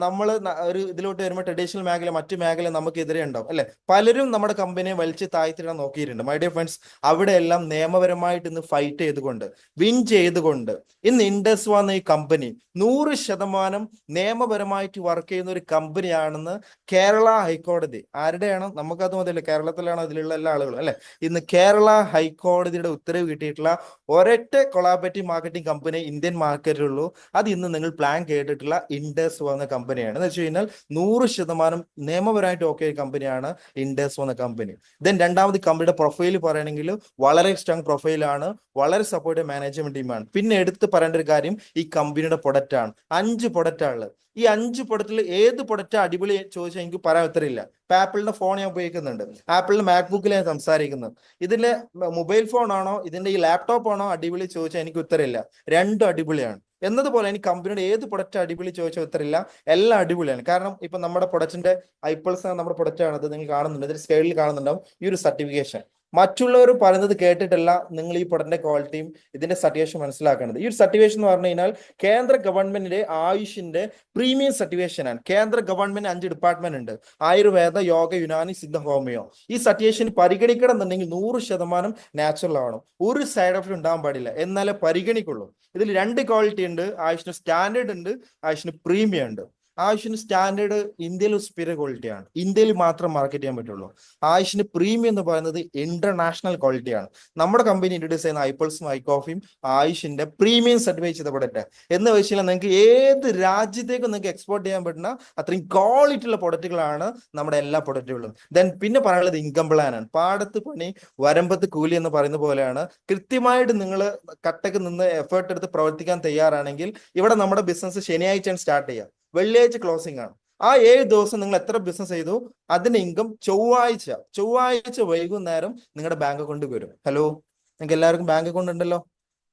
നമ്മൾ ഒരു ഇതിലോട്ട് വരുമ്പോൾ ട്രഡീഷണൽ മേഖല, മറ്റു മേഖല നമുക്കെതിരെ ഉണ്ടാവും അല്ലെ. പലരും നമ്മുടെ കമ്പനിയെ വലിച്ച് താഴ്ത്തിടാൻ നോക്കിയിട്ടുണ്ട്. മൈ ഡിയർ ഫ്രണ്ട്സ്, അവിടെ എല്ലാം നിയമപരമായിട്ട് ഇന്ന് ഫൈറ്റ് ചെയ്തുകൊണ്ട് വിൻ ചെയ്തുകൊണ്ട് ഇന്ന് ഇൻഡസ് വന്ന ഈ കമ്പനി 100% നിയമപരമായിട്ട് വർക്ക് ചെയ്യുന്ന ഒരു കമ്പനിയാണെന്ന് കേരള ഹൈക്കോടതി, ആരുടെയാണ് നമുക്കത് മതിയല്ലോ, കേരളത്തിലാണ് അതിലുള്ള എല്ലാ ആളുകളും അല്ലെ. ഇന്ന് കേരള ഹൈക്കോടതിയുടെ ഉത്തരവ് കിട്ടിയിട്ടുള്ള ഒരൊറ്റ കൊളാബറേറ്റീവ് മാർക്കറ്റിംഗ് കമ്പനി ഇന്ത്യൻ മാർക്കറ്റിലുള്ളൂ. അത് ഇന്ന് നിങ്ങൾ പ്ലാൻ കേട്ടിട്ടുള്ള ഇൻഡസ് വന്ന കമ്പനിയാണ്. എന്ന് വെച്ച് കഴിഞ്ഞാൽ 100% നിയമപരമായിട്ട് ഓക്കെ കമ്പനിയാണ് ഇൻഡസ് വന്ന കമ്പനി. ദെൻ രണ്ടാമത് കമ്പനിയുടെ പ്രൊഫൈൽ പറയുകയാണെങ്കിൽ വളരെ സ്ട്രോങ് പ്രൊഫൈലാണ്, വളരെ സപ്പോർട്ടീവ് മാനേജ്മെന്റ് ടീമാണ്. പിന്നെ എടുത്ത് പറയേണ്ട ഒരു കാര്യം ഈ കമ്പനിയുടെ പ്രൊഡക്റ്റ് ആണ്. 5 പ്രൊഡക്റ്റാണ്. ഈ 5 പ്രൊഡക്റ്റിൽ ഏത് പ്രൊഡക്റ്റ് അടിപൊളി ചോദിച്ചാൽ എനിക്ക് പറയാൻ ഉത്തരമില്ല. ഇപ്പൊ ആപ്പിളിന്റെ ഫോൺ ഞാൻ ഉപയോഗിക്കുന്നുണ്ട്, ആപ്പിളിന്റെ മാക്ബുക്കിൽ ഞാൻ സംസാരിക്കുന്നത്. ഇതിന്റെ മൊബൈൽ ഫോൺ ആണോ ഇതിന്റെ ഈ ലാപ്ടോപ്പ് ആണോ അടിപൊളി ചോദിച്ചാൽ എനിക്ക് ഉത്തരമില്ല. രണ്ടും അടിപൊളിയാണ്. എന്നതുപോലെ എനിക്ക് കമ്പനിയുടെ ഏത് പ്രൊഡക്റ്റ് അടിപൊളി ചോദിച്ചാൽ ഉത്തരമില്ല, എല്ലാം അടിപൊളിയാണ്. കാരണം ഇപ്പൊ നമ്മുടെ പ്രൊഡക്റ്റിന്റെ ഐപ്പിൾസ് നമ്മുടെ പ്രൊഡക്റ്റ് ആണ്, അത് നിങ്ങൾ കാണുന്നുണ്ട്, ഇതിൽ സ്കെയിലിൽ കാണുന്നുണ്ടാവും ഈ ഒരു സർട്ടിഫിക്കേഷൻ. മറ്റുള്ളവർ പറയുന്നത് കേട്ടിട്ടല്ല നിങ്ങൾ ഈ പ്രൊഡക്റ്റിന്റെ ക്വാളിറ്റിയും ഇതിന്റെ സർട്ടിഫിക്കേഷൻ മനസ്സിലാക്കേണ്ടത്. ഈ ഒരു സർട്ടിഫിക്കേഷൻ എന്ന് പറഞ്ഞു കഴിഞ്ഞാൽ കേന്ദ്ര ഗവൺമെന്റിന്റെ ആയുഷിന്റെ പ്രീമിയം സർട്ടിഫിക്കേഷൻ ആണ്. കേന്ദ്ര ഗവൺമെന്റ് 5 ഡിപ്പാർട്ട്മെന്റ് ഉണ്ട്: ആയുർവേദ, യോഗ, യുനാനി, സിദ്ധ, ഹോമിയോ. ഈ സർട്ടിഫിക്കേഷൻ പരിഗണിക്കണം എന്നുണ്ടെങ്കിൽ 100% നാച്ചുറൽ ആവണം, ഒരു സൈഡ് എഫക്റ്റ് ഉണ്ടാകാൻ പാടില്ല, എന്നാലേ പരിഗണിക്കുള്ളൂ. ഇതിൽ 2 ക്വാളിറ്റി ഉണ്ട്: ആയുഷിന് സ്റ്റാൻഡേർഡ് ഉണ്ട്, ആയുഷിന് പ്രീമിയം ഉണ്ട്. ആയുഷിന് സ്റ്റാൻഡേർഡ് ഇന്ത്യയിൽ സുപ്പീരിയർ ക്വാളിറ്റിയാണ്, ഇന്ത്യയിൽ മാത്രം മാർക്കറ്റ് ചെയ്യാൻ പറ്റുള്ളൂ. ആയുഷിന് പ്രീമിയം എന്ന് പറയുന്നത് ഇന്റർനാഷണൽ ക്വാളിറ്റിയാണ്. നമ്മുടെ കമ്പനി ഇൻട്രൊഡ്യൂസ് ചെയ്യുന്ന ഐപ്പിൾസും ഐകോഫിയും ആയുഷിന്റെ പ്രീമിയം സർട്ടിഫൈ ചെയ്ത പ്രൊഡക്റ്റ് എന്ന് വെച്ചാൽ നിങ്ങൾക്ക് ഏത് രാജ്യത്തേക്കും നിങ്ങൾക്ക് എക്സ്പോർട്ട് ചെയ്യാൻ പറ്റുന്ന അത്രയും ക്വാളിറ്റി ഉള്ള പ്രൊഡക്റ്റുകളാണ് നമ്മുടെ എല്ലാ പ്രൊഡക്റ്റുകളും. ദെൻ പിന്നെ പറയാനുള്ളത് ഇൻകം പ്ലാൻ ആണ്. പാടത്ത് പണി വരമ്പത്ത് കൂലി എന്ന് പറയുന്ന പോലെയാണ്. കൃത്യമായിട്ട് നിങ്ങൾ കട്ടക്ക് നിന്ന് എഫേർട്ട് എടുത്ത് പ്രവർത്തിക്കാൻ തയ്യാറാണെങ്കിൽ ഇവിടെ നമ്മുടെ ബിസിനസ് ശനിയാഴ്ചയാണ് സ്റ്റാർട്ട് ചെയ്യുക, വെള്ളിയാഴ്ച ക്ലോസിംഗ് ആണ്. ആ 7 ദിവസം നിങ്ങൾ എത്ര ബിസിനസ് ചെയ്തു അതിന്റെ ഇൻകം ചൊവ്വാഴ്ച വൈകുന്നേരം നിങ്ങളുടെ ബാങ്ക് അക്കൗണ്ട് വരും. ഹലോ, നിങ്ങൾക്ക് എല്ലാവർക്കും ബാങ്ക് അക്കൗണ്ട് ഉണ്ടല്ലോ.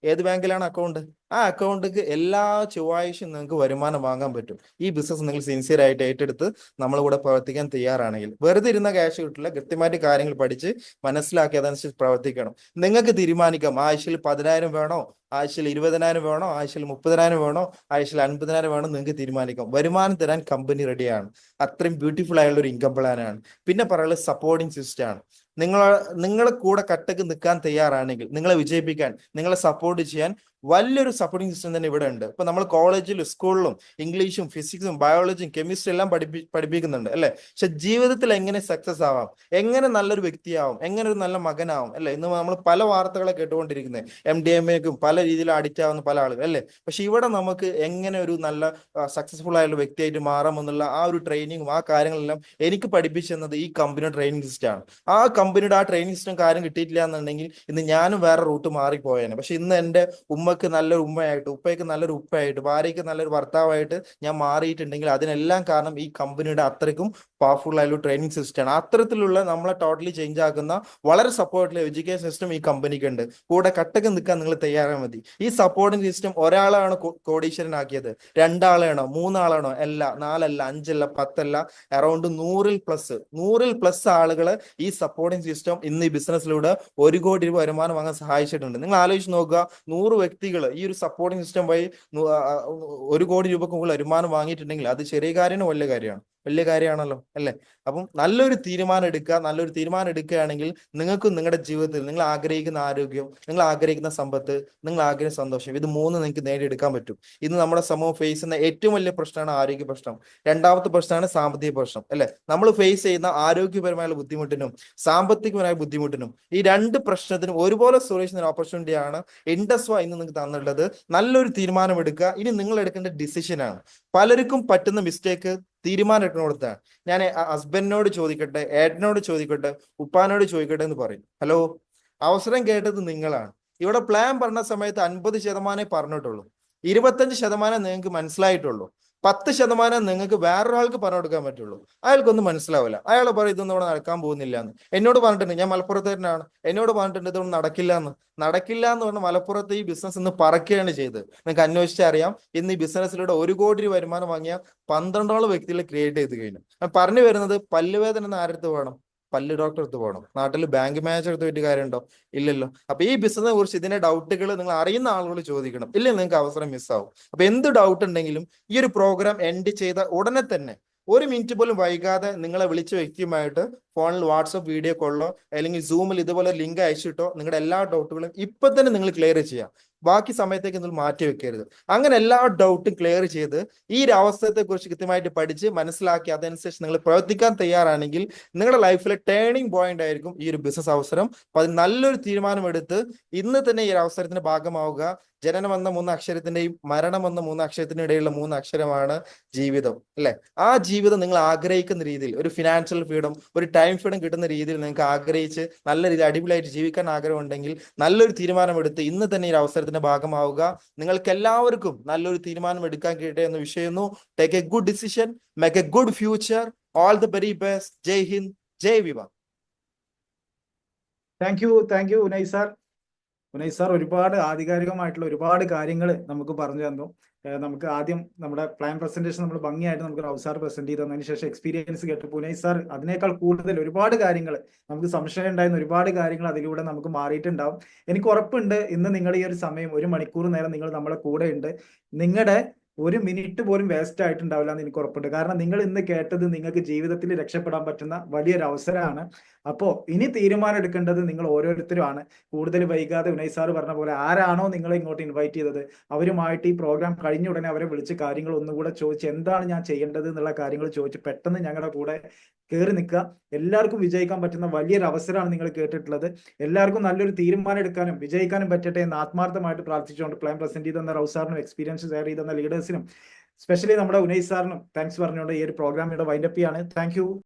ഏത് ബാങ്കിലാണ് അക്കൗണ്ട്? ആ അക്കൗണ്ടിക്ക് എല്ലാ ചൊവ്വാഴ്ചയും നിങ്ങൾക്ക് വരുമാനം വാങ്ങാൻ പറ്റും. ഈ ബിസിനസ് നിങ്ങൾ സിൻസിയർ ആയിട്ട് ഏറ്റെടുത്ത് നമ്മളിവിടെ പ്രവർത്തിക്കാൻ തയ്യാറാണെങ്കിൽ. വെറുതെ ഇരുന്ന ക്യാഷ് കിട്ടില്ല, കൃത്യമായിട്ട് കാര്യങ്ങൾ പഠിച്ച് മനസ്സിലാക്കി അതനുസരിച്ച് പ്രവർത്തിക്കണം. നിങ്ങൾക്ക് തീരുമാനിക്കാം ആഴ്ചയിൽ 10,000 വേണോ, ആഴ്ചയിൽ 20,000 വേണോ, ആഴ്ചയിൽ 30,000 വേണോ, ആഴ്ചയിൽ 50,000 വേണോ, നിങ്ങൾക്ക് തീരുമാനിക്കാം. വരുമാനം തരാൻ കമ്പനി റെഡിയാണ്. അത്രയും ബ്യൂട്ടിഫുൾ ആയുള്ള ഒരു ഇൻകം പ്ലാനാണ്. പിന്നെ പറയുന്നത് സപ്പോർട്ടിങ് സിസ്റ്റം ആണ്. നിങ്ങളെ കൂടെ കട്ടക്ക് നിൽക്കാൻ തയ്യാറാണെങ്കിൽ, നിങ്ങളെ വിജയിപ്പിക്കാൻ, നിങ്ങളെ സപ്പോർട്ട് ചെയ്യാൻ വലിയൊരു സപ്പോർട്ടിങ് സിസ്റ്റം തന്നെ ഇവിടെ ഉണ്ട്. ഇപ്പൊ നമ്മൾ കോളേജിലും സ്കൂളിലും ഇംഗ്ലീഷും ഫിസിക്സും ബയോളജിയും കെമിസ്ട്രി എല്ലാം പഠിപ്പിക്കുന്നുണ്ട് അല്ലെ. പക്ഷെ ജീവിതത്തിൽ എങ്ങനെ സക്സസ് ആവാം, എങ്ങനെ നല്ലൊരു വ്യക്തിയാവും, എങ്ങനെ ഒരു നല്ല മകനാവും അല്ലെ. ഇന്ന് നമ്മൾ പല വാർത്തകളെ കേട്ടുകൊണ്ടിരിക്കുന്നത് MDMAക്കും പല രീതിയിൽ അഡിക്റ്റ് ആവുന്ന പല ആളുകൾ അല്ലെ. പക്ഷെ ഇവിടെ നമുക്ക് എങ്ങനെ ഒരു നല്ല സക്സസ്ഫുൾ ആയുള്ള വ്യക്തിയായിട്ട് മാറാം എന്നുള്ള ആ ഒരു ട്രെയിനിങ്ങും ആ കാര്യങ്ങളെല്ലാം എനിക്ക് പഠിപ്പിച്ചെന്നത് ഈ കമ്പനിയുടെ ട്രെയിനിങ് സിസ്റ്റം ആണ്. ആ കമ്പനിയുടെ ആ ട്രെയിനിങ് സിസ്റ്റം കാര്യം കിട്ടിയിട്ടില്ല എന്നുണ്ടെങ്കിൽ ഇന്ന് ഞാനും വേറെ റൂട്ട് മാറിപ്പോയേനെ. പക്ഷെ ഇന്ന് എൻ്റെ ഉമ്മക്ക് നല്ലൊരു ഉമ്മയായിട്ട്, ഉപ്പയ്ക്ക് നല്ലൊരു ഉപ്പയായിട്ട്, ഭാര്യയ്ക്ക് നല്ലൊരു ഭർത്താവായിട്ട് ഞാൻ മാറിയിട്ടുണ്ടെങ്കിൽ അതിനെല്ലാം കാരണം ഈ കമ്പനിയുടെ അത്രയ്ക്കും പവർഫുൾ ആയുള്ള ട്രെയിനിങ് സിസ്റ്റമാണ്. അത്തരത്തിലുള്ള നമ്മളെ ടോട്ടലി ചേഞ്ച് ആക്കുന്ന വളരെ സപ്പോർട്ടിലെ എഡ്യൂക്കേഷൻ സിസ്റ്റം ഈ കമ്പനിക്ക് ഉണ്ട്. കൂടെ കട്ടക്ക് നിൽക്കാൻ നിങ്ങൾ തയ്യാറായാൽ മതി. ഈ സപ്പോർട്ടിംഗ് സിസ്റ്റം ഒരാളാണ് കോടീശ്വരനാക്കിയത്, 2 ആളാണോ 3 ആളാണോ അല്ല, 4 അല്ല, 5 അല്ല, 10 അല്ല, അറൌണ്ട് 100+ ആളുകള് ഈ സപ്പോർട്ടിംഗ് സിസ്റ്റം ഇന്ന് ഈ ബിസിനസ്സിലൂടെ 1 കോടി രൂപ വരുമാനം വാങ്ങാൻ സഹായിച്ചിട്ടുണ്ട്. നിങ്ങൾ ആലോചിച്ച് നോക്കുക, 100 വ്യക്തികൾ ഈ ഒരു സപ്പോർട്ടിംഗ് സിസ്റ്റം വഴി 1 കോടി രൂപക്ക് മുകളിൽ വരുമാനം വാങ്ങിയിട്ടുണ്ടെങ്കിൽ അത് ചെറിയ കാര്യമാണോ വലിയ കാര്യമാണ്? വലിയ കാര്യമാണല്ലോ അല്ലെ. അപ്പം നല്ലൊരു തീരുമാനം എടുക്കുകയാണെങ്കിൽ നിങ്ങൾക്കും നിങ്ങളുടെ ജീവിതത്തിൽ നിങ്ങൾ ആഗ്രഹിക്കുന്ന ആരോഗ്യം, നിങ്ങൾ ആഗ്രഹിക്കുന്ന സമ്പത്ത്, നിങ്ങൾ ആഗ്രഹിക്കുന്ന സന്തോഷം, ഇത് 3 നിങ്ങൾക്ക് നേടിയെടുക്കാൻ പറ്റും. ഇന്ന് നമ്മുടെ സമൂഹം ഫേസ് ചെയ്യുന്ന ഏറ്റവും വലിയ പ്രശ്നമാണ് ആരോഗ്യ പ്രശ്നം. രണ്ടാമത്തെ പ്രശ്നമാണ് സാമ്പത്തിക പ്രശ്നം അല്ലെ. നമ്മൾ ഫേസ് ചെയ്യുന്ന ആരോഗ്യപരമായ ബുദ്ധിമുട്ടിനും സാമ്പത്തികപരമായ ബുദ്ധിമുട്ടിനും ഈ 2 പ്രശ്നത്തിനും ഒരുപോലെ സൊല്യൂഷൻ ഓപ്പർച്യൂണിറ്റിയാണ് ഇൻഡസ് ഇന്ന് നിങ്ങൾക്ക് തന്നിട്ടുള്ളത്. നല്ലൊരു തീരുമാനം എടുക്കുക. ഇനി നിങ്ങൾ എടുക്കേണ്ട ഡിസിഷനാണ്. പലർക്കും പറ്റുന്ന മിസ്റ്റേക്ക് തീരുമാനം എടുക്കണോടത്താണ്. ഞാൻ ഹസ്ബൻഡിനോട് ചോദിക്കട്ടെ, ഏട്ടനോട് ചോദിക്കട്ടെ, ഉപ്പാനോട് ചോദിക്കട്ടെ എന്ന് പറയും. ഹലോ, അവസരം കേട്ടത് നിങ്ങളാണ്. ഇവിടെ പ്ലാൻ പറഞ്ഞ സമയത്ത് 50% പറഞ്ഞിട്ടുള്ളൂ, 25% നിങ്ങൾക്ക് മനസ്സിലായിട്ടുള്ളൂ, 10% നിങ്ങൾക്ക് വേറൊരാൾക്ക് പറഞ്ഞു കൊടുക്കാൻ പറ്റുള്ളൂ. അയാൾക്കൊന്നും മനസ്സിലാവില്ല. അയാൾ പറയും ഇതൊന്നും ഇവിടെ നടക്കാൻ പോകുന്നില്ല എന്ന്. എന്നോട് പറഞ്ഞിട്ടുണ്ട്, ഞാൻ മലപ്പുറത്തുകാരനാണ്, എന്നോട് പറഞ്ഞിട്ടുണ്ട് ഇതൊന്നും നടക്കില്ല എന്ന് പറഞ്ഞ് മലപ്പുറത്ത് ഈ ബിസിനസ് ഇന്ന് പറക്കുകയാണ് ചെയ്തത്. നിങ്ങൾക്ക് അന്വേഷിച്ചാൽ അറിയാം. ഇന്ന് ഈ ബിസിനസ്സിലൂടെ 1 കോടി രൂപ വരുമാനം വാങ്ങിയ 12ഓളം വ്യക്തികളെ ക്രിയേറ്റ് ചെയ്ത് കഴിഞ്ഞു. ഞാൻ പറഞ്ഞു വരുന്നത്, പല്ലുവേദന ആരടുത്ത് വേണം? പല്ല് ഡോക്ടർ അടുത്ത് പോകണം. നാട്ടിൽ ബാങ്ക് മാനേജർ അടുത്ത് പറ്റിയ കാര്യമുണ്ടോ? ഇല്ലല്ലോ. അപ്പൊ ഈ ബിസിനസിനെ കുറിച്ച് ഇതിന്റെ ഡൗട്ടുകൾ നിങ്ങൾ അറിയുന്ന ആളുകൾ ചോദിക്കണം, ഇല്ലെങ്കിൽ നിങ്ങൾക്ക് അവസരം മിസ്സാവും. അപ്പൊ എന്ത് ഡൗട്ട് ഉണ്ടെങ്കിലും ഈ ഒരു പ്രോഗ്രാം എൻഡ് ചെയ്ത ഉടനെ തന്നെ 1 മിനിറ്റ് പോലും വൈകാതെ നിങ്ങളെ വിളിച്ച വ്യക്തിയുമായിട്ട് ഫോണിൽ വാട്സപ്പ് വീഡിയോ കോളിലോ അല്ലെങ്കിൽ സൂമിൽ ഇതുപോലെ ലിങ്ക് അയച്ചിട്ടോ നിങ്ങളുടെ എല്ലാ ഡൗട്ടുകളും ഇപ്പൊ തന്നെ നിങ്ങൾ ക്ലിയർ ചെയ്യാം. ബാക്കി സമയത്തേക്ക് നിങ്ങൾ മാറ്റി വെക്കരുത്. അങ്ങനെ എല്ലാ ഡൗട്ടും ക്ലിയർ ചെയ്ത് ഈ ഒരു അവസരത്തെ കുറിച്ച് കൃത്യമായിട്ട് പഠിച്ച് മനസ്സിലാക്കി അതനുസരിച്ച് നിങ്ങൾ പ്രവർത്തിക്കാൻ തയ്യാറാണെങ്കിൽ നിങ്ങളുടെ ലൈഫിലെ ടേണിംഗ് പോയിന്റ് ആയിരിക്കും ഈ ഒരു ബിസിനസ് അവസരം. അപ്പൊ അത് നല്ലൊരു തീരുമാനമെടുത്ത് ഇന്ന് തന്നെ ഈ ഒരു അവസരത്തിന്റെ ഭാഗമാവുക. ജനനം എന്ന 3 അക്ഷരത്തിന്റെയും മരണം എന്ന 3 അക്ഷരത്തിനും ഇടയിലുള്ള 3 അക്ഷരമാണ് ജീവിതം, അല്ലെ? ആ ജീവിതം നിങ്ങൾ ആഗ്രഹിക്കുന്ന രീതിയിൽ ഒരു ഫിനാൻഷ്യൽ ഫ്രീഡം, ഒരു ടൈം ഫ്രീഡം കിട്ടുന്ന രീതിയിൽ നിങ്ങൾക്ക് ആഗ്രഹിച്ച് നല്ല രീതിയിൽ അടിപൊളിയായിട്ട് ജീവിക്കാൻ ആഗ്രഹമുണ്ടെങ്കിൽ നല്ലൊരു തീരുമാനമെടുത്ത് ഇന്ന് തന്നെ ഈ അവസരത്തിന്റെ ഭാഗമാവുക. നിങ്ങൾക്ക് എല്ലാവർക്കും നല്ലൊരു തീരുമാനം എടുക്കാൻ കഴിയട്ടെ എന്ന് വിഷയുന്നു. Take a good decision, make a good future. All the very best. Jai Hind, Jai Viva. Thank you Unais sir. Unais sir ഒരുപാട് ആധികാരികമായിട്ടുള്ള ഒരുപാട് കാര്യങ്ങൾ നമുക്ക് പറഞ്ഞു തന്നു. നമുക്ക് ആദ്യം നമ്മുടെ പ്ലാൻ പ്രസന്റേഷൻ നമ്മൾ ഭംഗിയായിട്ട് നമുക്ക് റൌഫ് സാർ പ്രസന്റ് ചെയ്ത് തന്നതിന് ശേഷം എക്സ്പീരിയൻസ് കേട്ടപ്പോൾ ഉനൈസ് സാർ അതിനേക്കാൾ കൂടുതൽ ഒരുപാട് കാര്യങ്ങൾ, നമുക്ക് സംശയം ഉണ്ടായിരുന്ന ഒരുപാട് കാര്യങ്ങൾ അതിലൂടെ നമുക്ക് മാറിയിട്ടുണ്ടാവും. എനിക്ക് ഉറപ്പുണ്ട് ഇന്ന് നിങ്ങൾ ഈ ഒരു സമയം 1 മണിക്കൂർ നേരം നിങ്ങൾ നമ്മളെ കൂടെ ഉണ്ട്. നിങ്ങളുടെ 1 മിനിറ്റ് പോലും വേസ്റ്റ് ആയിട്ടുണ്ടാവില്ല എന്ന് എനിക്ക് ഉറപ്പുണ്ട്. കാരണം നിങ്ങൾ ഇന്ന് കേട്ടത് നിങ്ങൾക്ക് ജീവിതത്തിൽ രക്ഷപ്പെടാൻ പറ്റുന്ന വലിയൊരു അവസരമാണ്. അപ്പോൾ ഇനി തീരുമാനം എടുക്കേണ്ടത് നിങ്ങൾ ഓരോരുത്തരുമാണ്. കൂടുതൽ വൈകാതെ ഉനൈസ് സാർ പറഞ്ഞ പോലെ ആരാണോ നിങ്ങളെ ഇങ്ങോട്ട് ഇൻവൈറ്റ് ചെയ്തത് അവരുമായിട്ട് ഈ പ്രോഗ്രാം കഴിഞ്ഞ ഉടനെ അവരെ വിളിച്ച് കാര്യങ്ങൾ ഒന്നുകൂടെ ചോദിച്ച് എന്താണ് ഞാൻ ചെയ്യേണ്ടത് എന്നുള്ള കാര്യങ്ങൾ ചോദിച്ച് പെട്ടെന്ന് ഞങ്ങളുടെ കൂടെ കയറി നിൽക്കുക. എല്ലാവർക്കും വിജയിക്കാൻ പറ്റുന്ന വലിയൊരു അവസരമാണ് നിങ്ങൾ കേട്ടിട്ടുള്ളത്. എല്ലാവർക്കും നല്ലൊരു തീരുമാനം എടുക്കാനും വിജയിക്കാനും പറ്റട്ടെ എന്ന് ആത്മാർത്ഥമായിട്ട് പ്രാർത്ഥിച്ചുകൊണ്ട് പ്ലാൻ പ്രസന്റ് ചെയ്തെന്ന റൌഫ് സാറിനും എക്സ്പീരിയൻസ് ഷെയർ ചെയ്തെന്ന ലീഡേഴ്സിനും സ്പെഷ്യലി നമ്മുടെ ഉനൈസ് സാറിനും താങ്ക്സ് പറഞ്ഞുകൊണ്ട് ഈ ഒരു പ്രോഗ്രാം ഇവിടെ വൈൻഡപ്പ് ചെയ്യാണ്. Thank you.